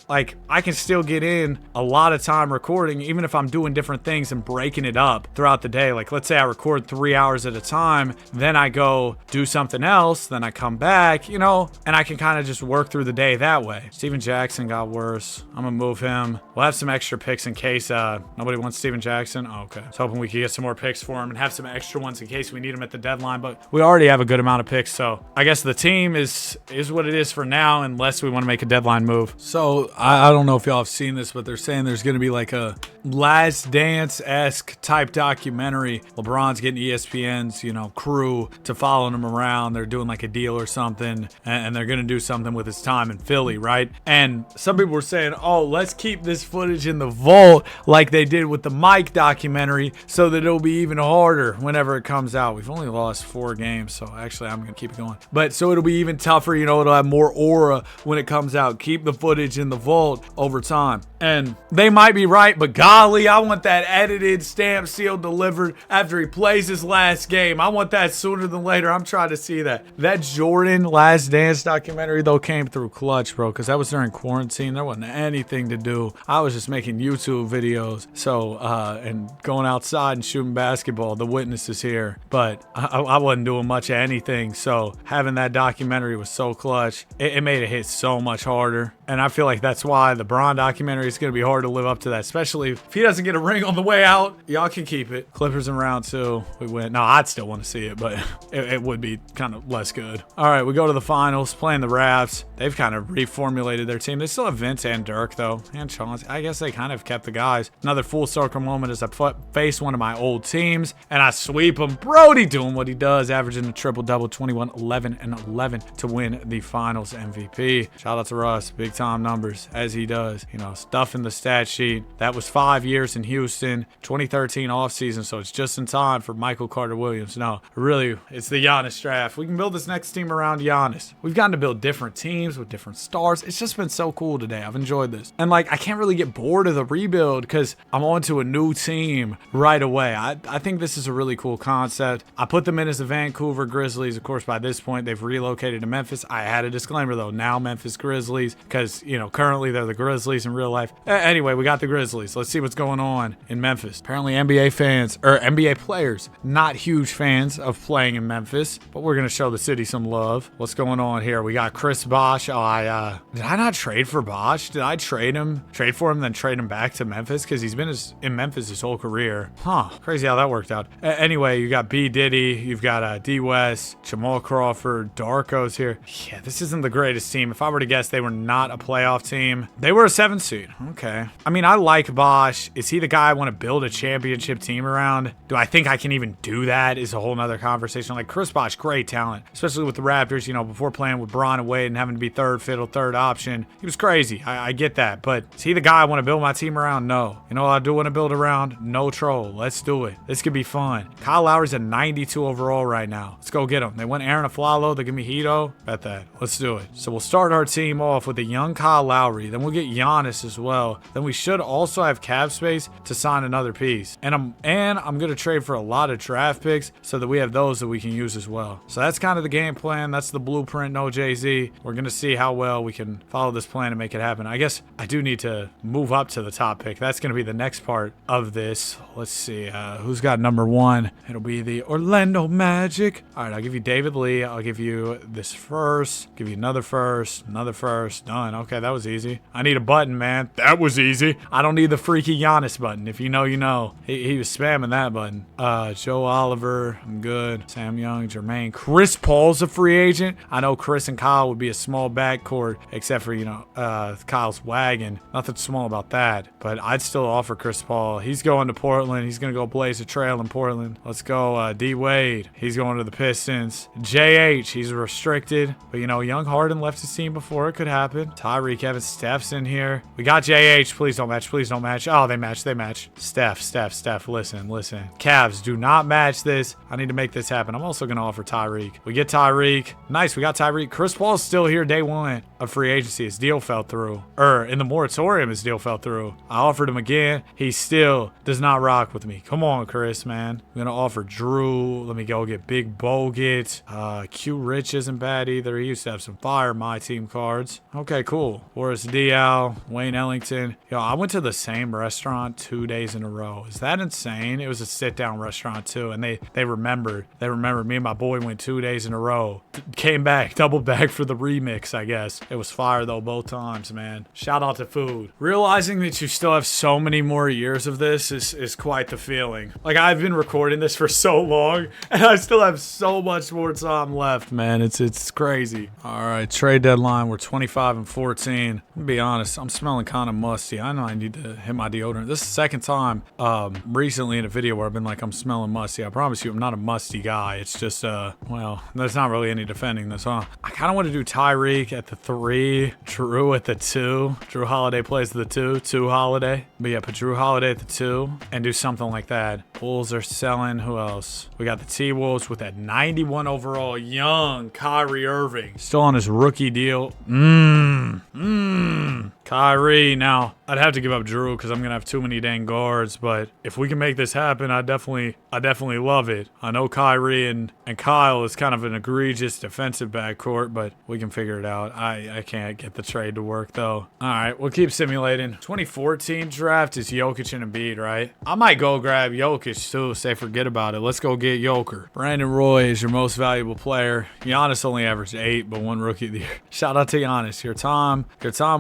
like I can still get in a lot of time recording, even if I'm doing different things and breaking it up throughout the day. Like, let's say I record 3 hours at a time, then I go do something else, then I come back, and I can kind of just work through the day that way. Steven Jackson got worse. I'm gonna move him. We'll have some extra picks in case nobody wants Steven Jackson. Oh, okay. I was hoping we could get some more picks for him and have some extra ones in case we need him at the deadline, but we already have a good amount of picks, so I guess the team is what it is for now, unless we want to make a deadline move. So I don't know if y'all have seen this, but they're saying there's going to be like a Last Dance-esque type documentary. LeBron's getting ESPN's, crew to follow him around. They're doing like a deal or something, and they're going to do something with his time in Philly, right? And some people were saying, oh, let's keep this footage in the vault like they did with the Mike documentary so that it'll be even harder whenever it comes out. We've only lost 4 games, so actually I'm going to keep it going. But so it'll be even tougher, it'll have more aura when it comes out. Keep the footage in the vault over time. And they might be right, but God Ollie, I want that edited, stamp, sealed, delivered after he plays his last game. I want that sooner than later. I'm trying to see that. That Jordan Last Dance documentary, though, came through clutch, bro, because that was during quarantine. There wasn't anything to do. I was just making YouTube videos, so, and going outside and shooting basketball. The witness is here, but I wasn't doing much of anything, so having that documentary was so clutch. It made it hit so much harder, and I feel like that's why the Bron documentary is going to be hard to live up to that, especially if he doesn't get a ring on the way out. Y'all can keep it. Clippers in round 2. We win. No, I'd still want to see it, but it would be kind of less good. All right, we go to the finals, playing the Raps. They've kind of reformulated their team. They still have Vince and Dirk, though, and Chauncey. I guess they kind of kept the guys. Another full circle moment as I face one of my old teams, and I sweep him. Brody doing what he does, averaging a triple-double, 21, 11, and 11 to win the finals MVP. Shout out to Russ. Big time numbers, as he does. You know, stuff in the stat sheet. That was 5 years in Houston, 2013 offseason, so it's just in time for Michael Carter-Williams. No, really, it's the Giannis draft. We can build this next team around Giannis. We've gotten to build different teams with different stars. It's just been so cool today. I've enjoyed this. And, like, I can't really get bored of the rebuild because I'm on to a new team right away. I think this is a really cool concept. I put them in as the Vancouver Grizzlies. Of course, by this point, they've relocated to Memphis. I had a disclaimer, though. Now Memphis Grizzlies, because, you know, currently they're the Grizzlies in real life. Anyway, we got the Grizzlies. Let's see what's going on in Memphis. Apparently, NBA fans, or NBA players, not huge fans of playing in Memphis, but we're going to show the city some love. What's going on here? We got Chris Bosh. Oh, did I not trade for Bosh? Did I trade for him, then trade him back to Memphis? Because he's been in Memphis his whole career. Huh. Crazy how that worked out. Anyway, you got B. Diddy. You've got D. West, Jamal Crawford, Darko's here. Yeah, this isn't the greatest team. If I were to guess, they were not a playoff team. They were a 7th seed. Okay. I mean, I like Bosh. Is he the guy I want to build a championship team around? Do I think I can even do that? Is a whole nother conversation. Like, Chris Bosh, great talent, especially with the Raptors, you know, before playing with Bron and Wade and having to be third fiddle, third option. He was crazy. I get that. But is he the guy I want to build my team around? No. You know what I do want to build around? No troll. Let's do it. This could be fun. Kyle Lowry's a 92 overall right now. Let's go get him. They went Aaron Aflalo. They give me Hito. Bet that. Let's do it. So we'll start our team off with a young Kyle Lowry. Then we'll get Giannis as well. Then we should also have cap space to sign another piece. And I'm going to trade for a lot of draft picks so that we have those that we can use as well. So that's kind of the game plan. That's the blueprint. No Jay-Z. We're going to see how well we can follow this plan and make it happen. I guess I do need to move up to the top pick. That's going to be the next part of this. Let's see. Who's got number 1? It'll be the Orlando Magic. All right, I'll give you David Lee. I'll give you this first. Give you another first. Another first. Done. Okay, that was easy. I need a button, man. That was easy. I don't need the freaky Giannis button. If you know, you know. He was spamming that button. Joe Oliver. I'm good. Sam Young. Jermaine. Chris Paul's a free agent. I know Chris and Kyle would be a small backcourt, except for, you know, Kyle's wagon. Nothing small about that. But I'd still offer Chris Paul. He's going to Portland. He's going to go blaze a trail in Portland. Let's go D. Wade. He's going to the Pistons. JH. He's restricted. But, you know, Young Harden left his team before. It could happen. Tyreek Evans. Steph's in here. We got JH. Please don't match. Please don't match. Oh, they match. They match. Steph. Listen. Cavs, do not match this. I need to make this happen. I'm also going to offer Tyreek. We get Tyreek. Nice. We got Tyreek. Chris Paul's still here day 1 of free agency. His deal fell through. In the moratorium, his deal fell through. I offered him again. He still does not rock with me. Come on, Chris, man. I'm going to offer Drew. Let me go get Big Bogut. Q Rich isn't bad either. He used to have some fire My Team cards. Okay, cool. Boris Diaw, Wayne Ellington. Yo, I went to the same restaurant 2 days in a row. Is that insane? It was a sit-down restaurant, too, and they remembered. They remembered me and my boy went 2 days in a row. Came back, doubled back for the remix, I guess. It was fire, though, both times, man. Shout out to food. Realizing that you still have so many more years of this is quite the feeling. Like, I've been recording this for so long, and I still have so much more time left, man. It's crazy. All right, trade deadline. We're 25 and 14. To be honest, I'm smelling kind of musty. I know I need to hit my deodorant. This is the second time recently in a video where I've been like, I'm smelling musty. I promise you, I'm not a musty guy. It's just, well, there's not really any defending this, huh? I kind of want to do Tyreek at the 3, Drew at the 2. Drew Holiday plays the 2 Holiday. But yeah, put Drew Holiday at the 2 and do something like that. Bulls are selling. Who else? We got the T-Wolves with that 91 overall young Kyrie Irving. Still on his rookie deal. Kyrie. Now, I'd have to give up Drew because I'm going to have too many dang guards. But if we can make this happen, I definitely love it. I know Kyrie and Kyle is kind of an egregious defensive backcourt, but we can figure it out. I can't get the trade to work, though. All right, we'll keep simulating. 2014 draft is Jokic and Embiid, right? I might go grab Jokic, too. Say forget about it. Let's go get Joker. Brandon Roy is your most valuable player. Giannis only averaged 8, but won Rookie of the Year. Shout out to Giannis. Your time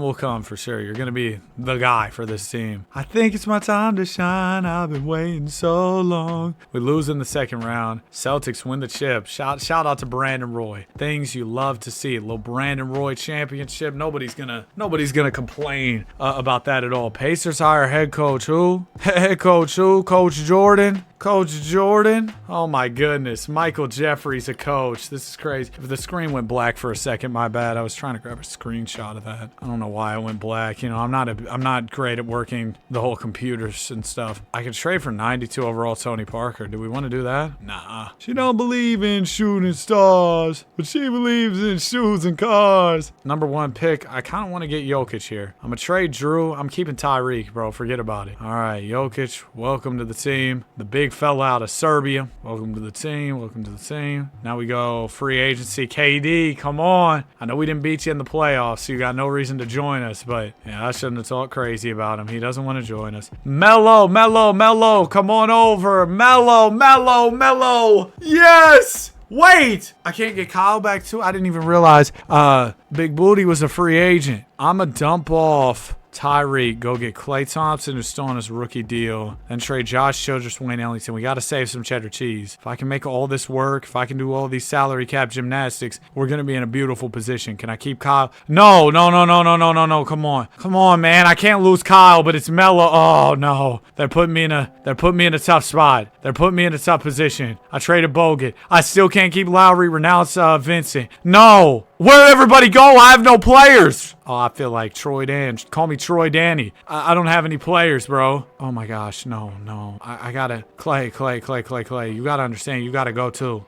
will come for sure. You're going to be the guy for this team. I think it's my time to shine. I've been waiting so long. We lose in the second round. Celtics win the chip. Shout out to Brandon Roy. Things you love to see. A little Brandon Roy championship. Nobody's gonna complain about that at all. Pacers hire head coach who? Head coach who? Coach Jordan. Coach Jordan? Oh my goodness. Michael Jeffries, a coach. This is crazy. If the screen went black for a second, my bad. I was trying to grab a screenshot of that. I don't know why it went black. You know, I'm not great at working the whole computers and stuff. I could trade for 92 overall Tony Parker. Do we want to do that? Nah. She don't believe in shooting stars, but she believes in shoes and cars. Number 1 pick. I kind of want to get Jokic here. I'm going to trade Drew. I'm keeping Tyreek, bro. Forget about it. All right, Jokic, welcome to the team. The big fella out of Serbia. Welcome to the team. Welcome to the team. Now we go free agency. KD, come on. I know we didn't beat you in the playoffs, so you got no reason to join us, but yeah, I shouldn't have talked crazy about him. He doesn't want to join us. Melo, come on over. Melo. Yes! Wait! I can't get Kyle back too. I didn't even realize Big Booty was a free agent. I'm a dump off Tyreek, go get Klay Thompson, who's still on his rookie deal, then trade Josh Childress, Wayne Ellington. We got to save some cheddar cheese. If I can make all this work, if I can do all these salary cap gymnastics, we're going to be in a beautiful position. Can I keep Kyle? No. Come on, man. I can't lose Kyle, but it's Melo. Oh, no. They're putting me in a tough spot. They're putting me in a tough position. I traded Bogut. I still can't keep Lowry, renounce Vincent. No. Where'd everybody go? I have no players. Oh, I feel like Troy Dan. Call me Troy Danny. I don't have any players, bro. Oh my gosh, no. I gotta Clay. You gotta understand. You gotta go too.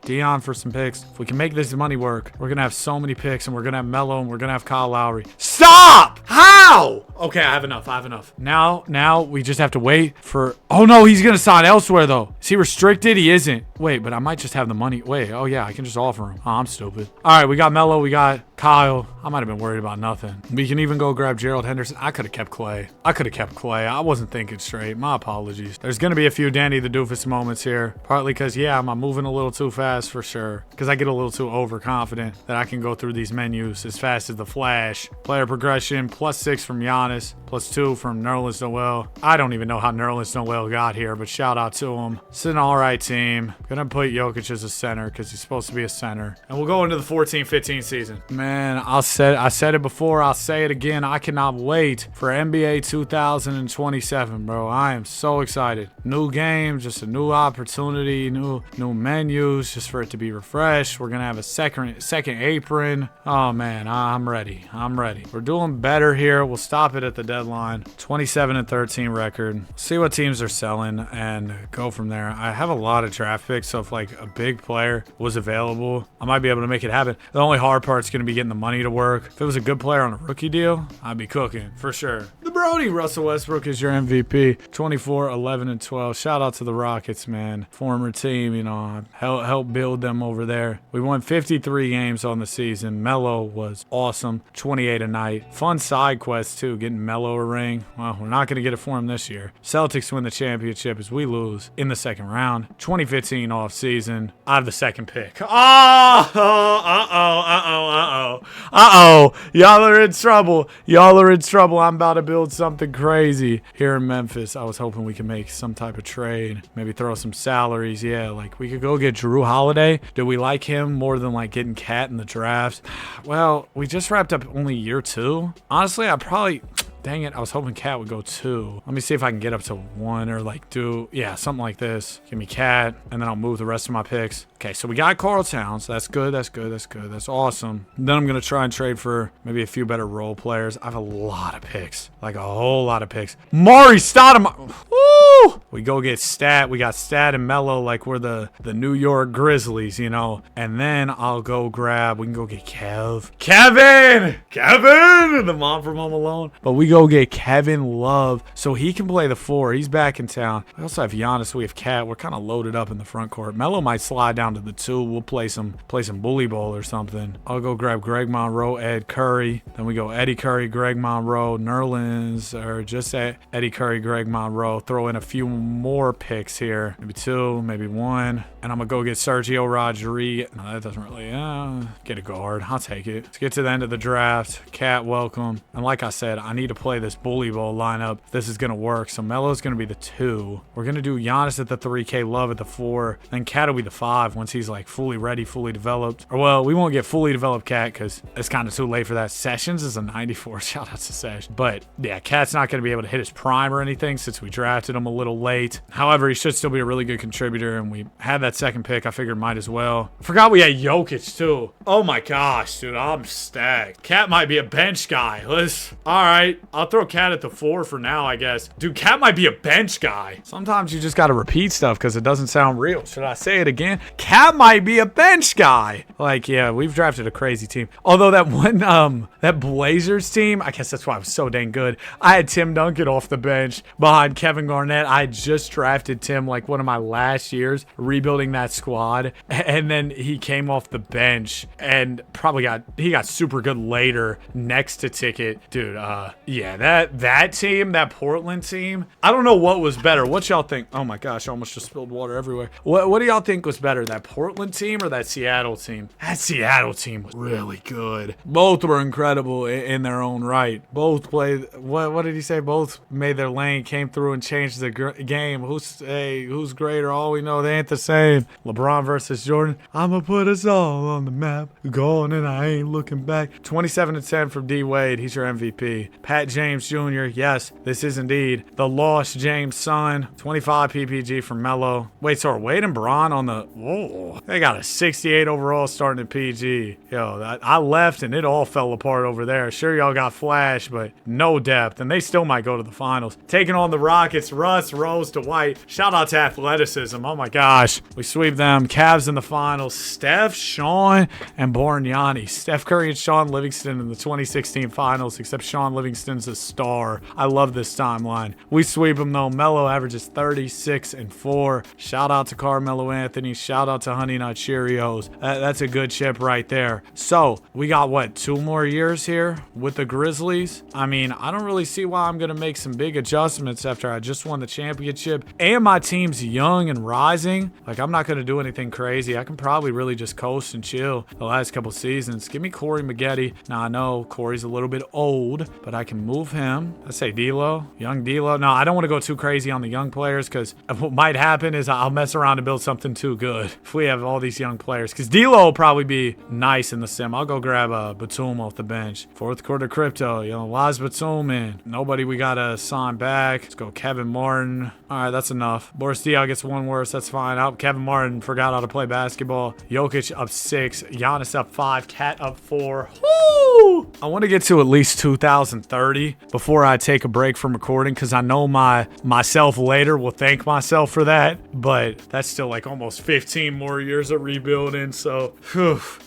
Dion for some picks. If we can make this money work, we're gonna have so many picks, and we're gonna have Melo, and we're gonna have Kyle Lowry. Stop! How? Okay, I have enough. Now we just have to wait for. Oh no, he's gonna sign elsewhere though. Is he restricted? He isn't. Wait, but I might just have the money. Wait. Oh yeah, I can just offer him. Oh, I'm stupid. All right, we got Melo. We got Kyle. I might have been worried about nothing. We can even go grab Gerald Henderson. I could have kept Clay. I wasn't thinking straight. My apologies. There's going to be a few Danny the Doofus moments here. Partly because, yeah, I'm moving a little too fast for sure. Because I get a little too overconfident that I can go through these menus as fast as the Flash. Player progression, +6 from Giannis, +2 from Nerlens Noel. I don't even know how Nerlens Noel got here, but shout out to him. It's an all right team. Gonna put Jokic as a center because he's supposed to be a center. And we'll go into the 14-15 season. Man, I said it before. I'll say it again. I cannot wait for NBA 2027, bro. I am so excited. New game, just a new opportunity, new menus, just for it to be refreshed. We're gonna have a second apron. Oh man, I'm ready. We're doing better here. We'll stop it at the deadline. 27-13 record. See what teams are selling and go from there. I have a lot of draft picks, so if like a big player was available, I might be able to make it happen. The only hard part's gonna be getting the money to work. If it was a good player on a rookie deal, I'd be cooking for sure. The Brody, Russell Westbrook is your MVP. 24, 11, and 12. Shout out to the Rockets, man. Former team, you know, help build them over there. We won 53 games on the season. Melo was awesome. 28 a night. Fun side quest too, getting Melo a ring. Well, we're not gonna get it for him this year. Celtics win the championship as we lose in the second round. 2015 off season. I have the second pick. Y'all are in trouble. I'm about to build something crazy here in Memphis. I was hoping we could make some type of trade. Maybe throw some salaries. Yeah, like we could go get Drew Holiday. Do we like him more than like getting Cat in the draft? Well, we just wrapped up only year 2. Honestly, I probably... Dang it, I was hoping Cat would go 2. Let me see if I can get up to 1 or like yeah, something like this. Give me Cat, and then I'll move the rest of my picks. Okay, so we got Karl Towns. That's good. That's awesome. Then I'm going to try and trade for maybe a few better role players. I have a lot of picks. Like a whole lot of picks. Mari Stoudemire. Woo! Woo! We go get Stat. We got Stat and Melo like we're the New York Grizzlies, you know. And then I'll go grab, we can go get Kevin! The mom from Home Alone. But we go get Kevin Love so he can play the 4. He's back in town. We also have Giannis. We have Cat. We're kind of loaded up in the front court. Melo might slide down to the 2. We'll play some bully ball or something. I'll go grab Greg Monroe, Ed Curry. Then we go Eddie Curry, Greg Monroe, Nerlens, or just Eddie Curry, Greg Monroe. Throw in a few more picks here. Maybe 2, maybe 1. And I'm going to go get Sergio Rodriguez. No, that doesn't really, get a guard. I'll take it. Let's get to the end of the draft. Cat, welcome. And like I said, I need to play this bully ball lineup. This is going to work. So Melo's going to be the 2. We're going to do Giannis at the 3, K Love at the 4. Then Cat will be the 5 once he's like fully ready, fully developed. Or well, we won't get fully developed Cat because it's kind of too late for that. Sessions is a 94. Shout out to Sesh. But yeah, Cat's not going to be able to hit his prime or anything since we drafted him a little late. However, he should still be a really good contributor. And we had that second pick. I figured might as well. I forgot we had Jokic too. Oh my gosh, dude, I'm stacked. Cat might be a bench guy. All right, I'll throw Cat at the 4 for now, I guess. Dude, Cat might be a bench guy. Sometimes you just got to repeat stuff because it doesn't sound real. Should I say it again? Cat might be a bench guy. Like, yeah, we've drafted a crazy team. Although that one, that Blazers team, I guess that's why I was so dang good. I had Tim Duncan off the bench behind Kevin Garnett. I had just drafted Tim like one of my last years rebuilding that squad. And then he came off the bench and probably got super good later next to Ticket. Dude, yeah, that team, that Portland team, I don't know what was better. What y'all think? Oh my gosh, I almost just spilled water everywhere. What do y'all think was better, that Portland team or that Seattle team? That Seattle team was really good. Both were incredible in their own right. Both played, what did he say? Both made their lane, came through and changed the game. Who's greater? All we know, they ain't the same. LeBron versus Jordan. I'ma put us all on the map. Going and I ain't looking back. 27-10 from D Wade. He's your MVP. Pat James Jr. Yes, this is indeed the lost James son. 25 PPG from Melo. Wait, so are Wade and Bron on the... Whoa. They got a 68 overall starting at PG. Yo, I left and it all fell apart over there. Sure, y'all got Flash, but no depth. And they still might go to the finals. Taking on the Rockets. Russ, Rose to White. Shout out to athleticism. Oh my gosh. We sweep them. Cavs in the finals. Steph, Sean, and Borgnani. Steph Curry and Sean Livingston in the 2016 finals, except Sean Livingston's a star. I love this timeline. We sweep them though. Melo averages 36 and 4. Shout out to Carmelo Anthony. Shout out to Honey Nut Cheerios. That's a good chip right there. So we got what, 2 more years here with the Grizzlies? I mean, I don't really see why I'm gonna make some big adjustments after I just won the championship and my team's young and rising. Like, I'm not gonna do anything crazy. I can probably really just coast and chill the last couple seasons. Give me Corey Maggette. Now I know Corey's a little bit old, but I can move him. I say D'Lo, young D'Lo. No, I don't want to go too crazy on the young players because what might happen is I'll mess around and build something too good if we have all these young players. Because D'Lo will probably be nice in the sim. I'll go grab Batum off the bench. Fourth quarter crypto, Laz Batum in. Nobody we gotta sign back. Let's go Kevin Martin. All right, that's enough. Boris Diaw gets one worse. That's fine. Kevin Martin forgot how to play basketball. Jokic up 6. Giannis up 5. Cat up 4. Woo! I want to get to at least 2030 before I take a break from recording because I know myself later will thank myself for that. But that's still like almost 15 more years of rebuilding. So,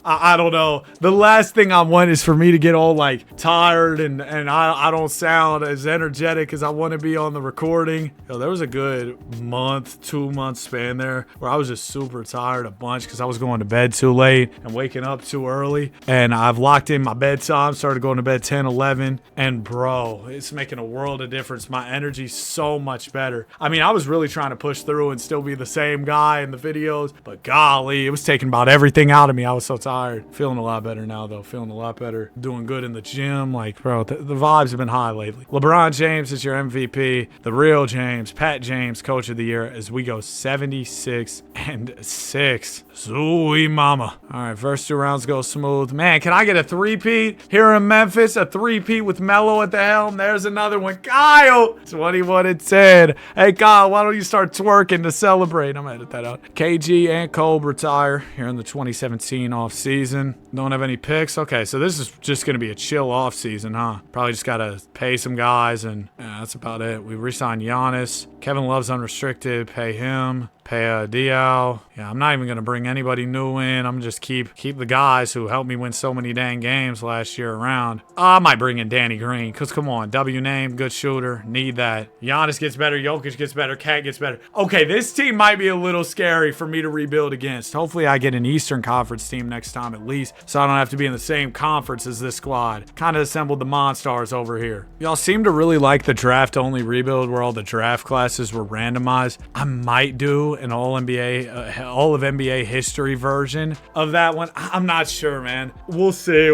I don't know. The last thing I want is for me to get all like tired and I don't sound as energetic as I want to be on the recording. There was a good 2-month span there where I was just super tired a bunch because I was going to bed too late and waking up too early. And I've locked in my bedtime, started going to bed 10, 11. And bro, it's making a world of difference. My energy's so much better. I mean, I was really trying to push through and still be the same guy in the videos, but golly, it was taking about everything out of me. I was so tired. Feeling a lot better now though. Feeling a lot better. Doing good in the gym. Like, bro, the vibes have been high lately. LeBron James is your MVP. The real James, Pat James, Coach of the Year, as we go 76 and 6. Zooey mama. All right, first 2 rounds go smooth. Man, can I get a 3-peat here in Memphis? A 3-peat with Melo at the helm. There's another one. Kyle, 21 and 10. Hey, Kyle, why don't you start twerking to celebrate? I'm gonna edit that out. KG and Kobe retire here in the 2017 off season. Don't have any picks. Okay, so this is just gonna be a chill off season, huh? Probably just gotta pay some guys, and yeah, that's about it. We re-signed Giannis. Giannis. Kevin Love's unrestricted. Pay him. Pay Diaw. Yeah, I'm not even going to bring anybody new in. I'm just keep the guys who helped me win so many dang games last year around. I might bring in Danny Green, because come on, W name, good shooter, need that. Giannis gets better, Jokic gets better, Cat gets better. Okay, this team might be a little scary for me to rebuild against. Hopefully I get an Eastern Conference team next time at least, so I don't have to be in the same conference as this squad. Kind of assembled the Monstars over here. Y'all seem to really like the draft-only rebuild where all the draft classes were randomized. I might do an all of NBA history version of that one. I'm not sure, man. We'll see.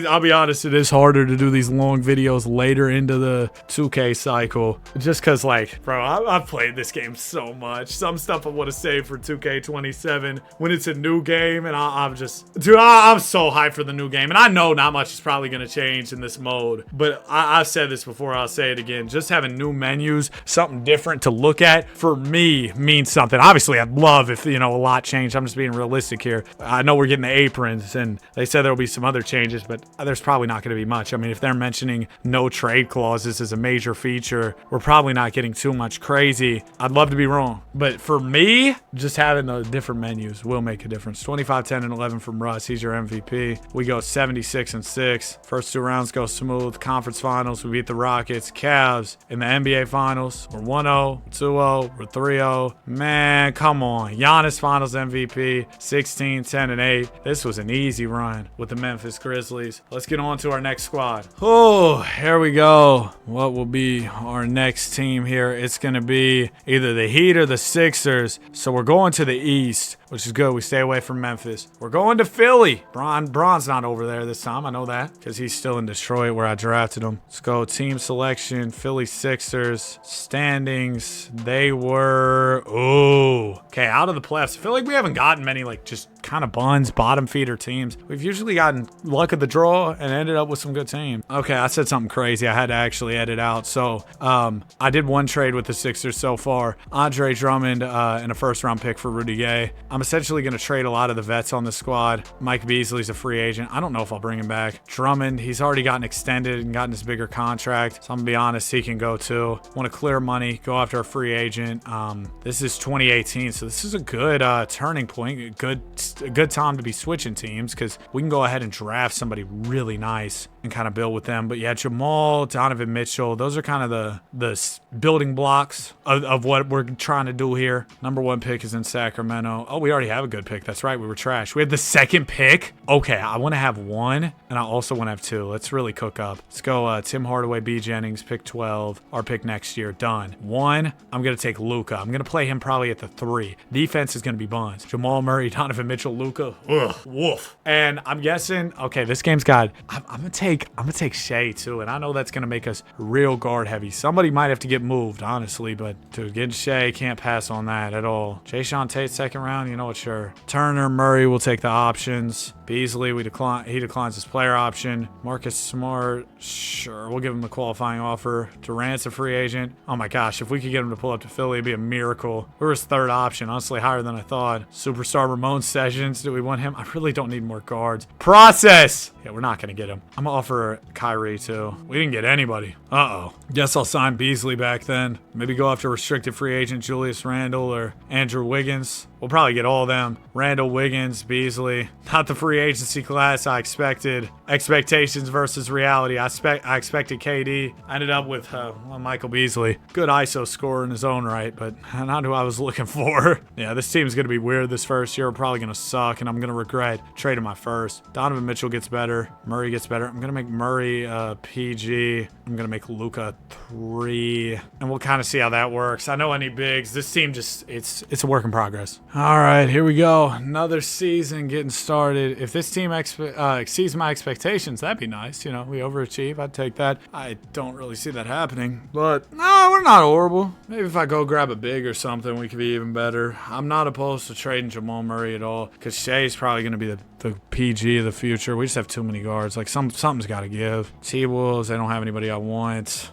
I'll be honest, it is harder to do these long videos later into the 2K cycle. Just because, like, bro, I've played this game so much. Some stuff I want to save for 2K27 when it's a new game, and I'm so hyped for the new game. And I know not much is probably going to change in this mode, but I've said this before, I'll say it again. Just having new menus, something different to look at, for me, means something. Obviously, I'd love if, a lot changed. I'm just being realistic here. I know we're getting the aprons, and they said there'll be some other changes, but there's probably not going to be much. I mean, if they're mentioning no trade clauses as a major feature, we're probably not getting too much crazy. I'd love to be wrong, but for me, just having the different menus will make a difference. 25, 10, and 11 from Russ. He's your MVP. We go 76 and 6. First two rounds go smooth. Conference finals, we beat the Rockets. Cavs in the NBA finals, we're 1-0, 2-0, we're 3-0. Man, come on. Giannis finals MVP, 16, 10, and 8. This was an easy run with the Memphis Grizzlies. Let's get on to our next squad. Oh, here we go. What will be our next team here? It's going to be either the Heat or the Sixers. So we're going to the East, which is good. We stay away from Memphis. We're going to Philly. Bron's not over there this time. I know that because he's still in Detroit where I drafted him. Let's go team selection. Philly Sixers. Standings. They were... Ooh. Okay, out of the playoffs. I feel like we haven't gotten many, like, just kind of buns, bottom feeder teams. We've usually gotten luck of the draw and ended up with some good teams. Okay, I said something crazy. I had to actually edit out. So, I did one trade with the Sixers so far. Andre Drummond and a first-round pick for Rudy Gay. I'm essentially going to trade a lot of the vets on the squad. Mike Beasley's a free agent. I don't know if I'll bring him back. Drummond, he's already gotten extended and gotten his bigger contract. So I'm going to be honest, he can go too. Want to clear money, go after a free agent. This is 2018, so this is a good turning point. A good time to be switching teams because we can go ahead and draft somebody really nice and kind of build with them. But yeah, Jamal, Donovan Mitchell, those are kind of the building blocks of what we're trying to do here. Number one pick is in Sacramento. Oh, we already have a good pick. That's right. We were trash. We had the second pick. Okay, I want to have one, and I also want to have two. Let's really cook up. Let's go Tim Hardaway, B. Jennings, pick 12. Our pick next year. Done. One, I'm going to take Luka. I'm going to play him probably at the 3. Defense is going to be buns. Jamal Murray, Donovan Mitchell, Luka. Ugh, woof. And I'm guessing, okay, this game's got, I'm going to take Shea too, and I know that's going to make us real guard heavy. Somebody might have to get moved, honestly, but to get Shea, can't pass on that at all. Jayshawn Tate, second round, you know what, sure. Turner, Murray will take the options. Beasley, he declines his player option. Marcus Smart, sure, we'll give him the qualifying offer. Durant's a free agent. Oh my gosh, if we could get him to pull up to Philly, it'd be a miracle. We were his third option, honestly higher than I thought. Superstar Ramon Sessions, do we want him? I really don't need more guards. Process! Yeah, we're not going to get him. I'm going to offer Kyrie too. We didn't get anybody. Uh-oh. Guess I'll sign Beasley back then. Maybe go after restricted free agent Julius Randle or Andrew Wiggins. We'll probably get all of them. Randall, Wiggins, Beasley. Not the free agency class I expected. Expectations versus reality. I expected KD. I ended up with Michael Beasley. Good ISO scorer in his own right, but not who I was looking for. Yeah, this team's going to be weird this first year. We're probably going to suck, and I'm going to regret trading my first. Donovan Mitchell gets better. Murray gets better. I'm going to make Murray PG. I'm going to make Luka 3. And we'll kind of see how that works. I know I need bigs. This team just, it's a work in progress. All right, here we go. Another season getting started. If this team exceeds my expectations, that'd be nice. You know, we overachieve. I'd take that. I don't really see that happening. But, no, we're not horrible. Maybe if I go grab a big or something, we could be even better. I'm not opposed to trading Jamal Murray at all because Shea's probably going to be the PG of the future. We just have too many guards. Like, something's got to give. T-Wolves, they don't have anybody I want.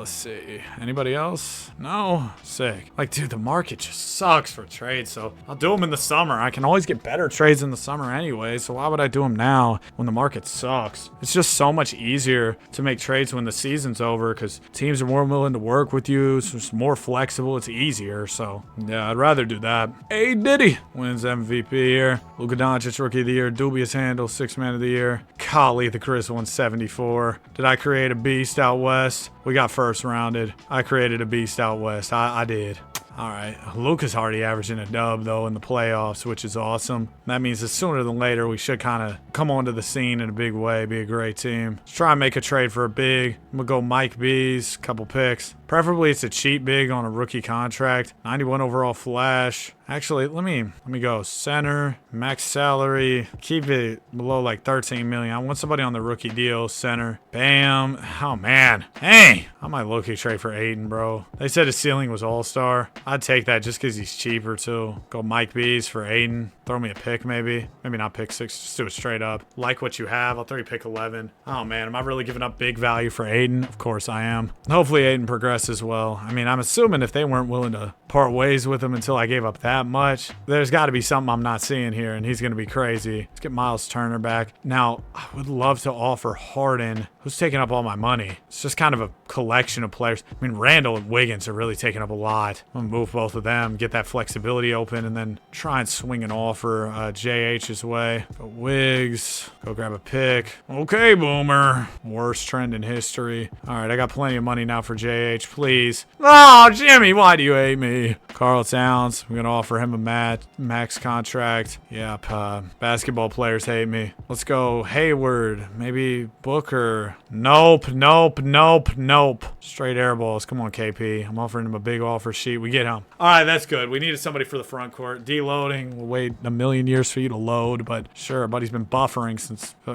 let's see. Anybody else? No? Sick. Like, dude, the market just sucks for trades, so I'll do them in the summer. I can always get better trades in the summer anyway, so why would I do them now when the market sucks? It's just so much easier to make trades when the season's over because teams are more willing to work with you. It's just more flexible. It's easier, so yeah, I'd rather do that. A. Diddy wins MVP here. Luka Doncic, Rookie of the Year. Dubious handle, 6th Man of the Year. Golly, the Chris 174. Did I create a beast out west? We got first rounded. I created a beast out west. I did. All right, Luka's already averaging a dub, though, in the playoffs, which is awesome. That means that sooner than later, we should kind of come onto the scene in a big way, be a great team. Let's try and make a trade for a big. I'm going to go Mike Bees, couple picks. Preferably it's a cheap big on a rookie contract. 91 overall flash. Actually, let me go center, max salary, keep it below like 13 million. I want somebody on the rookie deal, center. Bam. Oh man. Hey, I might low-key trade for Aiden, bro. They said his ceiling was all-star. I'd take that just because he's cheaper too. Go Mike Bees for Aiden. Throw me a pick maybe. Maybe not pick 6, just do it straight up. Like what you have, I'll throw you pick 11. Oh man, am I really giving up big value for Aiden? Of course I am. Hopefully Aiden progresses well. I mean, I'm assuming if they weren't willing to part ways with him until I gave up that much, there's got to be something I'm not seeing here, and he's going to be crazy. Let's get Miles Turner back. Now, I would love to offer Harden, who's taking up all my money. It's just kind of a collection of players. I mean, Randall and Wiggins are really taking up a lot. I'm going to move both of them, get that flexibility open, and then try and swing an offer JH's way. Go Wiggs. Go grab a pick. Okay, Boomer. Worst trend in history. All right, I got plenty of money now for JH. Please. Oh, Jimmy, why do you hate me? Karl Towns. I'm going to offer him a max contract. Yep. Basketball players hate me. Let's go Hayward. Maybe Booker. Nope. Straight air balls. Come on, KP. I'm offering him a big offer sheet. We get him. All right, that's good. We needed somebody for the front court. Deloading. We'll wait a million years for you to load, but sure, buddy's been buffering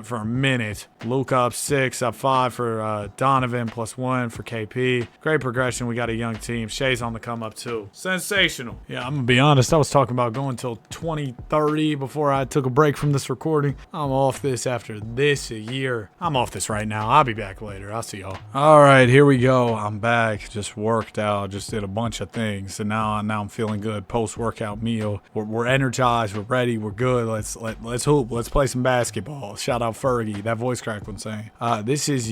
for a minute. Luka up 6, up 5 for Donovan, +1 for KP. Great progression. We got a young team. Shay's on the come up too. Sensational. Yeah, I'm gonna be honest. I was talking about going till 2030 before I took a break from this recording. I'm off this after this a year. I'm off this right now. I'll be back later. I'll see y'all. All right, here we go. I'm back. Just worked out. Just did a bunch of things, and now I'm feeling good. Post-workout meal. We're energized. We're ready. We're good. Let's hoop. Let's play some basketball. Shout out Fergie. That voice crack when saying. This is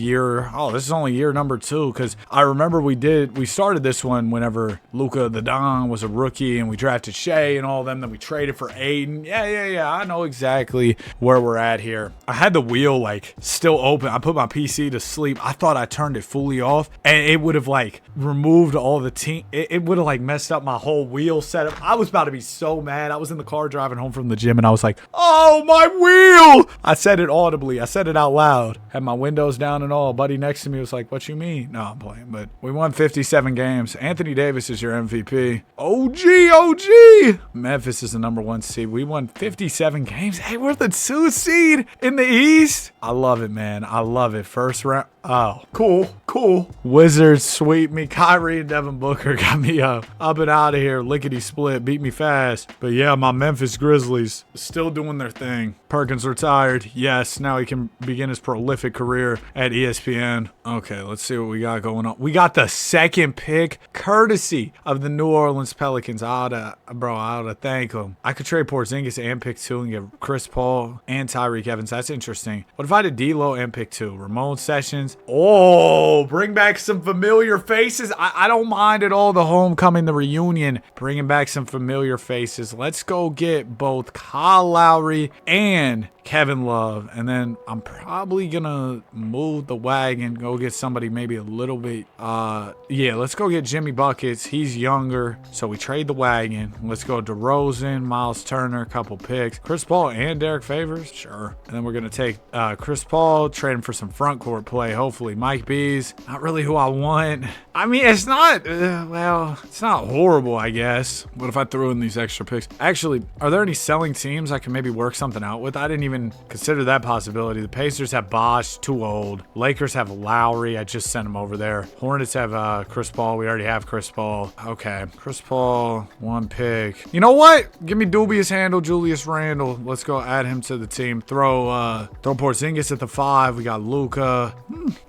only year number 2, because I remember we started this one whenever Luka the Don was a rookie and we drafted Shea and all of them. Then we traded for Aiden. Yeah. I know exactly where we're at here. I had the wheel like still open. I put my PC to sleep. I thought I turned it fully off and it would have like removed all the team. It would have like messed up my whole wheel setup. I was about to be so mad. I was in the car driving home from the gym and I was like, oh, my wheel. I said it audibly. I said it out loud. Had my windows down and all. A buddy next to me was like, what you mean? No, I'm playing. But we won 57 games. Anthony Davis is your MVP. OG. Memphis is the number 1 seed. We won 57 games. Hey, we're the 2 seed in the East. I love it, man. I love it. First round. Oh, cool. Wizards sweep me. Kyrie and Devin Booker got me up and out of here. Lickety split. Beat me fast. But yeah, my Memphis Grizzlies still doing their thing. Perkins retired. Yes, now he can begin his prolific career at ESPN. Okay, let's see what we got going on. We got the 2nd pick, courtesy of the New Orleans Pelicans. I ought to thank them. I could trade Porzingis and pick 2 and get Chris Paul and Tyreek Evans. That's interesting. What if I did D'Lo and pick 2? Ramon Sessions. Oh, bring back some familiar faces. I don't mind at all the homecoming, the reunion. Bringing back some familiar faces. Let's go get both Kyle Lowry and Kevin Love, and then I'm probably gonna move the wagon, go get somebody maybe a little bit let's go get Jimmy Buckets. He's younger, so we trade the wagon. Let's go DeRozan, Miles Turner, couple picks, Chris Paul and Derek Favors, sure. And then we're gonna take Chris Paul, trade him for some front court play, hopefully. Mike Bees, not really who I want. I mean, it's not it's not horrible, I guess. What if I threw in these extra picks? Actually, are there any selling teams I can maybe work something out with? I didn't even even consider that possibility. The Pacers have Bosh, too old. Lakers have Lowry. I just sent him over there. Hornets have Chris Paul. We already have Chris Paul. Okay. Chris Paul, 1 pick. You know what? Give me dubious handle, Julius Randle. Let's go add him to the team. Throw Porzingis at the 5. We got Luka.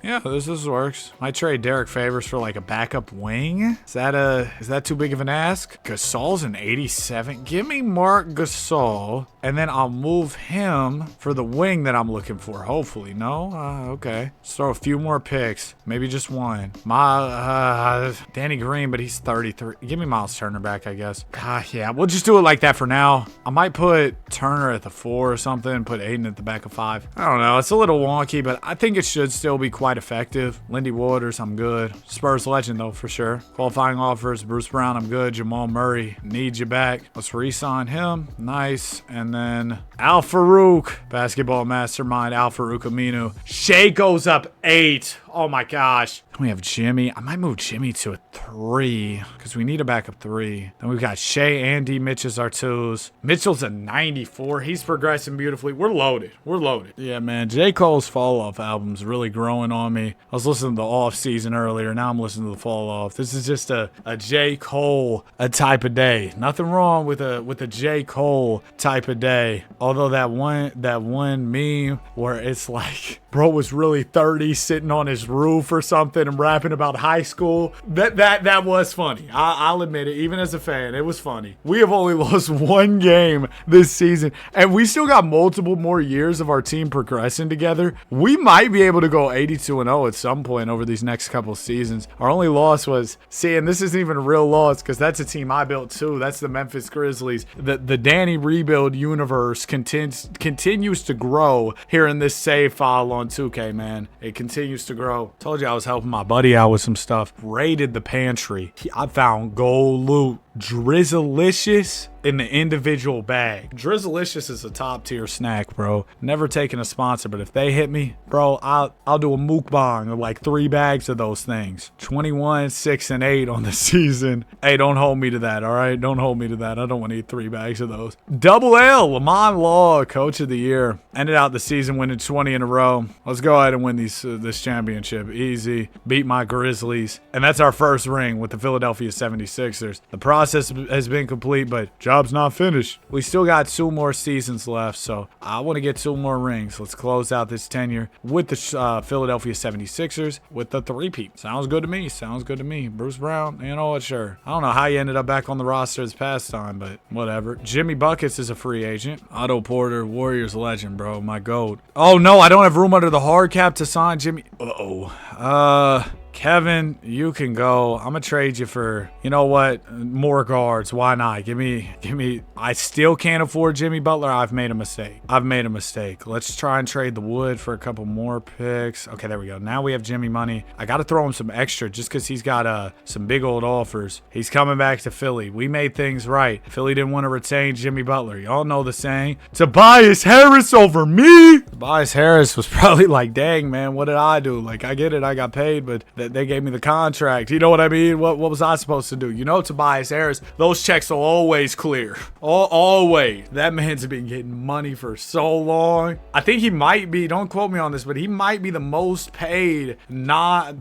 Yeah, this works. Might trade Derek Favors for like a backup wing. Is that too big of an ask? Gasol's an 87. Give me Mark Gasol, and then I'll move him for the wing that I'm looking for. Hopefully, no. Okay. Let's throw a few more picks. Maybe just one. Danny Green, but he's 33. Give me Miles Turner back, I guess. Yeah, we'll just do it like that for now. I might put Turner at the 4 or something. Put Aiden at the back of 5. I don't know. It's a little wonky, but I think it should still be quite effective. Lindy Waters, I'm good. Spurs legend, though, for sure. Qualifying offers. Bruce Brown, I'm good. Jamal Murray, need you back. Let's re-sign him. Nice. And then Al Farouk, basketball mastermind, Al Farouk Aminu. Shea goes up 8. Oh my gosh. Then we have Jimmy. I might move Jimmy to a 3 because we need a backup 3. Then we've got Shea, Andy, Mitch as our 2s. Mitchell's a 94. He's progressing beautifully. We're loaded. Yeah, man. J. Cole's Fall Off album's really growing on me. I was listening to the Off Season earlier. Now I'm listening to the Fall Off. This is just a J. Cole type of day. Nothing wrong with a J. Cole type of day. Although that one meme where it's like bro was really 30 sitting on his roof or something and rapping about high school. That was funny. I'll admit it. Even as a fan, it was funny. We have only lost 1 game this season, and we still got multiple more years of our team progressing together. We might be able to go 82-0 at some point over these next couple seasons. Our only loss was, and this isn't even a real loss because that's a team I built too. That's the Memphis Grizzlies. The Danny rebuild universe continues to grow here in this save file on 2K, man. It continues to grow. Told you I was helping my buddy out with some stuff. Raided the pantry. I found gold loot. Drizzlicious in the individual bag. Drizzlicious is a top tier snack, bro. Never taken a sponsor, but if they hit me, bro, I'll do a mukbang of like 3 bags of those things. 21, 6, and 8 on the season. Hey, don't hold me to that, all right? Don't hold me to that. I don't want to eat 3 bags of those. Double L, Lamont Law, Coach of the Year. Ended out the season winning 20 in a row. Let's go ahead and win this championship. Easy. Beat my Grizzlies. And that's our first ring with the Philadelphia 76ers. The process has been complete, but job's not finished. We still got 2 more seasons left, so I want to get 2 more rings. Let's close out this tenure with the Philadelphia 76ers with the 3-peat. Sounds good to me. Sounds good to me. Bruce Brown, you know what? Sure. I don't know how you ended up back on the roster this past time, but whatever. Jimmy Buckets is a free agent. Otto Porter, Warriors legend, bro. My goat. Oh, no, I don't have room under the hard cap to sign Jimmy. Kevin, you can go. I'm going to trade you for, you know what, more guards. Why not? Give me. I still can't afford Jimmy Butler. I've made a mistake. Let's try and trade the Wood for a couple more picks. Okay, there we go. Now we have Jimmy money. I got to throw him some extra just because he's got some big old offers. He's coming back to Philly. We made things right. Philly didn't want to retain Jimmy Butler. Y'all know the saying. Tobias Harris over me. Tobias Harris was probably like, dang, man, what did I do? Like, I get it. I got paid, but they gave me the contract. You know what I mean? What was I supposed to do? You know, Tobias Harris, those checks will always clear. Always. That man's been getting money for so long. I think he might be, don't quote me on this, but he might be the most paid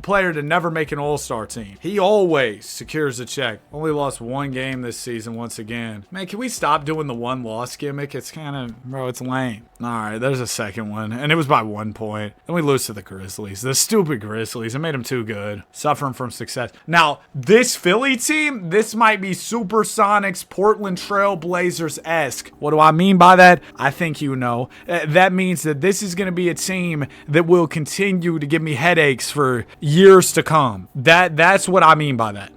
player to never make an all-star team. He always secures a check. Only lost 1 game this season once again. Man, can we stop doing the 1-loss gimmick? It's kind of, bro, it's lame. All right, there's a second one, and it was by 1 point. Then we lose to the Grizzlies. The stupid Grizzlies. It made them too good. Suffering from success. Now, this Philly team, this might be Supersonics, Portland Trail Blazers-esque. What do I mean by that? I think you know. That means that this is going to be a team that will continue to give me headaches for years to come. That's what I mean by that.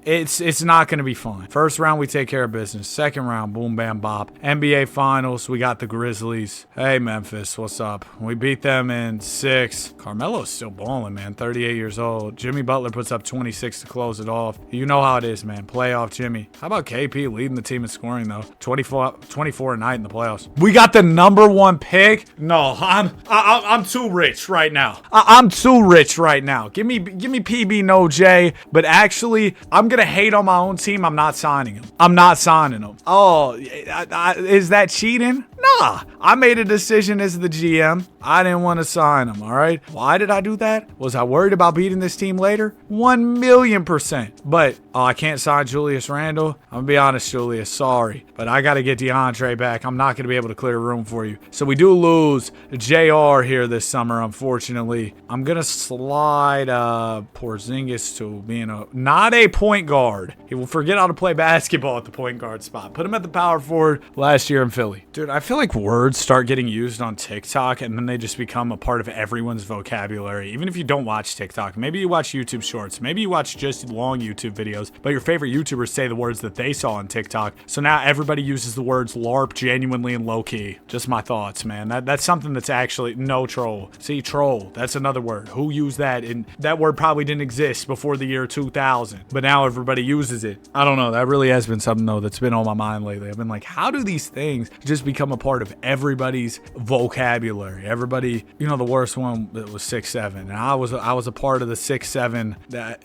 It's not going to be fun. First round, we take care of business. Second round, boom, bam, bop. NBA Finals, we got the Grizzlies. Hey, Memphis, what's up? We beat them in 6. Carmelo's still balling, man. 38 years old. Jimmy Butler puts up 26 to close it off. You know how it is, man. Playoff Jimmy. How about KP leading the team in scoring, though? 24 a night in the playoffs. We got the #1 pick. No, I'm too rich right now. I'm too rich right now. Give me PB no J, but actually Honestly, I'm going to hate on my own team. I'm not signing him. I'm not signing him. Oh, is that cheating? Nah, I made a decision as the GM. I didn't want to sign him, all right? Why did I do that? Was I worried about beating this team later? 1,000,000%. But, I can't sign Julius Randle. I'm going to be honest, Julius, sorry. But I got to get DeAndre back. I'm not going to be able to clear room for you. So we do lose JR here this summer, unfortunately. I'm going to slide Porzingis to being not a point guard. He will forget how to play basketball at the point guard spot. Put him at the power forward last year in Philly. Dude, I feel like words start getting used on TikTok and then they just become a part of everyone's vocabulary. Even if you don't watch TikTok, maybe you watch YouTube shorts, maybe you watch just long YouTube videos, but your favorite YouTubers say the words that they saw on TikTok. So now everybody uses the words LARP genuinely and low-key. Just my thoughts, man. That's something that's actually no troll. See, troll, that's another word. Who used that? And that word probably didn't exist before the year 2000, but now everybody uses it. I don't know. That really has been something though that's been on my mind lately. I've been like, how do these things just become a part of everybody's vocabulary? Everybody, the worst one that was 6'7", and I was a part of the 6'7"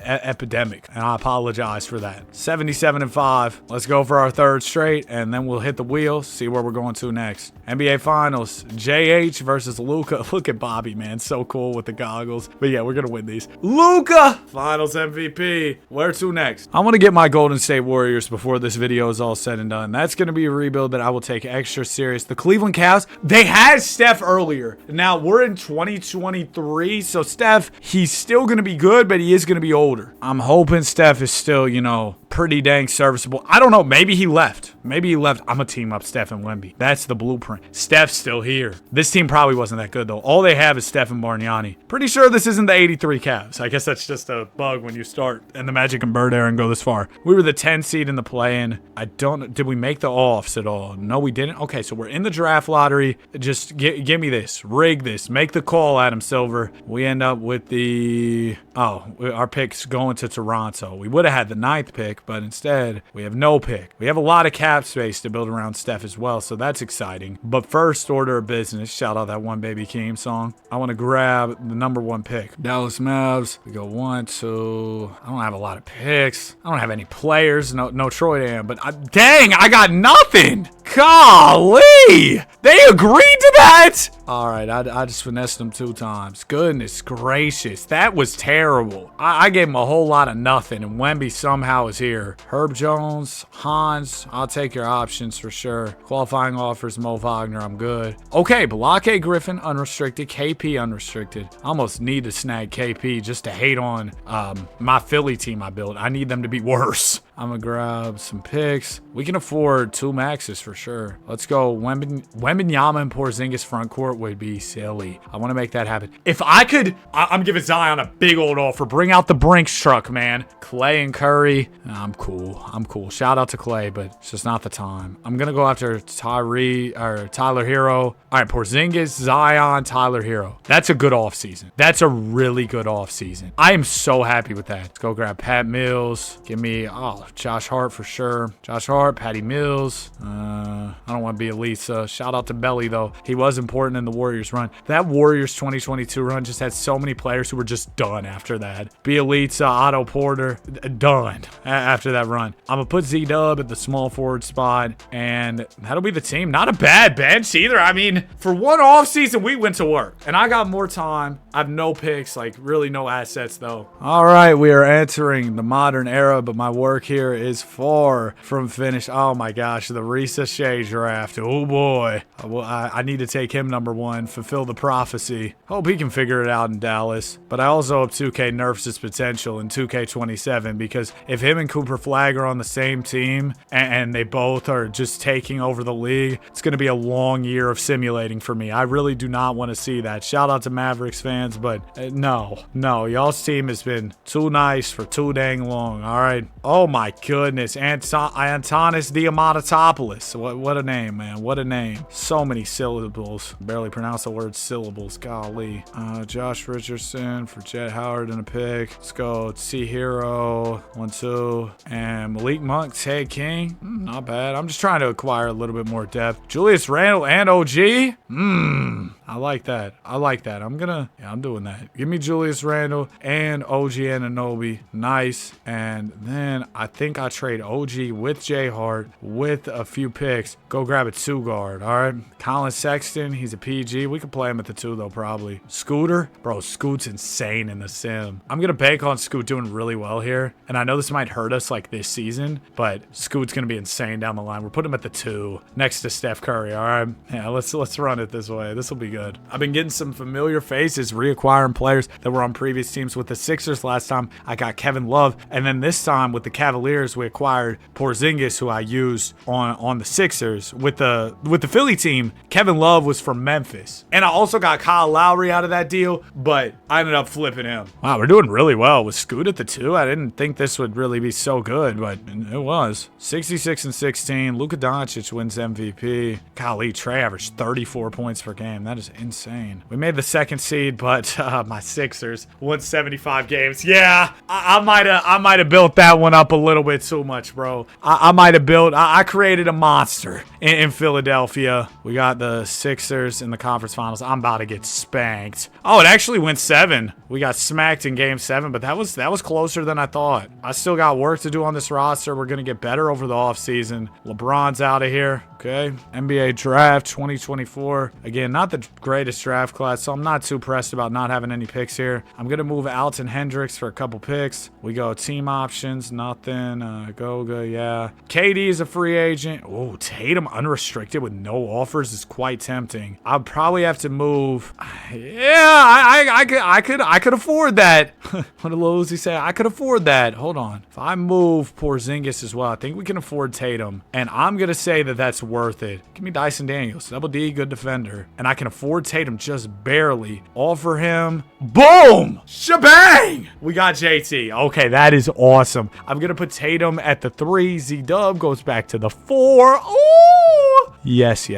epidemic, and I apologize for that. 77-5. Let's go for our third straight, and then we'll hit the wheel, see where we're going to next. NBA Finals, JH versus Luka. Look at Bobby, man, so cool with the goggles. But yeah, we're gonna win these. Luka, Finals MVP. Where to next? I want to get my Golden State Warriors before this video is all said and done. That's gonna be a rebuild that I will take extra serious. The Cleveland Cavs, they had Steph earlier. Now we're in 2023, so Steph, he's still gonna be good, but he is gonna be older. I'm hoping Steph is still, pretty dang serviceable. I don't know. Maybe he left. I'm going to team up Steph and Wemby. That's the blueprint. Steph's still here. This team probably wasn't that good, though. All they have is Steph and Bargnani. Pretty sure this isn't the 83 Cavs. I guess that's just a bug when you start in the Magic and Bird era and go this far. We were the 10 seed in the play-in. I don't know. Did we make the offs at all? No, we didn't. Okay, so we're in the draft lottery. Just give me this. Rig this. Make the call, Adam Silver. We end up with our pick's going to Toronto. We would have had the 9th pick, but instead we have no pick. We have a lot of cap space to build around Steph as well, so that's exciting. But first order of business, shout out that One Baby Keem song. I want to grab the number 1 pick. Dallas Mavs. We go 1, 2. I don't have a lot of picks. I don't have any players. No Troy Dam, but dang, I got nothing. Golly, they agreed to that. All right, I just finessed them 2 times. Goodness gracious, that was terrible. I gave him a whole lot of nothing, and Wemby somehow is here. Herb Jones, Hans, I'll take your options for sure. Qualifying offers, Mo Wagner, I'm good. Okay, Balake Griffin, unrestricted. KP, unrestricted. I almost need to snag KP just to hate on my Philly team I built. I need them to be worse. I'm going to grab some picks. We can afford 2 maxes for sure. Let's go. Wembanyama and Porzingis front court would be silly. I want to make that happen. If I could, I'm giving Zion a big old offer. Bring out the Brinks truck, man. Clay and Curry. I'm cool. Shout out to Clay, but it's just not the time. I'm going to go after Tyler Hero. All right, Porzingis, Zion, Tyler Hero. That's a good offseason. That's a really good offseason. I am so happy with that. Let's go grab Pat Mills. Give me, Josh Hart for sure. Josh Hart, Patty Mills. I don't want to be Elisa. Shout out to Belly, though. He was important in the Warriors run. That Warriors 2022 run just had so many players who were just done after that. Bielitsa, Otto Porter, done after that run. I'm going to put Z-Dub at the small forward spot, and that'll be the team. Not a bad bench either. I mean, for one offseason, we went to work, and I got more time. I have no picks, really no assets, though. All right, we are entering the modern era, but my work here is far from finished. Oh my gosh, the Risa Shea draft. Oh boy. I need to take him number 1, fulfill the prophecy. Hope he can figure it out in Dallas. But I also hope 2K nerfs his potential in 2K27, because if him and Cooper Flag are on the same team and they both are just taking over the league, it's going to be a long year of simulating for me. I really do not want to see that. Shout out to Mavericks fans, but no, y'all's team has been too nice for too dang long. All right. Oh my goodness, Antonis Diamantopoulos. What a name, man. What a name. So many syllables. Barely pronounce the word syllables. Golly. Josh Richardson for Jet Howard and a pick. Let's go C Hero. 1, 2. And Malik Monk, Ted King. Not bad. I'm just trying to acquire a little bit more depth. Julius Randle and OG. I like that. I like that. I'm doing that. Give me Julius Randle and OG Anunoby. Nice. And then I think I trade OG with J Hart with a few picks. Go grab a 2 guard. All right. Colin Sexton. He's a PG. We could play him at the 2 though, probably. Scooter. Bro, Scoot's insane in the sim. I'm going to bank on Scoot doing really well here. And I know this might hurt us like this season, but Scoot's going to be insane down the line. We're putting him at the 2 next to Steph Curry. All right. Yeah, let's run it this way. This will be good. I've been getting some familiar faces, reacquiring players that were on previous teams. With the Sixers last time, I got Kevin Love. And then this time with the Cavaliers, we acquired Porzingis, who I used on the Sixers. With the Philly team, Kevin Love was from Memphis. And I also got Kyle Lowry out of that deal, but I ended up flipping him. Wow, we're doing really well with Scoot at the 2. I didn't think this would really be so good, but it was. 66 and 16. Luka Doncic wins MVP. Golly, Trey averaged 34 points per game. That is insane. We made the 2nd seed, but my Sixers won 75 games. Yeah, I might have built that one up a little bit too much, bro. I created a monster in Philadelphia. We got the Sixers in the conference finals. I'm about to get spanked. Oh, it actually went 7. We got smacked in game 7, but that was closer than I thought. I still got work to do on this roster. We're gonna get better over the offseason. LeBron's out of here. Okay. NBA draft 2024. Again, not the greatest draft class, so I'm not too pressed about not having any picks here. I'm gonna move Alton Hendricks for a couple picks. We go team options, nothing. Goga, yeah. KD is a free agent. Oh, Tatum unrestricted with no offers is quite tempting. I'll probably have to move. Yeah, I could afford that. What did Lil Uzi say? I could afford that. Hold on. If I move Porzingis as well, I think we can afford Tatum. And I'm gonna say that that's worth it. Give me Dyson Daniels, double D, good defender. And I can afford Tatum just barely. Offer him. Boom! Shebang! We got JT. Okay, that is awesome. I'm gonna put Tatum at the 3. Z-Dub goes back to the 4. Ooh! Yes.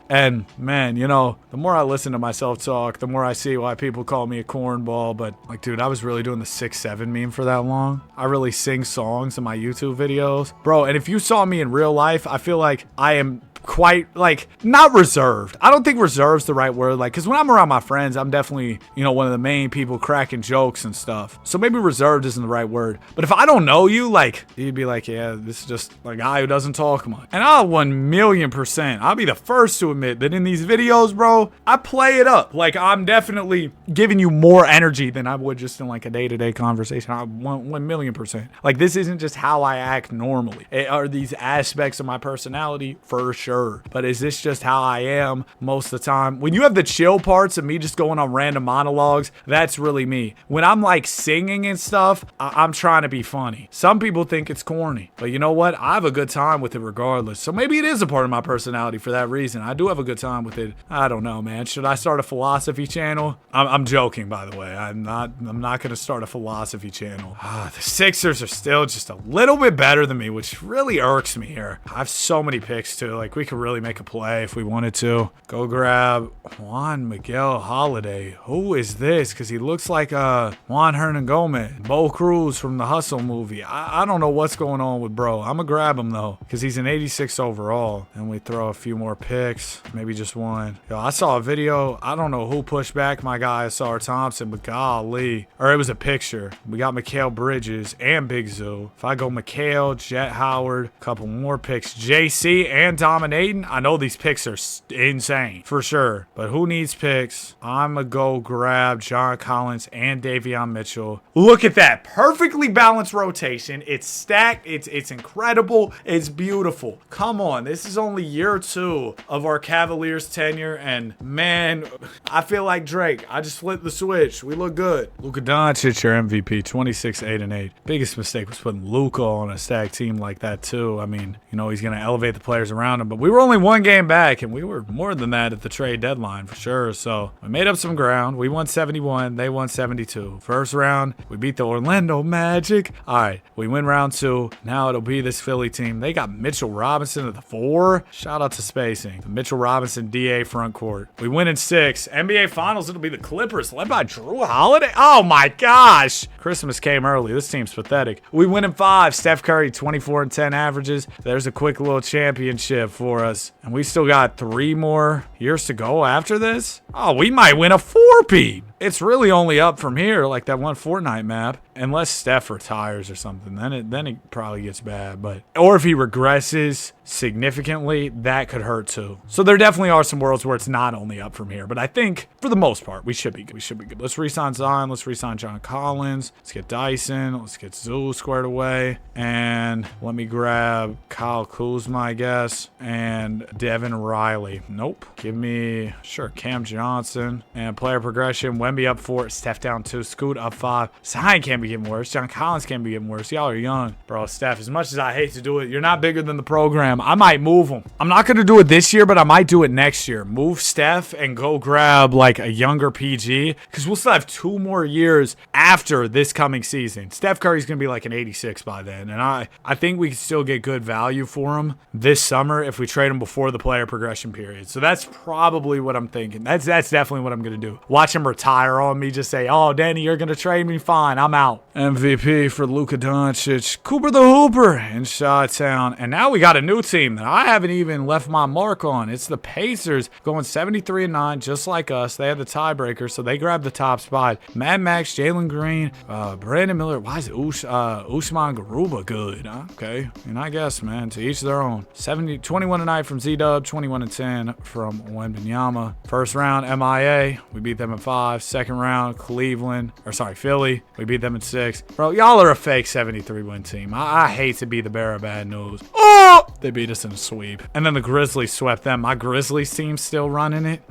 And man, you know, the more I listen to myself talk, the more I see why people call me a cornball. But like, dude, I was really doing the 6'7" meme for that long. I really sing songs in my YouTube videos. Bro, and if you saw me in real life, I feel like I am quite, like, not reserved. I don't think reserved's the right word, like, because when I'm around my friends, I'm definitely, you know, one of the main people cracking jokes and stuff. So maybe reserved isn't the right word. But if I don't know you, like, you'd be like, yeah, this is just a guy who doesn't talk much. And I'll 1,000,000%, I'll be the first to admit that in these videos, bro, I play it up. Like, I'm definitely giving you more energy than I would just in, like, a day-to-day conversation. I 1,000,000%. Like, this isn't just how I act normally. Are these aspects of my personality? For sure. But is this just how I am most of the time? When you have the chill parts of me just going on random monologues, that's really me. When I'm like singing and stuff, I'm trying to be funny. Some people think it's corny, but you know what? I have a good time with it regardless. So maybe it is a part of my personality for that reason. I do have a good time with it. I don't know, man. Should I start a philosophy channel? I'm joking, by the way. I'm not going to start a philosophy channel. The Sixers are still just a little bit better than me, which really irks me here. I have so many picks too. Like, we could really make a play if we wanted to. Go grab Juan Miguel Holiday. Who is this? Because he looks like Juan Hernangomez. Bo Cruz from the Hustle movie. I don't know what's going on with bro. I'm going to grab him, though, because he's an 86 overall. And we throw a few more picks. Maybe just one. Yo, I saw a video. I don't know who pushed back my guy, Asar Thompson, but golly. Or it was a picture. We got Mikal Bridges and Big Zoo. If I go Mikal, Jet Howard, a couple more picks. JC and Dominating. I know these picks are insane for sure, but who needs picks? I'm gonna go grab John Collins and Davion Mitchell. Look at that perfectly balanced rotation. It's stacked. It's incredible. It's beautiful. Come on, this is only year 2 of our Cavaliers tenure, and man, I feel like Drake. I just flipped the switch. We look good. Luka Doncic, your MVP, 26, 8 and 8. Biggest mistake was putting Luka on a stacked team like that too. I mean, you know, he's gonna elevate the players around him, but we were only 1 game back, and we were more than that at the trade deadline for sure. So we made up some ground. We won 71. They won 72. First round, we beat the Orlando Magic. All right, we win round 2. Now it'll be this Philly team. They got Mitchell Robinson at the 4. Shout out to spacing. The Mitchell Robinson DA front court. We win in 6. NBA Finals, it'll be the Clippers led by Drew Holiday. Oh my gosh. Christmas came early. This team's pathetic. We win in 5. Steph Curry, 24 and 10 averages. There's a quick little championship for for us. And we still got 3 more years to go after this. Oh, we might win a 4-peat. It's really only up from here, like that one Fortnite map. Unless Steph retires or something, then it probably gets bad. Or if he regresses significantly, that could hurt too. So there definitely are some worlds where it's not only up from here. But I think for the most part, we should be good. We should be good. Let's re-sign Zion. Let's re-sign John Collins. Let's get Dyson. Let's get Zoo squared away. And let me grab Kyle Kuzma, I guess. And Devin Riley. Nope. Give me, sure, Cam Johnson. And player progression. Wemby up 4. Steph down 2. Scoot up 5. Zion can't be getting worse. John Collins can't be getting worse. Y'all are young. Bro, Steph, as much as I hate to do it, you're not bigger than the program. I might move him. I'm not going to do it this year, but I might do it next year. Move Steph and go grab like a younger PG because we'll still have 2 more years after this coming season. Steph Curry's going to be like an 86 by then, and I think we can still get good value for him this summer if we trade him before the player progression period. So that's probably what I'm thinking. That's definitely what I'm going to do. Watch him retire on me. Just say, oh, Danny, you're going to trade me? Fine, I'm out. MVP for Luka Doncic. Cooper the Hooper in Chi-Town. And now we got a new team that I haven't even left my mark on. It's the Pacers going 73-9, just like us. They had the tiebreaker, so they grabbed the top spot. Mad Max, Jalen Green, Brandon Miller. Why is Usman Garuba good? Okay. And I guess, man, to each their own. 21 tonight from Z-Dub, 21-10 from Wembanyama. First round, MIA. We beat them in 5. Second round, Philly. We beat them in 6. Bro, y'all are a fake 73-win team. I hate to be the bearer of bad news. Oh! They beat us in a sweep. And then the Grizzlies swept them. My Grizzlies team's still running it.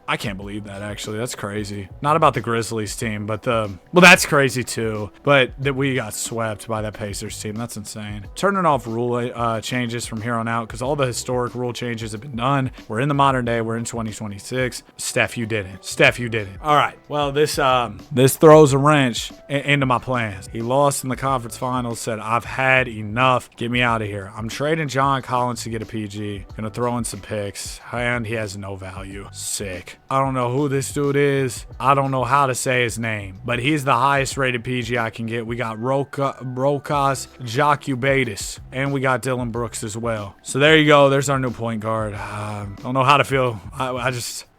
I can't believe that, actually. That's crazy. Not about the Grizzlies team, but well, that's crazy too. But that we got swept by that Pacers team. That's insane. Turning off rule changes from here on out because all the historic rule changes have been done. We're in the modern day. We're in 2026. Steph, you did it. Steph, you did it. All right. Well, this throws a wrench into my plans. He lost in the conference finals, said, I've had enough. Get me out of here. I'm trading John Collins to get a PG. Gonna throw in some picks. And he has no value. Sick. I don't know who this dude is. I don't know how to say his name, but he's the highest rated PG I can get. We got Rokas Jokubaitis, and we got Dylan Brooks as well. So there you go. There's our new point guard. Don't know how to feel.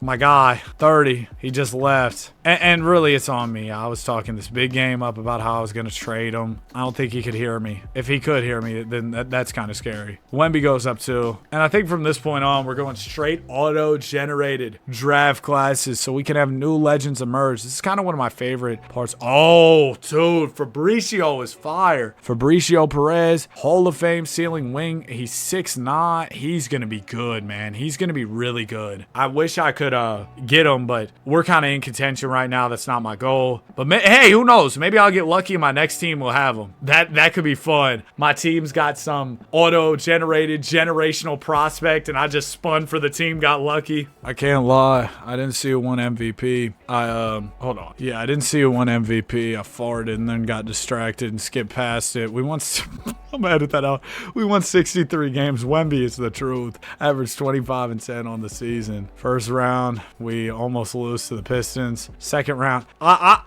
My guy, 30, he just left. And really, it's on me. I was talking this big game up about how I was going to trade him. I don't think he could hear me. If he could hear me, then that's kind of scary. Wemby goes up too. And I think from this point on, we're going straight auto-generated draft classes so we can have new legends emerge. This is kind of one of my favorite parts. Oh, dude, Fabricio is fire. Fabricio Perez, Hall of Fame ceiling wing. He's 6'9". He's going to be good, man. He's going to be really good. I wish I could get him, but we're kind of in contention right now. That's not my goal. But hey, who knows? Maybe I'll get lucky and my next team will have him. That could be fun. My team's got some auto-generated generational prospect, and I just spun for the team, got lucky. I can't lie. I didn't see who won MVP. Hold on. Yeah, I didn't see who won MVP. I farted and then got distracted and skipped past it. We won... I'm gonna edit that out. We won 63 games. Wemby is the truth. Averaged 25-10 on the season. First round, we almost lose to the Pistons. Second round, how?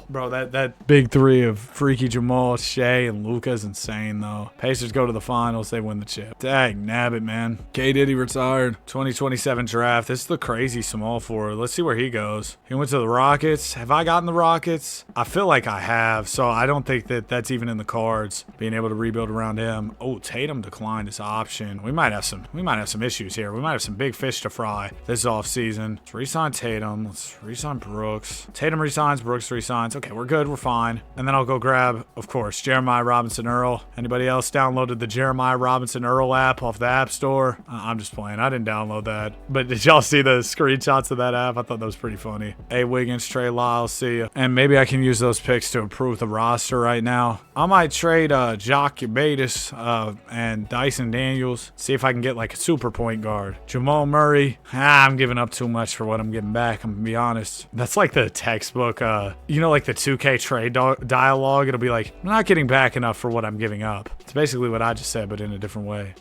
Bro, that big 3 of Freaky Jamal, Shea, and Luka is insane though. Pacers go to the finals. They win the chip. Dang, nabbit, man. K. Diddy retired. 2027 draft. This is the crazy small forward. Let's see where he goes. He went to the Rockets. Have I gotten the Rockets? I feel like I have, so I don't think that's even in the cards. Being able to rebuild around him. Oh, Tatum declined his option. We might have some issues here. We might have some big fish to fry this offseason. Let's re-sign Tatum. Let's re-sign Brooks. Tatum resigns. Brooks resigns. Okay, we're good. We're fine. And then I'll go grab, of course, Jeremiah Robinson Earl. Anybody else downloaded the Jeremiah Robinson Earl app off the App Store? I'm just playing. I didn't download that. But did y'all see the screenshots of that app? I thought that was pretty funny. A. Wiggins, Trey Lyles, see ya. And maybe I can use those picks to improve the roster right now. I might trade Jokubaitis and Dyson Daniels. See if I can get like a super point guard. Jamal Murray. Murray. I'm giving up too much for what I'm getting back. I'm gonna be honest. That's like the textbook, you know, like the 2K trade dialogue. It'll be like, I'm not getting back enough for what I'm giving up. It's basically what I just said, but in a different way.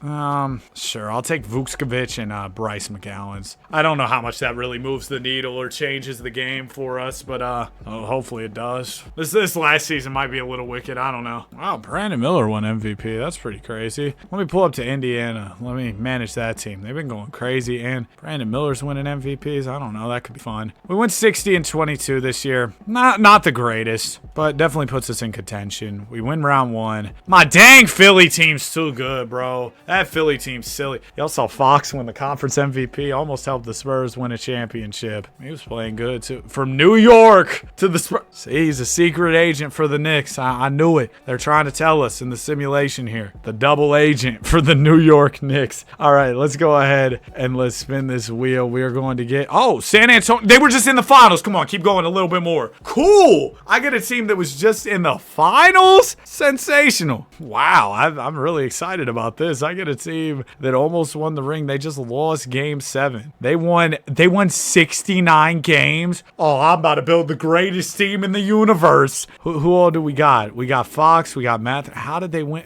Sure. I'll take Vucevic and Bryce McGowens. I don't know how much that really moves the needle or changes the game for us, but hopefully it does. This last season might be a little wicked. I don't know. Wow, Brandon Miller won MVP. That's pretty crazy. Let me pull up to Indiana. Let me manage that team. They've been going crazy, and Brandon Miller's winning MVPs. I don't know. That could be fun. We went 60-22 this year. Not the greatest, but definitely puts us in contention. We win round 1. My dang Philly team's too good, bro. That Philly team's silly. Y'all saw Fox win the conference MVP. Almost helped the Spurs win a championship. He was playing good, too. From New York to the Spurs. See, he's a secret agent for the Knicks. I knew it. They're trying to tell us in the simulation here. The double agent for the New York Knicks. All right, let's go ahead and let's spin this wheel. We are going to get... Oh, San Antonio. They were just in the finals. Come on, keep going a little bit more. Cool. I get a team that was just in the finals? Sensational. Wow, I'm really excited about this. I get a team that almost won the ring. They just lost game 7. They won 69 games. Oh, I'm about to build the greatest team in the universe. Who all do we got? We got Fox. We got Math. How did they win?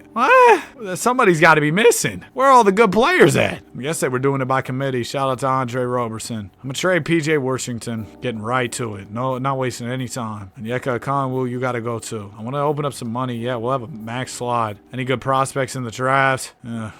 Somebody's got to be missing. Where are all the good players at? I guess they were doing it by committee. Shout out to Andre Roberson. I'm going to trade PJ Washington. Getting right to it. No, not wasting any time. And Yeka Kongwu, you got to go too. I want to open up some money. Yeah, we'll have a max slot. Any good prospects in the draft?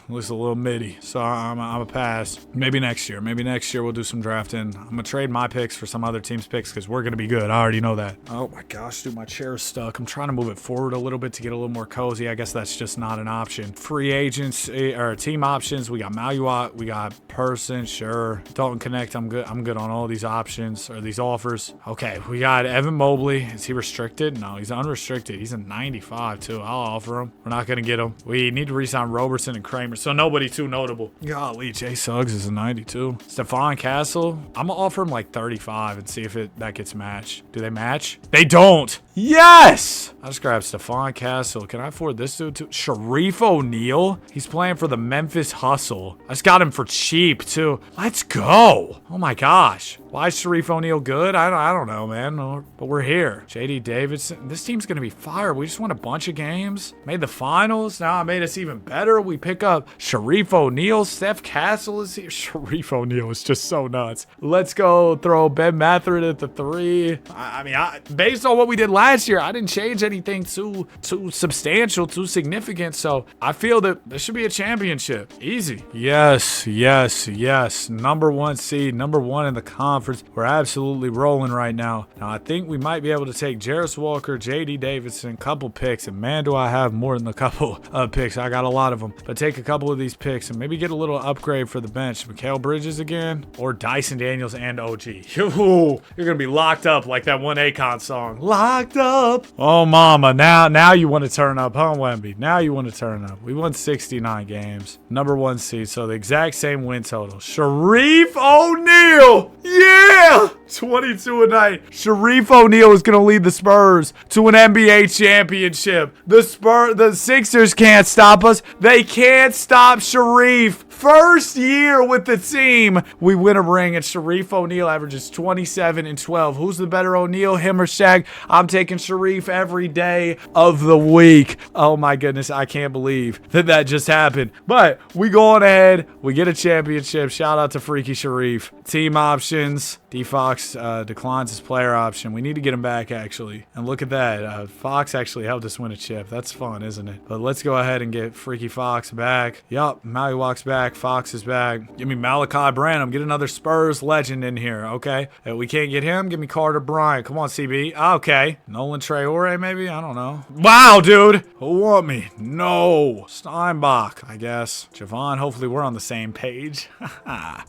Looks a little middy. So I'm a pass. Maybe next year. Maybe next year we'll do some drafting. I'm going to trade my picks for some other team's picks because we're going to be good. I already know that. Oh my gosh, dude, my chair's stuck. I'm trying to move it forward a little bit to get a little more cozy. I guess that's just not an option. Free agents or team options. We got Maluat. We got Person. Sure. Dalton Connect. I'm good. I'm good on all these options or these offers. Okay, we got Evan Mobley. Is he restricted? No, he's unrestricted. He's a 95 too. I'll offer him. We're not going to get him. We need to re-sign Roberson and Kramer. So nobody too notable. Golly, Jay Suggs is a 92. Stephon Castle. I'm going to offer him like 35 and see if that gets matched. Do they match? They don't. Yes! I just grabbed Stephon Castle. Can I afford this dude too? Sharif O'Neal. He's playing for the Memphis Hustle. I just got him for cheap too. Let's go. Oh my gosh. Why is Sharif O'Neal good? I don't know, man. But we're here. JD Davidson. This team's going to be fire. We just won a bunch of games. Made the finals. Now I made us even better. We pick up Sharif O'Neal. Steph Castle is here. Sharif O'Neal is just so nuts. Let's go throw Ben Mathurin at the 3. I mean, based on what we did last year, I didn't change anything too substantial, too significant. So I feel that this should be a championship. Easy. Yes, yes, yes. Number 1 seed. Number 1 in the conference. We're absolutely rolling right now. Now, I think we might be able to take Jarris Walker, J.D. Davidson, couple picks, and man, do I have more than a couple of picks. I got a lot of them. But take a couple of these picks and maybe get a little upgrade for the bench. Mikal Bridges again, or Dyson Daniels and OG. You're going to be locked up like that one Akon song. Locked up. Oh, mama. Now you want to turn up, huh, Wemby? Now you want to turn up. We won 69 games. Number 1 seed, so the exact same win total. Sharif O'Neal. Yeah! 22 a night. Sharif O'Neal is going to lead the Spurs to an NBA championship. The Sixers can't stop us. They can't stop Sharif. First year with the team, we win a ring, and Sharif O'Neal averages 27 and 12. Who's the better O'Neal, him or Shaq? I'm taking Sharif every day of the week. Oh my goodness, I can't believe that just happened. But we go on ahead. We get a championship. Shout out to Freaky Sharif. Team options. D Fox declines his player option. We need to get him back, actually. And look at that. Fox actually helped us win a chip. That's fun, isn't it? But let's go ahead and get Freaky Fox back. Yup, Maui walks back. Fox is back. Give me Malachi Branham. Get another Spurs legend in here, okay? If we can't get him, give me Carter Bryant. Come on, CB. Okay. Nolan Traore, maybe? I don't know. Wow, dude. Who want me? No. Steinbach, I guess. Javon, hopefully we're on the same page.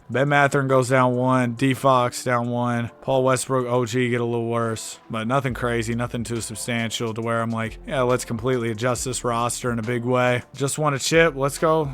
Ben Mathurin goes down 1. D Fox down 1. one. Paul Westbrook, OG get a little worse, but nothing crazy, nothing too substantial to where I'm like, yeah, let's completely adjust this roster in a big way. Just want a chip. Let's go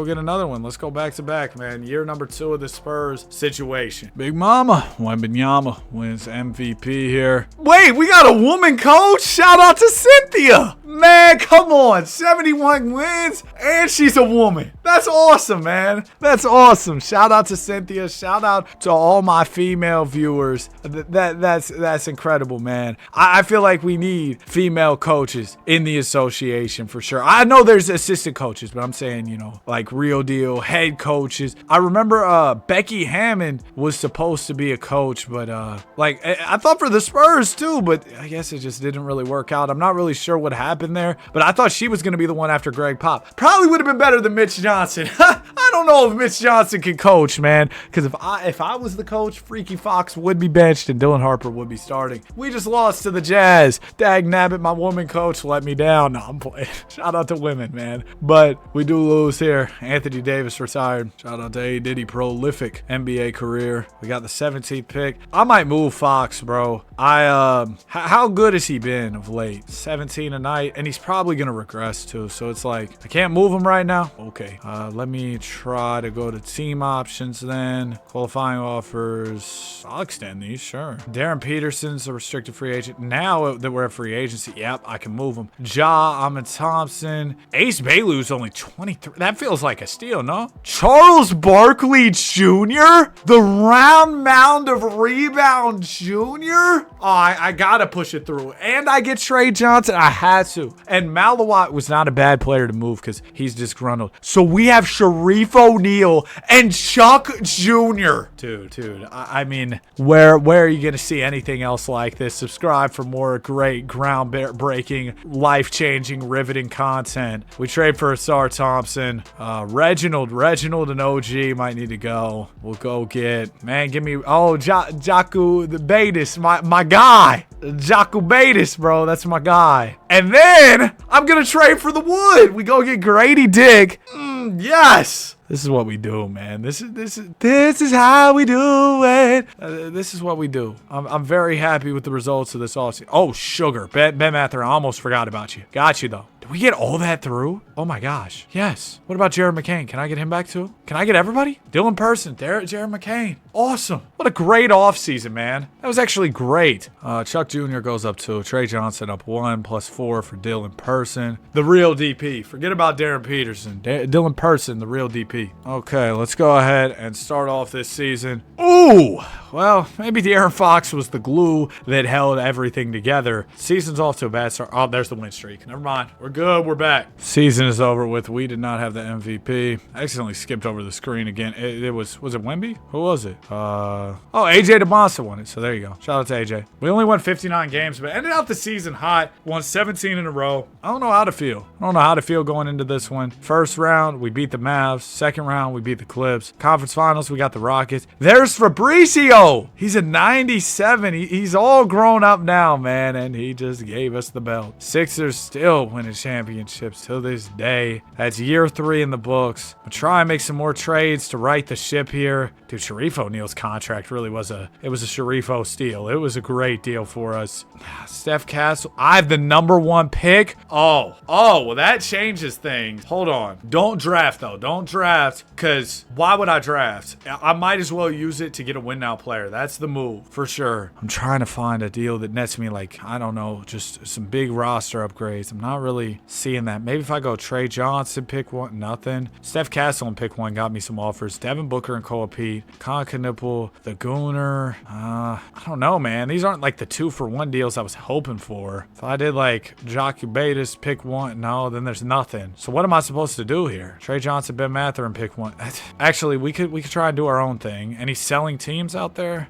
get another one. Let's go back to back, man. Year number 2 of the Spurs situation. Big Mama Wembanyama wins MVP here. Wait, we got a woman coach? Shout out to Cynthia. Man, come on. 71 wins and she's a woman. That's awesome, man. That's awesome. Shout out to Cynthia. Shout out to all my female viewers. That's incredible, man. I feel like we need female coaches in the association for sure. I know there's assistant coaches, but I'm saying, you know, like real deal head coaches. I remember Becky Hammond was supposed to be a coach, but like I thought for the Spurs too, but I guess it just didn't really work out. I'm not really sure what happened there, but I thought she was going to be the one after Greg Pop. Probably would have been better than Mitch Johnson. I don't know if Mitch Johnson can coach, man, because if I was the coach, Freaky Fox would be benched and Dylan Harper would be starting. We just lost to the Jazz. Dag nabbit, my woman coach let me down. No, I'm playing. Shout out to women, man. But we do lose here. Anthony Davis retired. Shout out to A. Diddy, prolific NBA career. We got the 17th pick. I might move Fox, bro. How good has he been of late? 17 a night, and he's probably gonna regress too. So it's like I can't move him right now. Okay, let me try to go to team options then. Qualifying offers. I'll extend these, sure. Darren Peterson's a restricted free agent. Now that we're at free agency, yep, I can move him. Ahmed Thompson. Ace Bailu's only 23. That feels like a steal, no? Charles Barkley Jr.? The round mound of rebound Jr.? Oh, I gotta push it through. And I get Trey Johnson. I had to. And Malawat was not a bad player to move because he's disgruntled. So we have Sharif O'Neal and Chuck Jr. Dude, I mean, where are you gonna see anything else like this? Subscribe for more great, groundbreaking, life-changing, riveting content. We trade for Asar Thompson. Reginald and OG might need to go. We'll go get, man, give me, Jaku the Batis, my guy. Jaku Batis, bro, that's my guy. And then I'm gonna trade for the Wood. We go get Grady Dick. Yes. This is what we do, man. This is how we do it. This is what we do. I'm very happy with the results of this offseason. Oh, sugar. Ben Mather, I almost forgot about you. Got you, though. Did we get all that through? Oh, my gosh. Yes. What about Jared McCain? Can I get him back, too? Can I get everybody? Dylan Person. Jared McCain. Awesome. What a great offseason, man. That was actually great. Chuck Jr. goes up 2. Trey Johnson up 1 +4 for Dylan Person. The real DP. Forget about Darren Peterson. Dylan Person, the real DP. Okay, let's go ahead and start off this season. Ooh, well, maybe De'Aaron Fox was the glue that held everything together. Season's off to a bad start. Oh, there's the win streak. Never mind. We're good. We're back. Season is over with. We did not have the MVP. I accidentally skipped over the screen again. It was it Wemby? Who was it? Oh, AJ DeMassa won it. So there you go. Shout out to AJ. We only won 59 games, but ended out the season hot. Won 17 in a row. I don't know how to feel. I don't know how to feel going into this one. First round, we beat the Mavs. Second round, we beat the Clips. Conference finals, we got the Rockets. There's Fabricio. He's a 97. He's all grown up now, man, and he just gave us the belt. Sixers still winning championships to this day. That's year 3 in the books. I'm trying to make some more trades to right the ship here. Dude, Sharif O'Neal's contract really was a Sharif O steal. It was a great deal for us. Steph Castle. I have the #1 pick. Oh, well, that changes things. Hold on. Don't draft, though. Don't draft, because why would I draft? I might as well use it to get a win now player. That's the move, for sure. I'm trying to find a deal that nets me, like, I don't know, just some big roster upgrades. I'm not really seeing that. Maybe if I go Trey Johnson, pick 1, nothing. Steph Castle and pick 1 got me some offers. Devin Booker and Cole Pete. Con Knipple, the Gooner. I don't know, man. These aren't like the 2-for-1 deals I was hoping for. If I did like Jaku Batis, pick 1, no, then there's nothing. So what am I supposed to do here? Trey Johnson, Ben Mather, and pick 1. Actually, we could try and do our own thing. Any selling teams out there?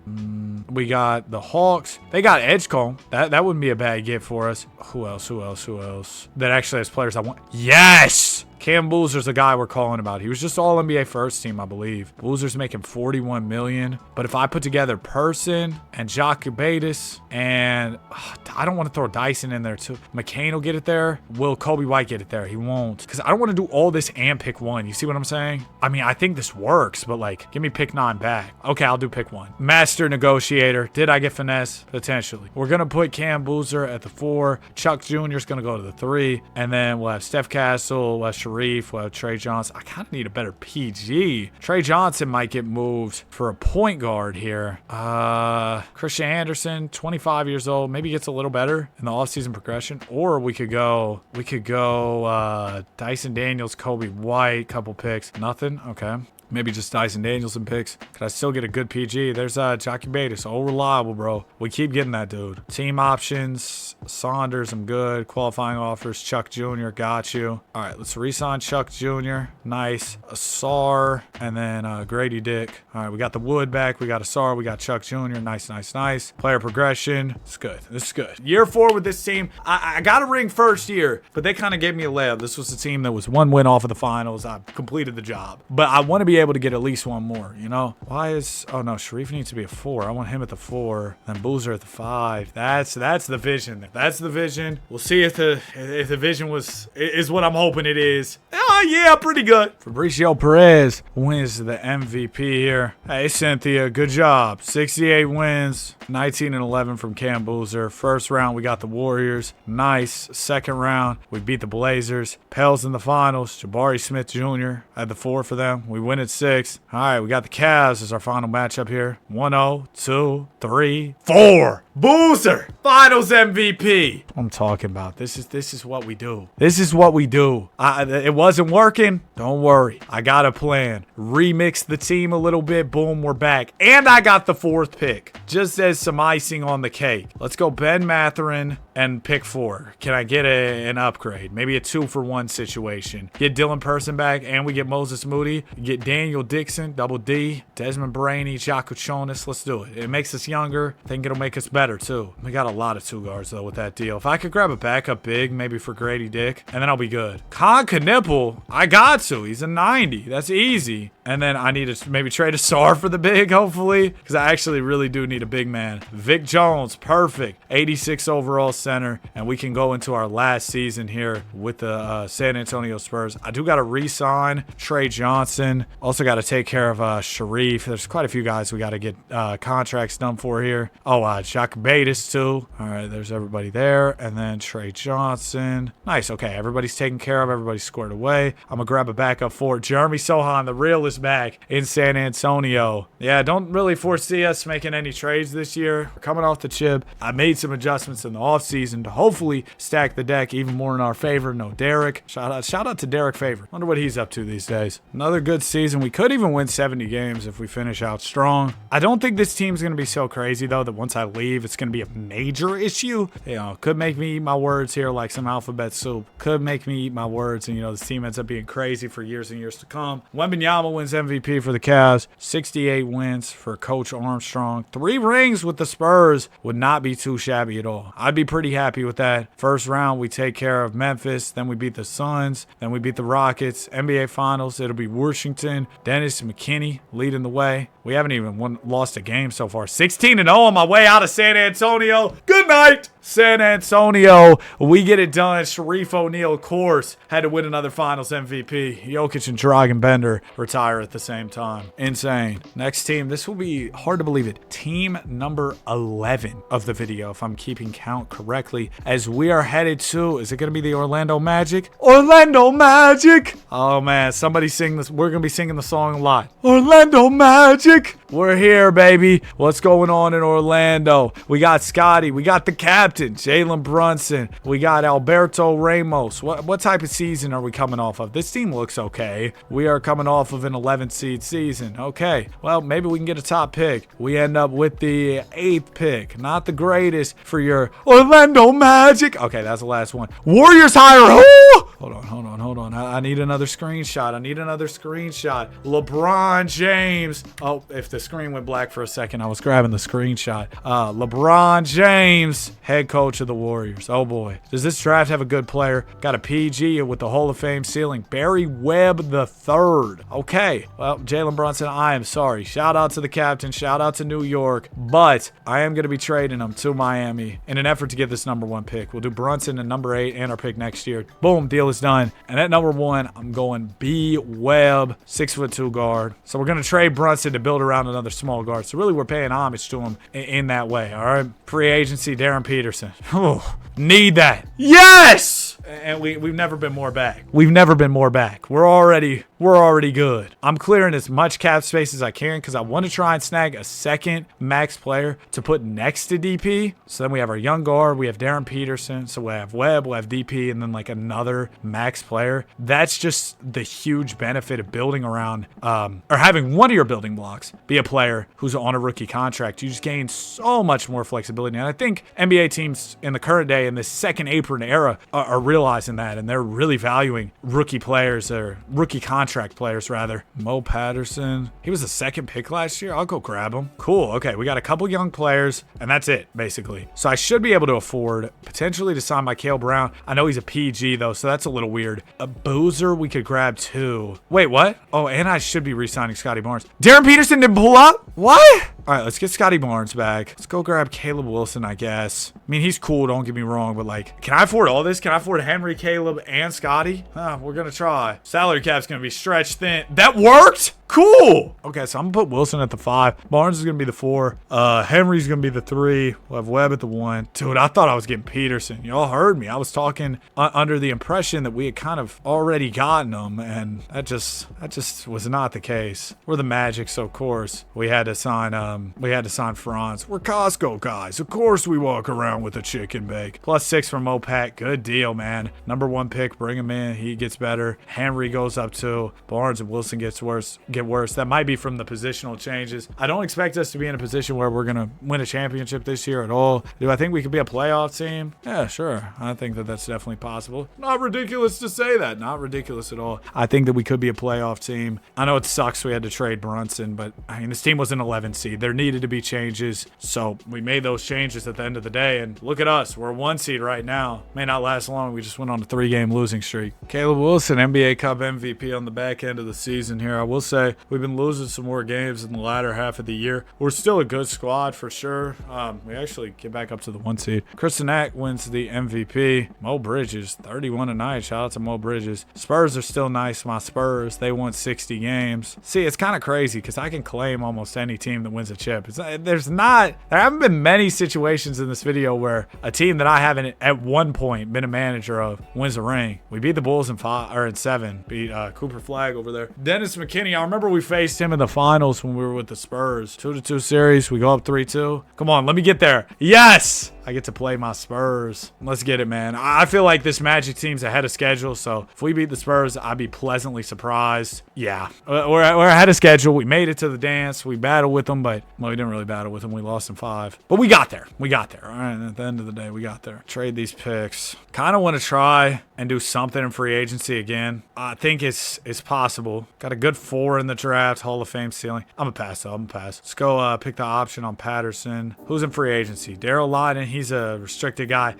We got the Hawks. They got Edgecombe. That wouldn't be a bad get for us. Who else? That actually has players I want. Yes! Cam Boozer's a guy we're calling about. He was just all NBA first team, I believe. Boozer's making $41 million. But if I put together Person and Jacobaitis and I don't want to throw Dyson in there too. McCain will get it there. Will Kobe White get it there? He won't. Because I don't want to do all this and pick one. You see what I'm saying? I mean, I think this works, but like, give me pick 9 back. Okay, I'll do pick 1. Master negotiator. Did I get finesse? Potentially. We're going to put Cam Boozer at the 4. Chuck Jr. is going to go to the 3. And then we'll have Steph Castle, we'll have Sharif, we'll have Trey Johnson. I kind of need a better PG. Trey Johnson might get moved for a point guard here. Christian Anderson, 25 years old, maybe gets a little better in the offseason progression. Or we could go Dyson Daniels, Kobe White, couple picks. Nothing? Okay. Maybe just Dyson Danielson picks. Could I still get a good PG? There's Jockey Bates. Oh, reliable, bro. We keep getting that, dude. Team options. Saunders, I'm good. Qualifying offers. Chuck Jr., got you. All right, let's re-sign Chuck Jr. Nice. Asar, and then Grady Dick. All right, we got the Wood back. We got Asar. We got Chuck Jr. Nice, nice, nice. Player progression. It's good. This is good. Year 4 with this team. I got a ring first year, but they kind of gave me a layup. This was a team that was 1 win off of the finals. I completed the job. But I want to be able to get at least 1 more, you know? Oh no, Sharif needs to be a 4. I want him at the 4, then Boozer at the 5. That's the vision. That's the vision. We'll see if the vision is what I'm hoping it is. Oh yeah, pretty good. Fabricio Perez wins the MVP here. Hey Cynthia, good job. 68 wins, 19-11 from Cam Boozer. First round we got the Warriors. Nice. Second round we beat the Blazers. Pels in the finals. Jabari Smith Jr. had the 4 for them. We win at 6. All right, we got the Cavs as our final matchup here. 1-0, 2, 3, 4. Boozer, Finals MVP. I'm talking about this is what we do. This is what we do. It wasn't working. Don't worry. I got a plan. Remix the team a little bit. Boom, we're back. And I got the 4th pick. Just as some icing on the cake. Let's go Ben Mathurin and pick 4. Can I get an upgrade? Maybe a 2-for-1 situation. Get Dylan Person back and we get Moses Moody. Get Daniel Dixon, double D. Desmond Brainey, Jocko Chonis. Let's do it. It makes us younger. I think it'll make us better too. We got a lot of 2 guards though with that deal. If I could grab a backup big, maybe for Grady Dick, and then I'll be good. Con Knipple, I got to. He's a 90. That's easy. And then I need to maybe trade a SAR for the big, hopefully, because I actually really do need a big man. Vic Jones, perfect. 86 overall center, and we can go into our last season here with the San Antonio Spurs. I do got to re-sign Trey Johnson. Also got to take care of Sharif. There's quite a few guys we got to get contracts done for here. Oh, Jacques Bates too. All right, there's everybody there. And then Trey Johnson. Nice. Okay, everybody's taken care of. Everybody's squared away. I'm going to grab a backup for Jeremy Sohan, the realist back in San Antonio. Yeah, don't really foresee us making any trades this year. We're coming off the chip. I made some adjustments in the offseason to hopefully stack the deck even more in our favor. No Derek. Shout out to Derek Favor. Wonder what he's up to these days. Another good season. We could even win 70 games if we finish out strong. I don't think this team's going to be so crazy though that once I leave it's going to be a major issue. You know, could make me eat my words here like some alphabet soup. Could make me eat my words and, you know, this team ends up being crazy for years and years to come. Wembanyama wins MVP for the Cavs. 68 wins for Coach Armstrong. 3 rings with the Spurs would not be too shabby at all. I'd be pretty happy with that. First round, we take care of Memphis. Then we beat the Suns. Then we beat the Rockets. NBA Finals, it'll be Washington. Dennis McKinney leading the way. We haven't even lost a game so far. 16-0 on my way out of San Antonio. Good night, San Antonio. We get it done. Sharif O'Neal, of course, had to win another Finals MVP. Jokic and Dragan Bender retire at the same time. Insane. Next team. This will be hard to believe it. Team number 11 of the video, if I'm keeping count correctly, as we are headed to, is it going to be the Orlando Magic? Orlando Magic! Oh, man. Somebody sing this. We're going to be singing the song a lot. Orlando Magic! We're here, baby. What's going on in Orlando? We got Scotty. We got the captain, Jalen Brunson. We got Alberto Ramos. What type of season are we coming off of? This team looks okay. We are coming off of an 11th seed season. Okay. Well, maybe we can get a top pick. We end up with the 8th pick. Not the greatest for your Orlando Magic. Okay, that's the last one. Warriors hire who? Hold on. I need another screenshot. I need another screenshot. LeBron James. Oh, if the screen went black for a second, I was grabbing the screenshot. LeBron James, head coach of the Warriors. Oh boy. Does this draft have a good player? Got a PG with the Hall of Fame ceiling. Barry Webb III. Okay. Well, Jalen Brunson, I am sorry. Shout out to the captain. Shout out to New York. But I am going to be trading him to Miami in an effort to get this #1 pick. We'll do Brunson and number 8 and our pick next year. Boom, deal is done. And at #1, I'm going B. Webb, 6'2" guard. So we're going to trade Brunson to build around another small guard. So really, we're paying homage to him in that way. All right. Free agency, Darren Peterson. Need that. Yes! And we've never been more back. We've never been more back. We're already good. I'm clearing as much cap space as I can because I want to try and snag a second max player to put next to DP. So then we have our young guard. We have Darren Peterson. So we have Webb, we'll have DP, and then like another max player. That's just the huge benefit of building around or having one of your building blocks be a player who's on a rookie contract. You just gain so much more flexibility. And I think NBA teams in the current day in this second apron era are realizing that, and they're really valuing rookie players or rookie contract players rather. Mo Patterson, he was the second pick last year. I'll go grab him. Cool. Okay, we got a couple young players, and that's it basically. So I should be able to afford potentially to sign Mikael Brown. I know he's a PG though, so that's a little weird. A Boozer we could grab too. Wait, what? Oh, and I should be re-signing Scotty Barnes. Darren Peterson didn't pull up? What? All right, let's get Scotty Barnes back. Let's go grab Caleb Wilson, I guess. I mean, he's cool, don't get me wrong, but like, can I afford all this? Can I afford Henry, Caleb, and Scotty? We're gonna try. Salary cap's gonna be stretched thin. That worked? Cool. Okay, so I'm gonna put Wilson at the 5. Barnes is gonna be the 4. Henry's gonna be the 3. We'll have Webb at the 1. Dude, I thought I was getting Peterson. Y'all heard me. I was talking under the impression that we had kind of already gotten him, and that just was not the case. We're the Magic, so of course we had to sign Franz. We're Costco guys. Of course we walk around with a chicken bake. +6 from Mopat. Good deal, man. #1 pick. Bring him in. He gets better. Henry goes up 2. Barnes and Wilson get worse. That might be from the positional changes. I don't expect us to be in a position where we're going to win a championship this year at all. Do I think we could be a playoff team? Yeah, sure. I think that that's definitely possible. Not ridiculous to say that. Not ridiculous at all. I think that we could be a playoff team. I know it sucks we had to trade Brunson, but I mean, this team was an 11 seed. There needed to be changes. So we made those changes at the end of the day. And look at us. We're a 1 seed right now. May not last long. We just went on a 3-game losing streak. Caleb Wilson, NBA Cup MVP on the back end of the season here. I will say we've been losing some more games in the latter half of the year. We're still a good squad for sure. We actually get back up to the 1 seed. Kristen Ack wins the MVP. Mo Bridges, 31 tonight. Shout out to Mo Bridges. Spurs are still nice. My Spurs, they won 60 games. See, it's kind of crazy because I can claim almost any team that wins a chip. There haven't been many situations in this video where a team that I haven't at one point been a manager of wins a ring. We beat the Bulls in 7. Beat Cooper Flag over there. Dennis McKinney, I remember we faced him in the finals when we were with the Spurs. 2-2 series. We go up 3-2. Come on, let me get there. Yes! I get to play my Spurs. Let's get it, man. I feel like this Magic team's ahead of schedule, so if we beat the Spurs, I'd be pleasantly surprised. Yeah, we're ahead of schedule. We made it to the dance. We battled with them, but well, we didn't really battle with them. We lost in 5. But we got there. We got there. All right, at the end of the day, we got there. Trade these picks. Kind of want to try and do something in free agency again. I think it's possible. Got a good 4 in the draft, Hall of Fame ceiling. I'm going to pass, though. I'm going to pass. Let's go pick the option on Patterson. Who's in free agency? Daryl Lydon. He's a restricted guy.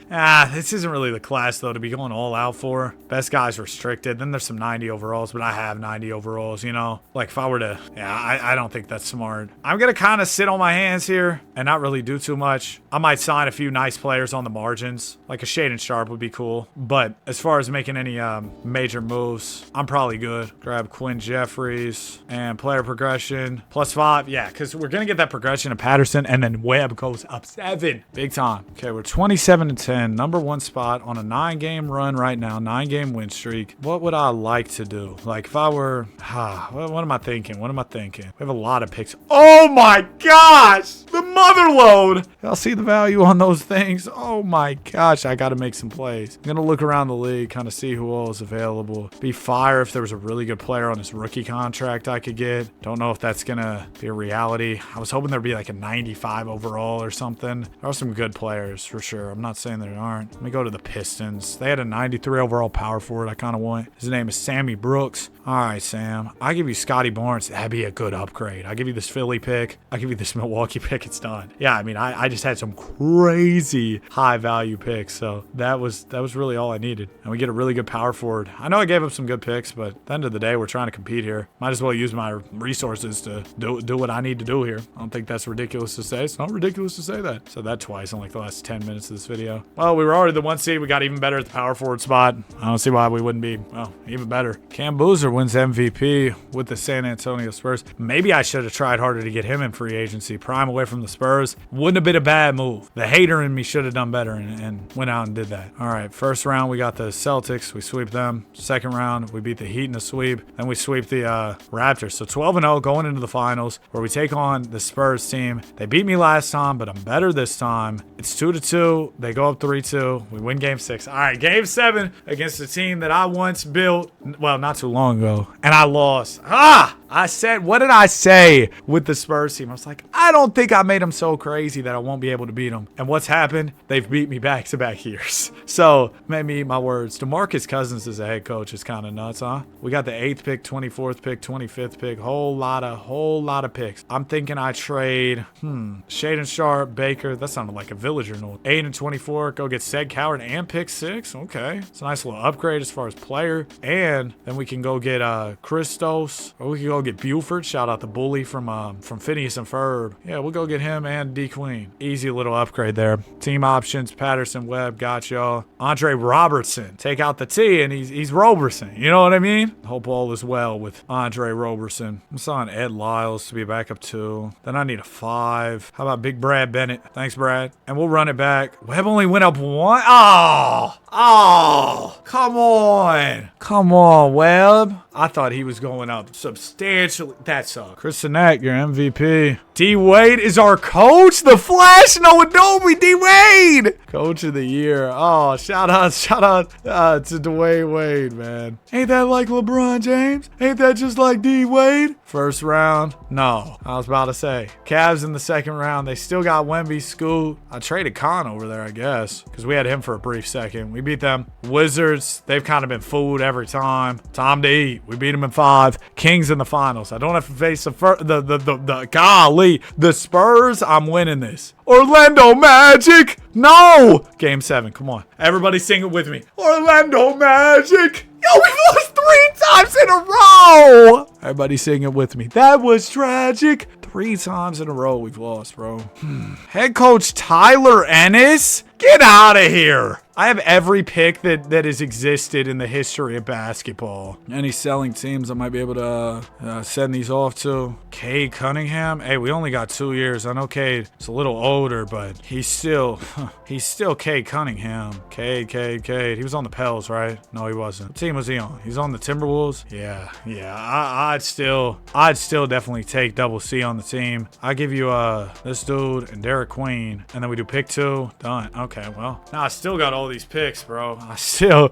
This isn't really the class, though, to be going all out for. Best guy's restricted. Then there's some 90 overalls, but I have 90 overalls, you know? Like, if I were to... Yeah, I don't think that's smart. I'm going to kind of sit on my hands here and not really do too much. I might sign a few nice players on the margins. Like a Shaedon Sharpe would be cool. But as far as making any major moves, I'm probably good. Grab Quinn Jeffries and player progression. +5. Yeah, because we're going to get that progression of Patterson, and then Webb goes up 7. Big time. Okay, we're 27-10. #1 spot on a 9-game run right now. 9-game win streak. What would I like to do? Like, if I were... what am I thinking? We have a lot of picks. Oh my gosh! The motherload. Y'all see the value on those things? Oh my gosh, I got to make some plays. I'm going to look around the league, kind of see who all is available. Be fire if there was a really good player on this rookie contract I could get. Don't know if that's going to be a reality. I was hoping there'd be like a 95 overall or something. There are some good players for sure. I'm not saying there aren't. Let me go to the Pistons. They had a 93 overall power forward I kind of want. His name is Sammy Brooks. All right, Sam. I give you Scotty Barnes. That'd be a good upgrade. I give you this Philly pick. I give you this Milwaukee pick. It's done. Yeah, I mean, I just had some crazy high value picks. So that was really all I needed. And we get a really good power forward. I know I gave up some good picks, but at the end of the day, we're trying to compete here. Might as well use my resources to do what I need to do here. I don't think that's ridiculous to say. It's not ridiculous to say that. Said that twice in like the last 10 minutes of this video. Well, we were already the 1 seed. We got even better at the power forward spot. I don't see why we wouldn't be, well, even better. Cam Boozer wins MVP with the San Antonio Spurs. Maybe I should have tried harder to get him in free agency. Prime away from the Spurs. Wouldn't have been a bad move. The hater in me should have done better and went out and did that. All right, first round, we got the Celtics. We sweep them. Second round, we beat the Heat in the sweep. Then we sweep the Raptors. So 12-0 going into the finals where we take on the Spurs team. They beat me last time, but I'm better this time. It's 2-2. They go up 3-2. We win game 6. All right, game 7 against the team that I once built, well, not too long ago, and I lost. I said, what did I say with the Spurs team? I was like, I don't think I made them so crazy that I won't be able to beat them. And what's happened? They've beat me back-to-back years. So, made me eat my words. DeMarcus Cousins as a head coach is kind of nuts, huh? We got the 8th pick, 24th pick, 25th pick. Whole lot of picks. I'm thinking I trade, Shaedon Sharpe, Baker. That sounded like a villager note. 8 and 24. Go get Sed Coward and pick 6. Okay. It's a nice little upgrade as far as player. And then we can go get Christos. Or we can go get Buford. Shout out the bully from Phineas and Ferb. Yeah, we'll go get him and D Queen. Easy little upgrade there. Team options, Patterson, Webb, got y'all. Andre Robertson. Take out the T and he's Roberson. You know what I mean? Hope all is well with Andre Roberson. I'm selling Ed Lyles to be a backup 2. Then I need a 5. How about Big Brad Bennett? Thanks, Brad. And we'll run it back. Webb only went up 1. Oh, come on. Come on, Webb. I thought he was going up substantially. That sucks. Chris Sinek, your MVP. D-Wade is our coach. The Flash, no Adobe. D-Wade. Coach of the year. Oh, shout out to Dwayne Wade, man. Ain't that like LeBron James? Ain't that just like D-Wade? First round? No. I was about to say. Cavs in the second round. They still got Wemby, Scoot. I traded Khan over there, I guess, because we had him for a brief second. We beat them. Wizards, they've kind of been fooled every time. Time to eat. We beat them in 5. Kings in the finals. I don't have to face the Spurs. I'm winning this. Orlando Magic. No. Game 7. Come on. Everybody sing it with me. Orlando Magic. Yo, we lost 3 times in a row. Everybody sing it with me. That was tragic. 3 times in a row we've lost, bro. Head coach Tyler Ennis? Get out of here. I have every pick that has existed in the history of basketball. Any selling teams I might be able to send these off to. Cade Cunningham. Hey, we only got 2 years. I know Cade is a little older, but he's still Cade Cunningham. Cade. He was on the Pels, right? No, he wasn't. What team was he on? He's on the Timberwolves? Yeah. I'd still definitely take double C on the team. I give you this dude and Derek Queen, and then we do pick 2. Done. Okay, well, now I still got all these picks, bro. I still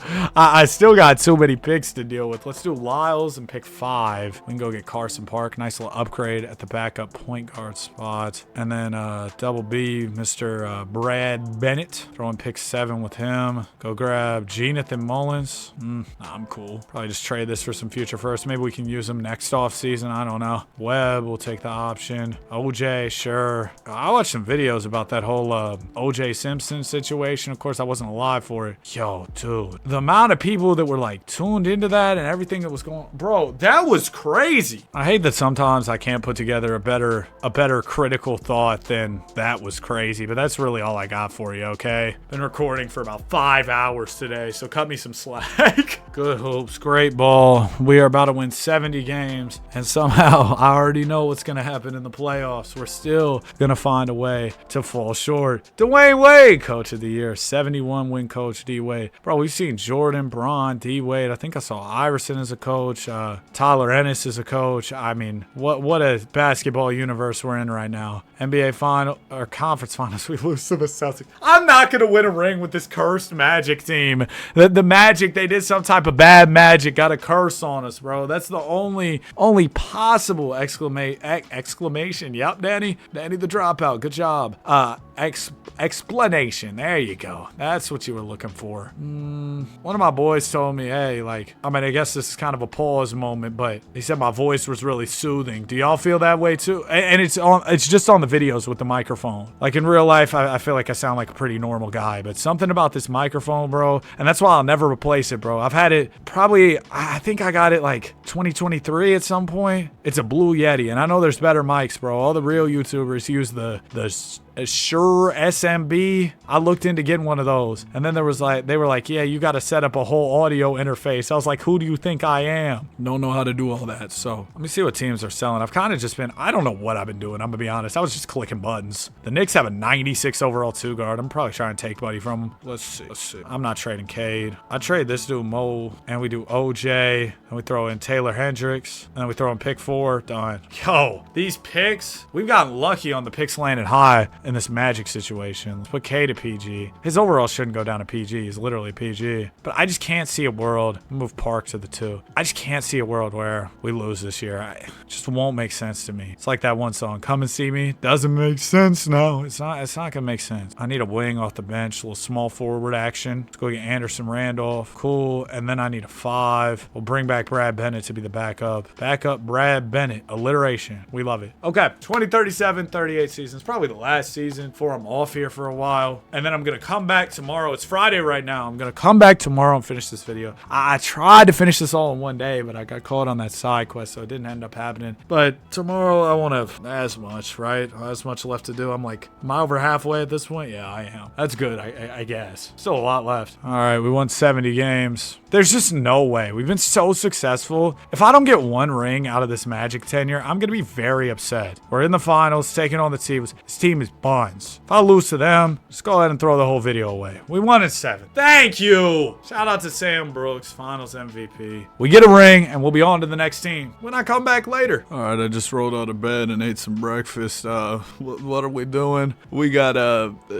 got too many picks to deal with. Let's do Lyles and pick 5. We can go get Carson Park. Nice little upgrade at the backup point guard spot. And then double B, Mr. Brad Bennett. Throwing pick 7 with him. Go grab Jonathan Mullins. I'm cool. Probably just trade this for some future first. Maybe we can use him next offseason. I don't know. Webb, we'll take the option. OJ, sure. I watched some videos about that whole OJ Simpson situation. Of course, I wasn't alive for it. Yo, dude, the amount of people that were like tuned into that and everything that was going on, bro, that was crazy. I hate that sometimes I can't put together a better critical thought than that was crazy, but that's really all I got for you, okay? Been recording for about 5 hours today, so cut me some slack. Good hoops, great ball. We are about to win 70 games, and somehow I already know what's going to happen in the playoffs. We're still going to find a way to fall short. Dwayne Wade, coach of the year, 71 wing coach, D-Wade. Bro, we've seen Jordan, Braun, D-Wade. I think I saw Iverson as a coach. Tyler Ennis as a coach. I mean, what a basketball universe we're in right now. NBA final or conference finals, we lose to the Celtics. I'm not going to win a ring with this cursed Magic team. The Magic, they did some type of bad magic, got a curse on us, bro. That's the only possible exclamation. Yep, Danny the dropout. Good job. Explanation. There you go. That's what you were looking for. One of my boys told me, hey, like, I mean, I guess this is kind of a pause moment, but he said my voice was really soothing. Do y'all feel that way too? And it's just on the videos with the microphone. Like in real life, I feel like I sound like a pretty normal guy, but something about this microphone, bro, and that's why I'll never replace it, bro. I've had it probably, I think I got it like 2023 at some point. It's a Blue Yeti, and I know there's better mics, bro. All the real YouTubers use the Shure SMB. I looked into getting one of those, and then they were like, yeah, you got to set up a whole audio interface. I was like, who do you think I am? Don't know how to do all that. So let me see what teams are selling. I've kind of just been, I don't know what I've been doing. I'm gonna be honest. I was just clicking buttons. The Knicks have a 96 overall 2 guard. I'm probably trying to take buddy from them. Let's see. I'm not trading Cade. I trade this dude Mo, and we do OJ, and we throw in Taylor Hendricks, and then we throw in pick 4. Done. Yo, these picks, we've gotten lucky on the picks landed high in this Magic situation. Let's put K to PG. His overall shouldn't go down to PG. He's literally PG. But I just can't see a world. Move Park to the 2. I just can't see a world where we lose this year. It just won't make sense to me. It's like that one song, Come and See Me. Doesn't make sense now. It's not gonna make sense. I need a wing off the bench, a little small forward action. Let's go get Anderson Randolph. Cool. And then I need a 5. We'll bring back Brad Bennett to be the backup. Backup Brad Bennett. Alliteration. We love it. Okay. 2037, 38 seasons. Probably the last season before I'm off here for a while. And then I'm going to come back tomorrow. It's Friday right now. I'm going to come back tomorrow and finish this video. I tried to finish this all in one day, but I got caught on that side quest, so it didn't end up happening. But tomorrow I won't have as much, right? As much left to do. I'm I over halfway at this point? Yeah, I am. That's good, I guess. Still a lot left. All right, we won 70 games. There's just no way. We've been so successful. If I don't get one ring out of this Magic tenure, I'm going to be very upset. We're in the finals, taking on the teams. This team is buns. If I lose to them, just go ahead and throw the whole video away. We won in 7. Thank you. Shout out to Sam Brooks, finals MVP. We get a ring, and we'll be on to the next team when I come back later. All right, I just rolled out of bed and ate some breakfast. What are we doing? We got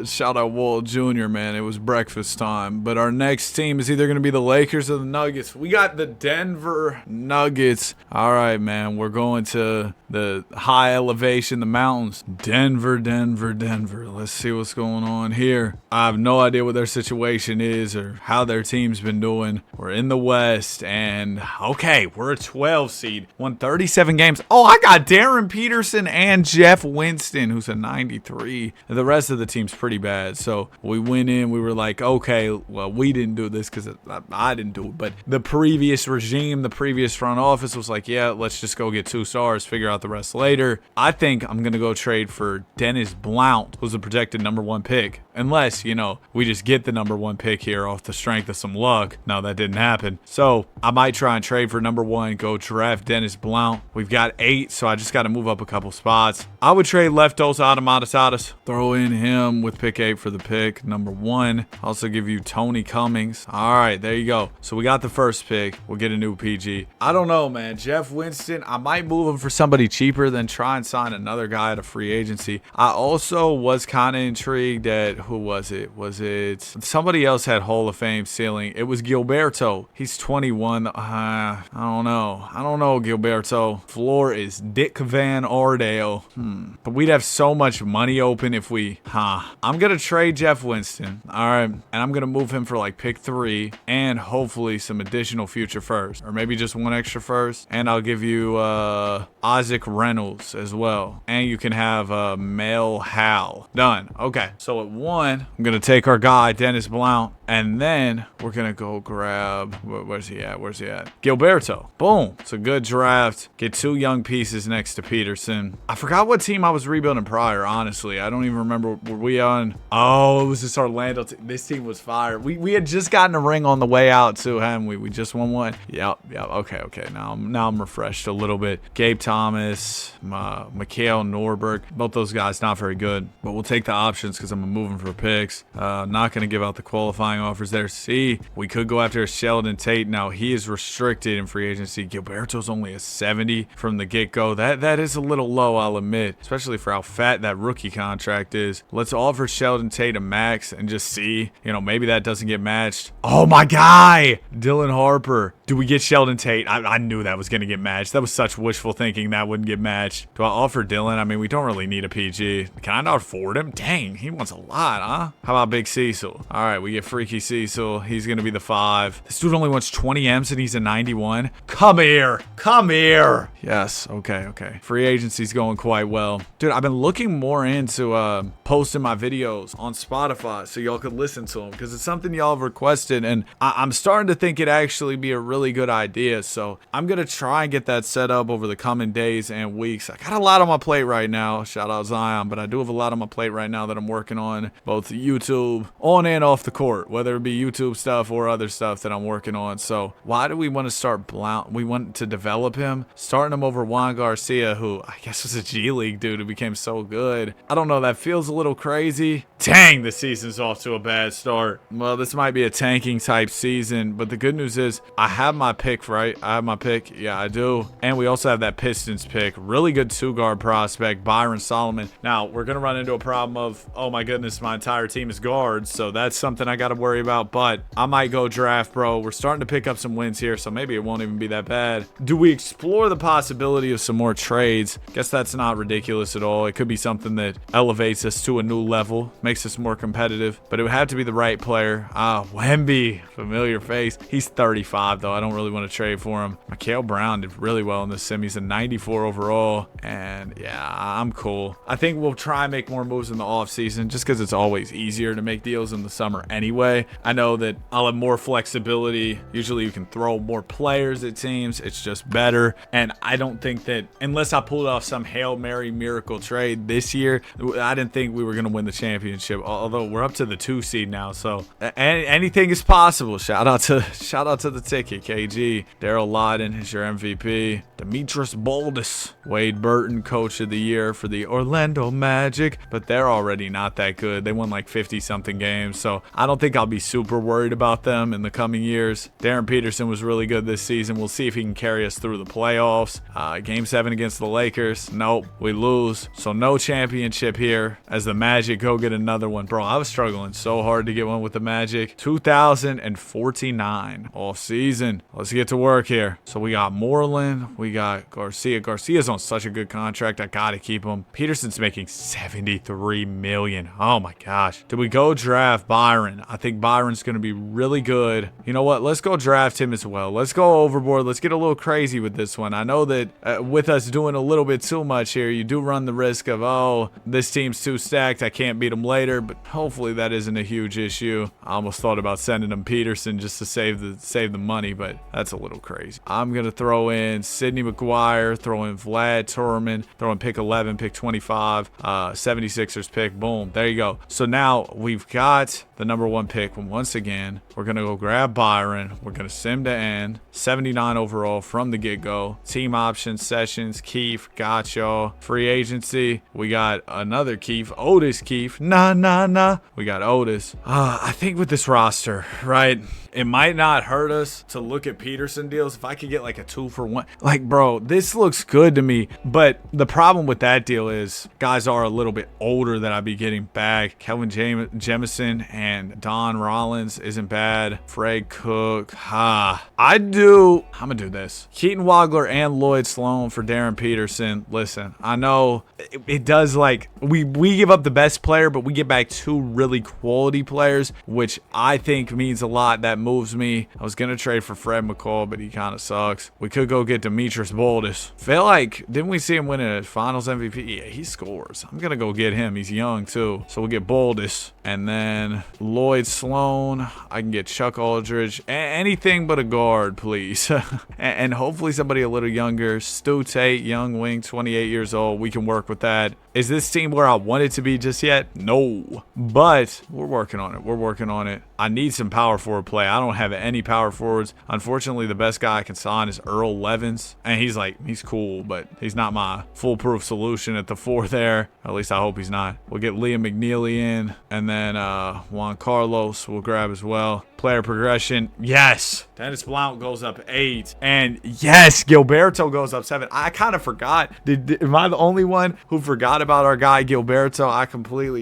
shout out Walt Jr., man. It was breakfast time. But our next team is either going to be the Lakers or the Nuggets. We got the Denver Nuggets. All right, man. We're going to the high elevation, the mountains. Denver. Let's see what's going on here. I have no idea what their situation is or how their team's been doing. We're in the West, and okay, we're a 12 seed. Won 37 games. Oh, I got Darren Peterson and Jeff Winston, who's a 93. The rest of the team's pretty bad. So we went in, we were like, okay, well, we didn't do this because I didn't do it. But the previous regime, the previous front office was like, yeah, let's just go get 2 stars, figure out the rest later. I think I'm going to go trade for Dennis Blount, who's a projected #1 pick. Unless, we just get the #1 pick here off the strength of some luck. No, that didn't happen. So I might try and trade for #1, go draft Dennis Blount. We've got 8, so I just got to move up a couple spots. I would trade Leftos Automatas, throw in him with pick 8 for the pick #1. Also give you Tony Cummings. All right, there you go. So we got the first pick. We'll get a new PG. I don't know, man. Jeff Winston, I might move him for somebody cheaper than try and sign another guy at a free agency. I also was kind of intrigued at, who was it? Was it somebody else had Hall of Fame ceiling? It was Gilberto. He's 21. I don't know, Gilberto. Floor is Dick Van Ardale. But we'd have so much money open if we, I'm going to trade Jeff Winston. All right. And I'm going to move him for like pick 3 and hopefully some additional future first, or maybe just 1 extra first. And I'll give you Isaac Reynolds as well. And you can have Mel Hal. Done. Okay. So at 1, I'm going to take our guy, Dennis Blount. And then we're going to go grab, where's he at? Gilberto. Boom. It's a good draft. Get 2 young pieces next to Peterson. I forgot what team I was rebuilding prior, honestly. I don't even remember. Were we on? Oh, it was this Orlando team. This team was fire. We had just gotten a ring on the way out too, hadn't we? We just won one. Yep. Okay. Now I'm refreshed a little bit. Gabe Thomas. Thomas, Mikhail Norberg. Both those guys not very good, but we'll take the options because I'm moving for picks. Not going to give out the qualifying offers there. See, we could go after Sheldon Tate. Now, he is restricted in free agency. Gilberto's only a 70 from the get-go. That is a little low, I'll admit, especially for how fat that rookie contract is. Let's offer Sheldon Tate a max and just see, maybe that doesn't get matched. Oh, my guy, Dylan Harper. Do we get Sheldon Tate? I knew that was going to get matched. That was such wishful thinking that wouldn't get matched. Do I offer Dylan? I mean, we don't really need a PG. Can I not afford him? Dang, he wants a lot, huh? How about Big Cecil? All right, we get Freaky Cecil. He's going to be the 5. This dude only wants 20 M's and he's a 91. Come here. Come here. Yes, okay. Free agency's going quite well. Dude, I've been looking more into posting my videos on Spotify so y'all could listen to them because it's something y'all have requested, and I'm starting to think it actually be a really good idea. So I'm going to try and get that set up over the coming days and weeks. I got a lot on my plate right now. Shout out Zion, but I do have a lot on my plate right now that I'm working on, both YouTube, on and off the court, whether it be YouTube stuff or other stuff that I'm working on. So why do we want to start Blount? We want to develop him, starting him over Juan Garcia, who I guess was a G League dude who became so good. I don't know, that feels a little crazy. Dang, the season's off to a bad start. Well, this might be a tanking type season, but the good news is I have my pick, right? I have my pick. Yeah, I do. And we also have that Pistons pick. Really good 2-guard prospect, Byron Solomon. Now, we're going to run into a problem of, oh my goodness, my entire team is guards, so that's something I got to worry about, but I might go draft, bro. We're starting to pick up some wins here, so maybe it won't even be that bad. Do we explore the possibility of some more trades? Guess that's not ridiculous at all. It could be something that elevates us to a new level, makes us more competitive, but it would have to be the right player. Wemby, familiar face. He's 35, though. I don't really want to trade for him. Mikhail Brown did really well in this sim. He's a 94 overall, and yeah, I'm cool. I think we'll try and make more moves in the offseason just because it's always easier to make deals in the summer anyway. I know that I'll have more flexibility. Usually you can throw more players at teams. It's just better, and I don't think that unless I pulled off some Hail Mary miracle trade this year, I didn't think we were going to win the championship, although we're up to the 2 seed now, so anything is possible. Shout out to the ticket, KG. Daryl Lydon is your MVP. Demetrius Baldus, Wade Burton, coach of the year for the Orlando Magic, but they're already not that good. They won like 50-something games, so I don't think I'll be super worried about them in the coming years. Darren Peterson was really good this season. We'll see if he can carry us through the playoffs. Game 7 against the Lakers. Nope, we lose. So no championship here as the Magic go get another one. Bro, I was struggling so hard to get one with the Magic. 2,049 all season. Let's get to work here. So we got Moreland. We got Garcia. Garcia's on such a good contract. I got to keep him. Peterson's making $73 million. Oh my gosh. Did we go draft Byron? I think Byron's going to be really good. You know what? Let's go draft him as well. Let's go overboard. Let's get a little crazy with this one. I know that with us doing a little bit too much here, you do run the risk of, oh, this team's too stacked. I can't beat them later, but hopefully that isn't a huge issue. I almost thought about sending him Peterson just to save the money, but that's a little crazy. I'm going to throw in Sidney McGuire, throw in Vlad Turman, throw in pick 11, pick 25, 76ers pick. Boom. There you go. So now we've got the number 1 pick. Once again, we're going to go grab Byron. We're going to sim to end. 79 overall from the get-go. Team options, Sessions, Keefe, got y'all. Free agency, we got another Keefe, Otis Keefe. Nah. We got Otis. I think with this roster, right, it might not hurt us to look at Peterson deals if I could get like a 2-for-1. Like, bro, this looks good to me, but the problem with that deal is guys are a little bit older that I'd be getting back. Kelvin Jemison and Don Rollins isn't bad. Fred Cook. I'm gonna do this. Keaton Wagler and Lloyd Sloan for Darren Peterson. Listen, I know it does, like, we give up the best player, but we get back 2 really quality players, which I think means a lot. That moves me. I was gonna trade for Fred McCall, but he kind of sucks. We could go get Demetrius Baldus. Feel like, didn't we see him win a Finals MVP? Yeah, he scores. I'm gonna go get him. He's young too, so we'll get Baldus, and then Lloyd Sloan. I can get Chuck Aldridge. Anything but a guard, please. and hopefully somebody a little younger. Stu Tate, young wing, 28 years old. We can work with that. Is this team where I want it to be just yet? No, but we're working on it. I need some power forward play. I don't have any power forwards. Unfortunately, the best guy I can sign is Earl Levins. And he's cool, but he's not my foolproof solution at the 4 there. At least I hope he's not. We'll get Liam McNeely in. And then Juan Carlos we'll grab as well. Player progression. Yes. Dennis Blount goes up 8. And yes, Gilberto goes up 7. I kind of forgot. Am I the only one who forgot about our guy Gilberto?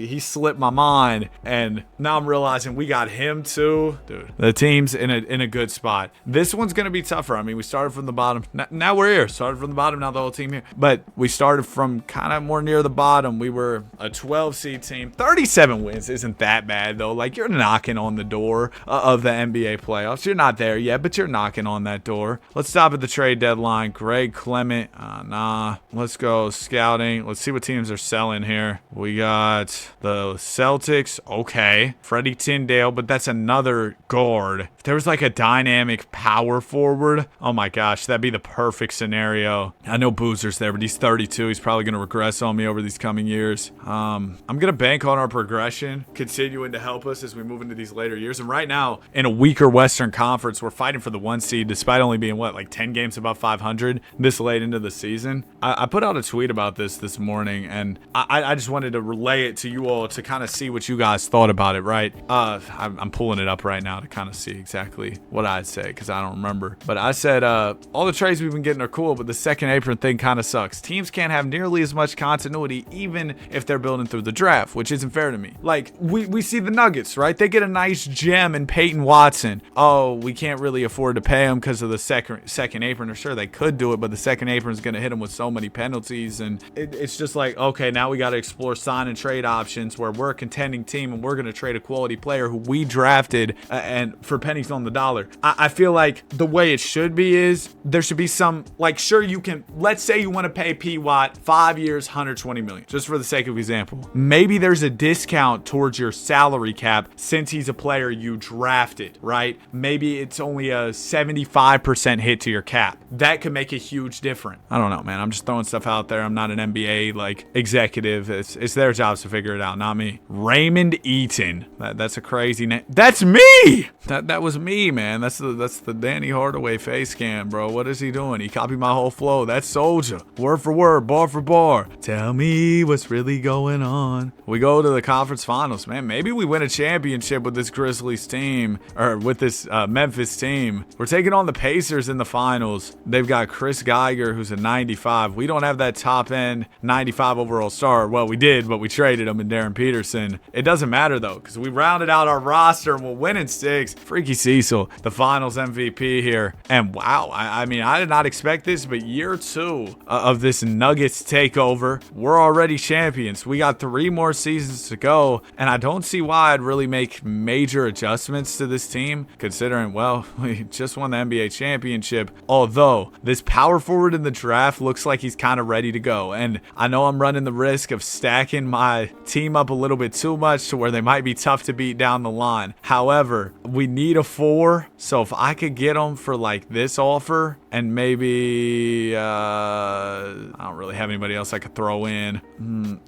He slipped my mind. And now I'm realizing we got him too. Dude, the team's in a good spot. This one's going to be tougher. I mean, we started from the bottom. Now we're here. Started from the bottom. Now the whole team here. But we started from kind of more near the bottom. We were a 12 seed team. 37 wins isn't that bad though. Like, you're knocking on the door of the NBA playoffs. You're not there yet, but you're knocking on that door. Let's stop at the trade deadline. Greg Clement. Nah. Let's go scouting. Let's see what teams are selling here. We got the Celtics. Okay. Freddie Tyndale, but that's another guard. If there was like a dynamic power forward, oh my gosh, that'd be the perfect scenario. I know Boozer's there, but he's 32. He's probably going to regress on me over these coming years. I'm going to bank on our progression continuing to help us as we move into these later years. And right now, in a weaker Western Conference, we're fighting for the 1 seed despite only being, like 10 games above 500 this late into the season. I put out a tweet about this morning, and I just wanted to relay it to you all to kind of see what you guys thought about it, right? I'm pulling it up right now to kind of see exactly what I'd say because I don't remember. But I said, all the trades we've been getting are cool, but the second apron thing kind of sucks. Teams can't have nearly as much continuity even if they're building through the draft, which isn't fair to me. Like, we see the Nuggets, right? They get a nice gem in Peyton Watson. Oh, we can't really afford to pay him because of the second apron. Or sure, they could do it, but the second apron is going to hit them with so many penalties. And it's just like, okay, now we got to explore sign and trade options where we're a contending team and we're going to trade a quality player who we drafted and for pennies on the dollar. I feel like the way it should be is there should be some, like, sure, you can, let's say you want to pay P. Watt 5 years, $120 million, just for the sake of example. Maybe there's a discount towards your salary cap since he's a player you drafted, right? Maybe it's only a 75% hit to your cap. That could make a huge difference. I don't know, man. I'm just throwing stuff out there. I'm not an NBA like executive. It's their jobs to figure it out, not me. Raymond Eaton. That's a crazy name. That's me. That was me, man. That's the Danny Hardaway face cam, bro. What is he doing? He copied my whole flow. That's Soldier. Word for word, bar for bar. Tell me what's really going on. We go to the conference finals, man. Maybe we win a championship with this Grizzlies team or with this Memphis team. We're taking on the Pacers in the finals. They've got Chris Geiger, who's a 95. We don't have that top end 95 overall star. Well, we did, but we traded him in Darren Peterson. It doesn't matter though, because we rounded out our roster and we'll win in 6. Freaky Cecil, the finals MVP here. And wow, I mean, I did not expect this, but year 2 of this Nuggets takeover, we're already champions. We got 3 more seasons to go, and I don't see why I'd really make major adjustments to this team, considering, well, we just won the NBA championship. Although this power forward in the draft looks like he's kind of ready to go, and I know I'm running the risk of stacking my team up a little bit too much to where they might be tough to beat down the line. However, we need a 4, so if I could get them for like this offer, and maybe I don't really have anybody else I could throw in.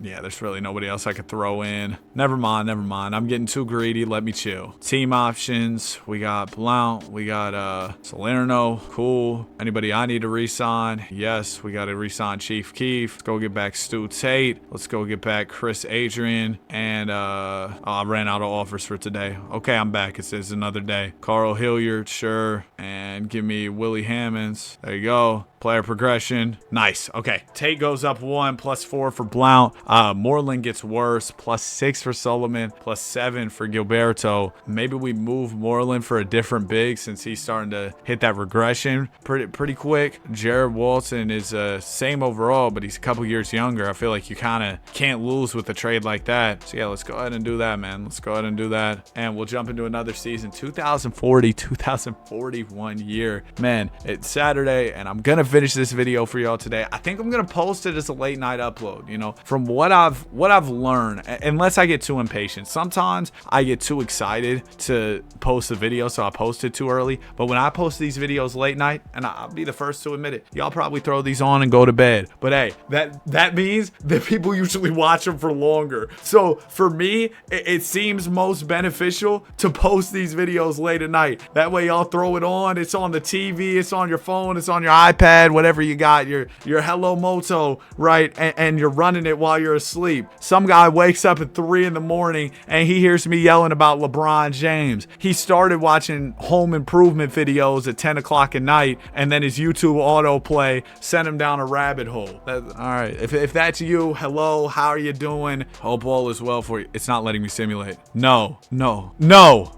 Yeah, there's really nobody else I could throw in. Never mind. I'm getting too greedy. Let me chill. Team options. We got Blount. We got Salerno. Cool. Anybody I need to re-sign? Yes, we got to re-sign Chief Keef. Let's go get back Stu Tate. Let's go get back Chris Adrian. And I ran out of offers for today. Okay, I'm back. It says another day. Carl Hilliard, sure. And give me Willie Hammonds. There you go. Player progression. Nice. Okay. Tate goes up 1, +4 for Blount. Moreland gets worse. +6 for Solomon. +7 for Gilberto. Maybe we move Moreland for a different big since he's starting to hit that regression pretty quick. Jared Walton is same overall, but he's a couple years younger. I feel like you kind of can't lose with a trade like that. So yeah, let's go ahead and do that, man. Let's go ahead and do that. And we'll jump into another season. 2040, 2041 year. Man, it's sad Saturday, and I'm gonna finish this video for y'all today. I think I'm gonna post it as a late night upload. You know, from what I've learned, unless I get too impatient. Sometimes I get too excited to post a video, so I post it too early. But when I post these videos late night, and I'll be the first to admit it, y'all probably throw these on and go to bed. But hey, that means that people usually watch them for longer. So for me, it seems most beneficial to post these videos late at night. That way y'all throw it on, it's on the TV, it's on your phone, it's on your iPad, whatever you got, your Hello Moto, right? And you're running it while you're asleep. Some guy wakes up at 3 in the morning and he hears me yelling about LeBron James. He started watching home improvement videos at 10 o'clock at night, and then his YouTube autoplay sent him down a rabbit hole. All right, if that's you, hello, how are you doing? Hope all is well for you. It's not letting me simulate. No.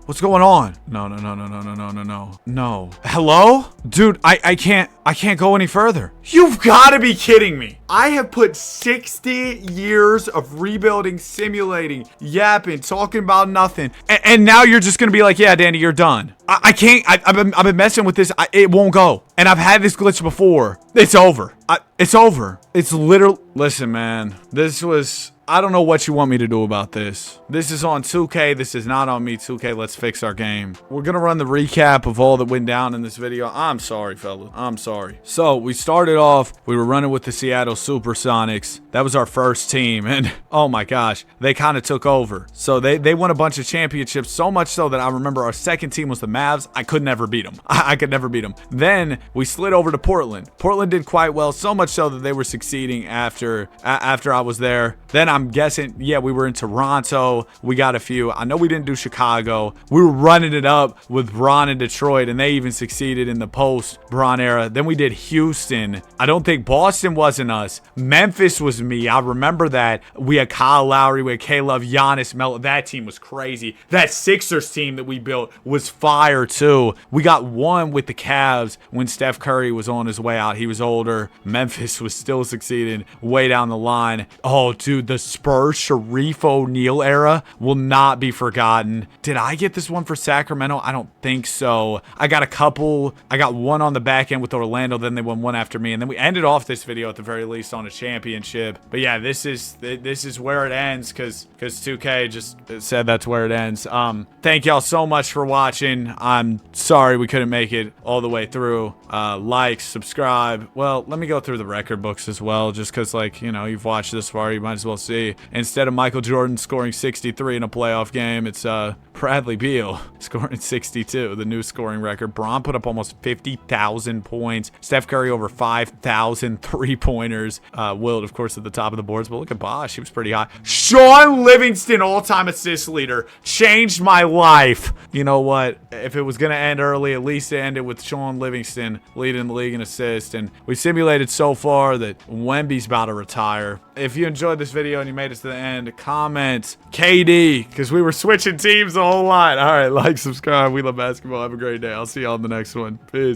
What's going on? No. Hello? Dude, I can't go any further. You've got to be kidding me. I have put 60 years of rebuilding, simulating, yapping, talking about nothing. And now you're just going to be like, yeah, Danny, you're done. I can't. I've been messing with this. It won't go. And I've had this glitch before. It's over. It's over. It's literally. Listen, man. This was. I don't know what you want me to do about this. This is on 2K. This is not on me. 2K, let's fix our game. We're going to run the recap of all that went down in this video. I'm sorry, fella. I'm sorry. So we started off, we were running with the Seattle Supersonics. That was our first team. And oh my gosh, they kind of took over. So they won a bunch of championships, so much so that I remember our second team was the Mavs. I could never beat them. I could never beat them. Then we slid over to Portland. Portland did quite well, so much so that they were succeeding after I was there. Then I'm guessing, yeah, we were in Toronto. We got a few. I know we didn't do Chicago. We were running it up with Bron and Detroit, and they even succeeded in the post-Bron era. Then we did Houston. I don't think Boston wasn't us. Memphis was me. I remember that. We had Kyle Lowry. We had K-Love, Giannis, Melo. That team was crazy. That Sixers team that we built was fire, too. We got one with the Cavs when Steph Curry was on his way out. He was older. Memphis was still succeeding way down the line. Oh, dude, the Spurs Sharif O'Neal era will not be forgotten. Did I get this one for Sacramento? I don't think so. I got a couple. I got one on the back end with Orlando, then they won one after me, and then we ended off this video at the very least on a championship. But yeah, this is where it ends because 2K just said that's where it ends. Thank y'all so much for watching. I'm sorry we couldn't make it all the way through. Like, subscribe. Well, let me go through the record books as well, just because, like, you know, you've watched this far, you might as well see. Instead of Michael Jordan scoring 63 in a playoff game, it's Bradley Beal scoring 62, the new scoring record. Bron put up almost 50,000 points. Steph Curry over 5,000 three-pointers. Wilt, of course, at the top of the boards, but look at Bosh. He was pretty high. Sean Livingston, all-time assist leader. Changed my life. You know what? If it was going to end early, at least it ended with Sean Livingston leading the league in assists. And we simulated so far that Wemby's about to retire. If you enjoyed this video and you made it to the end, comment KD, because we were switching teams a whole lot. All right, like, subscribe. We love basketball. Have a great day. I'll see y'all in the next one. Peace.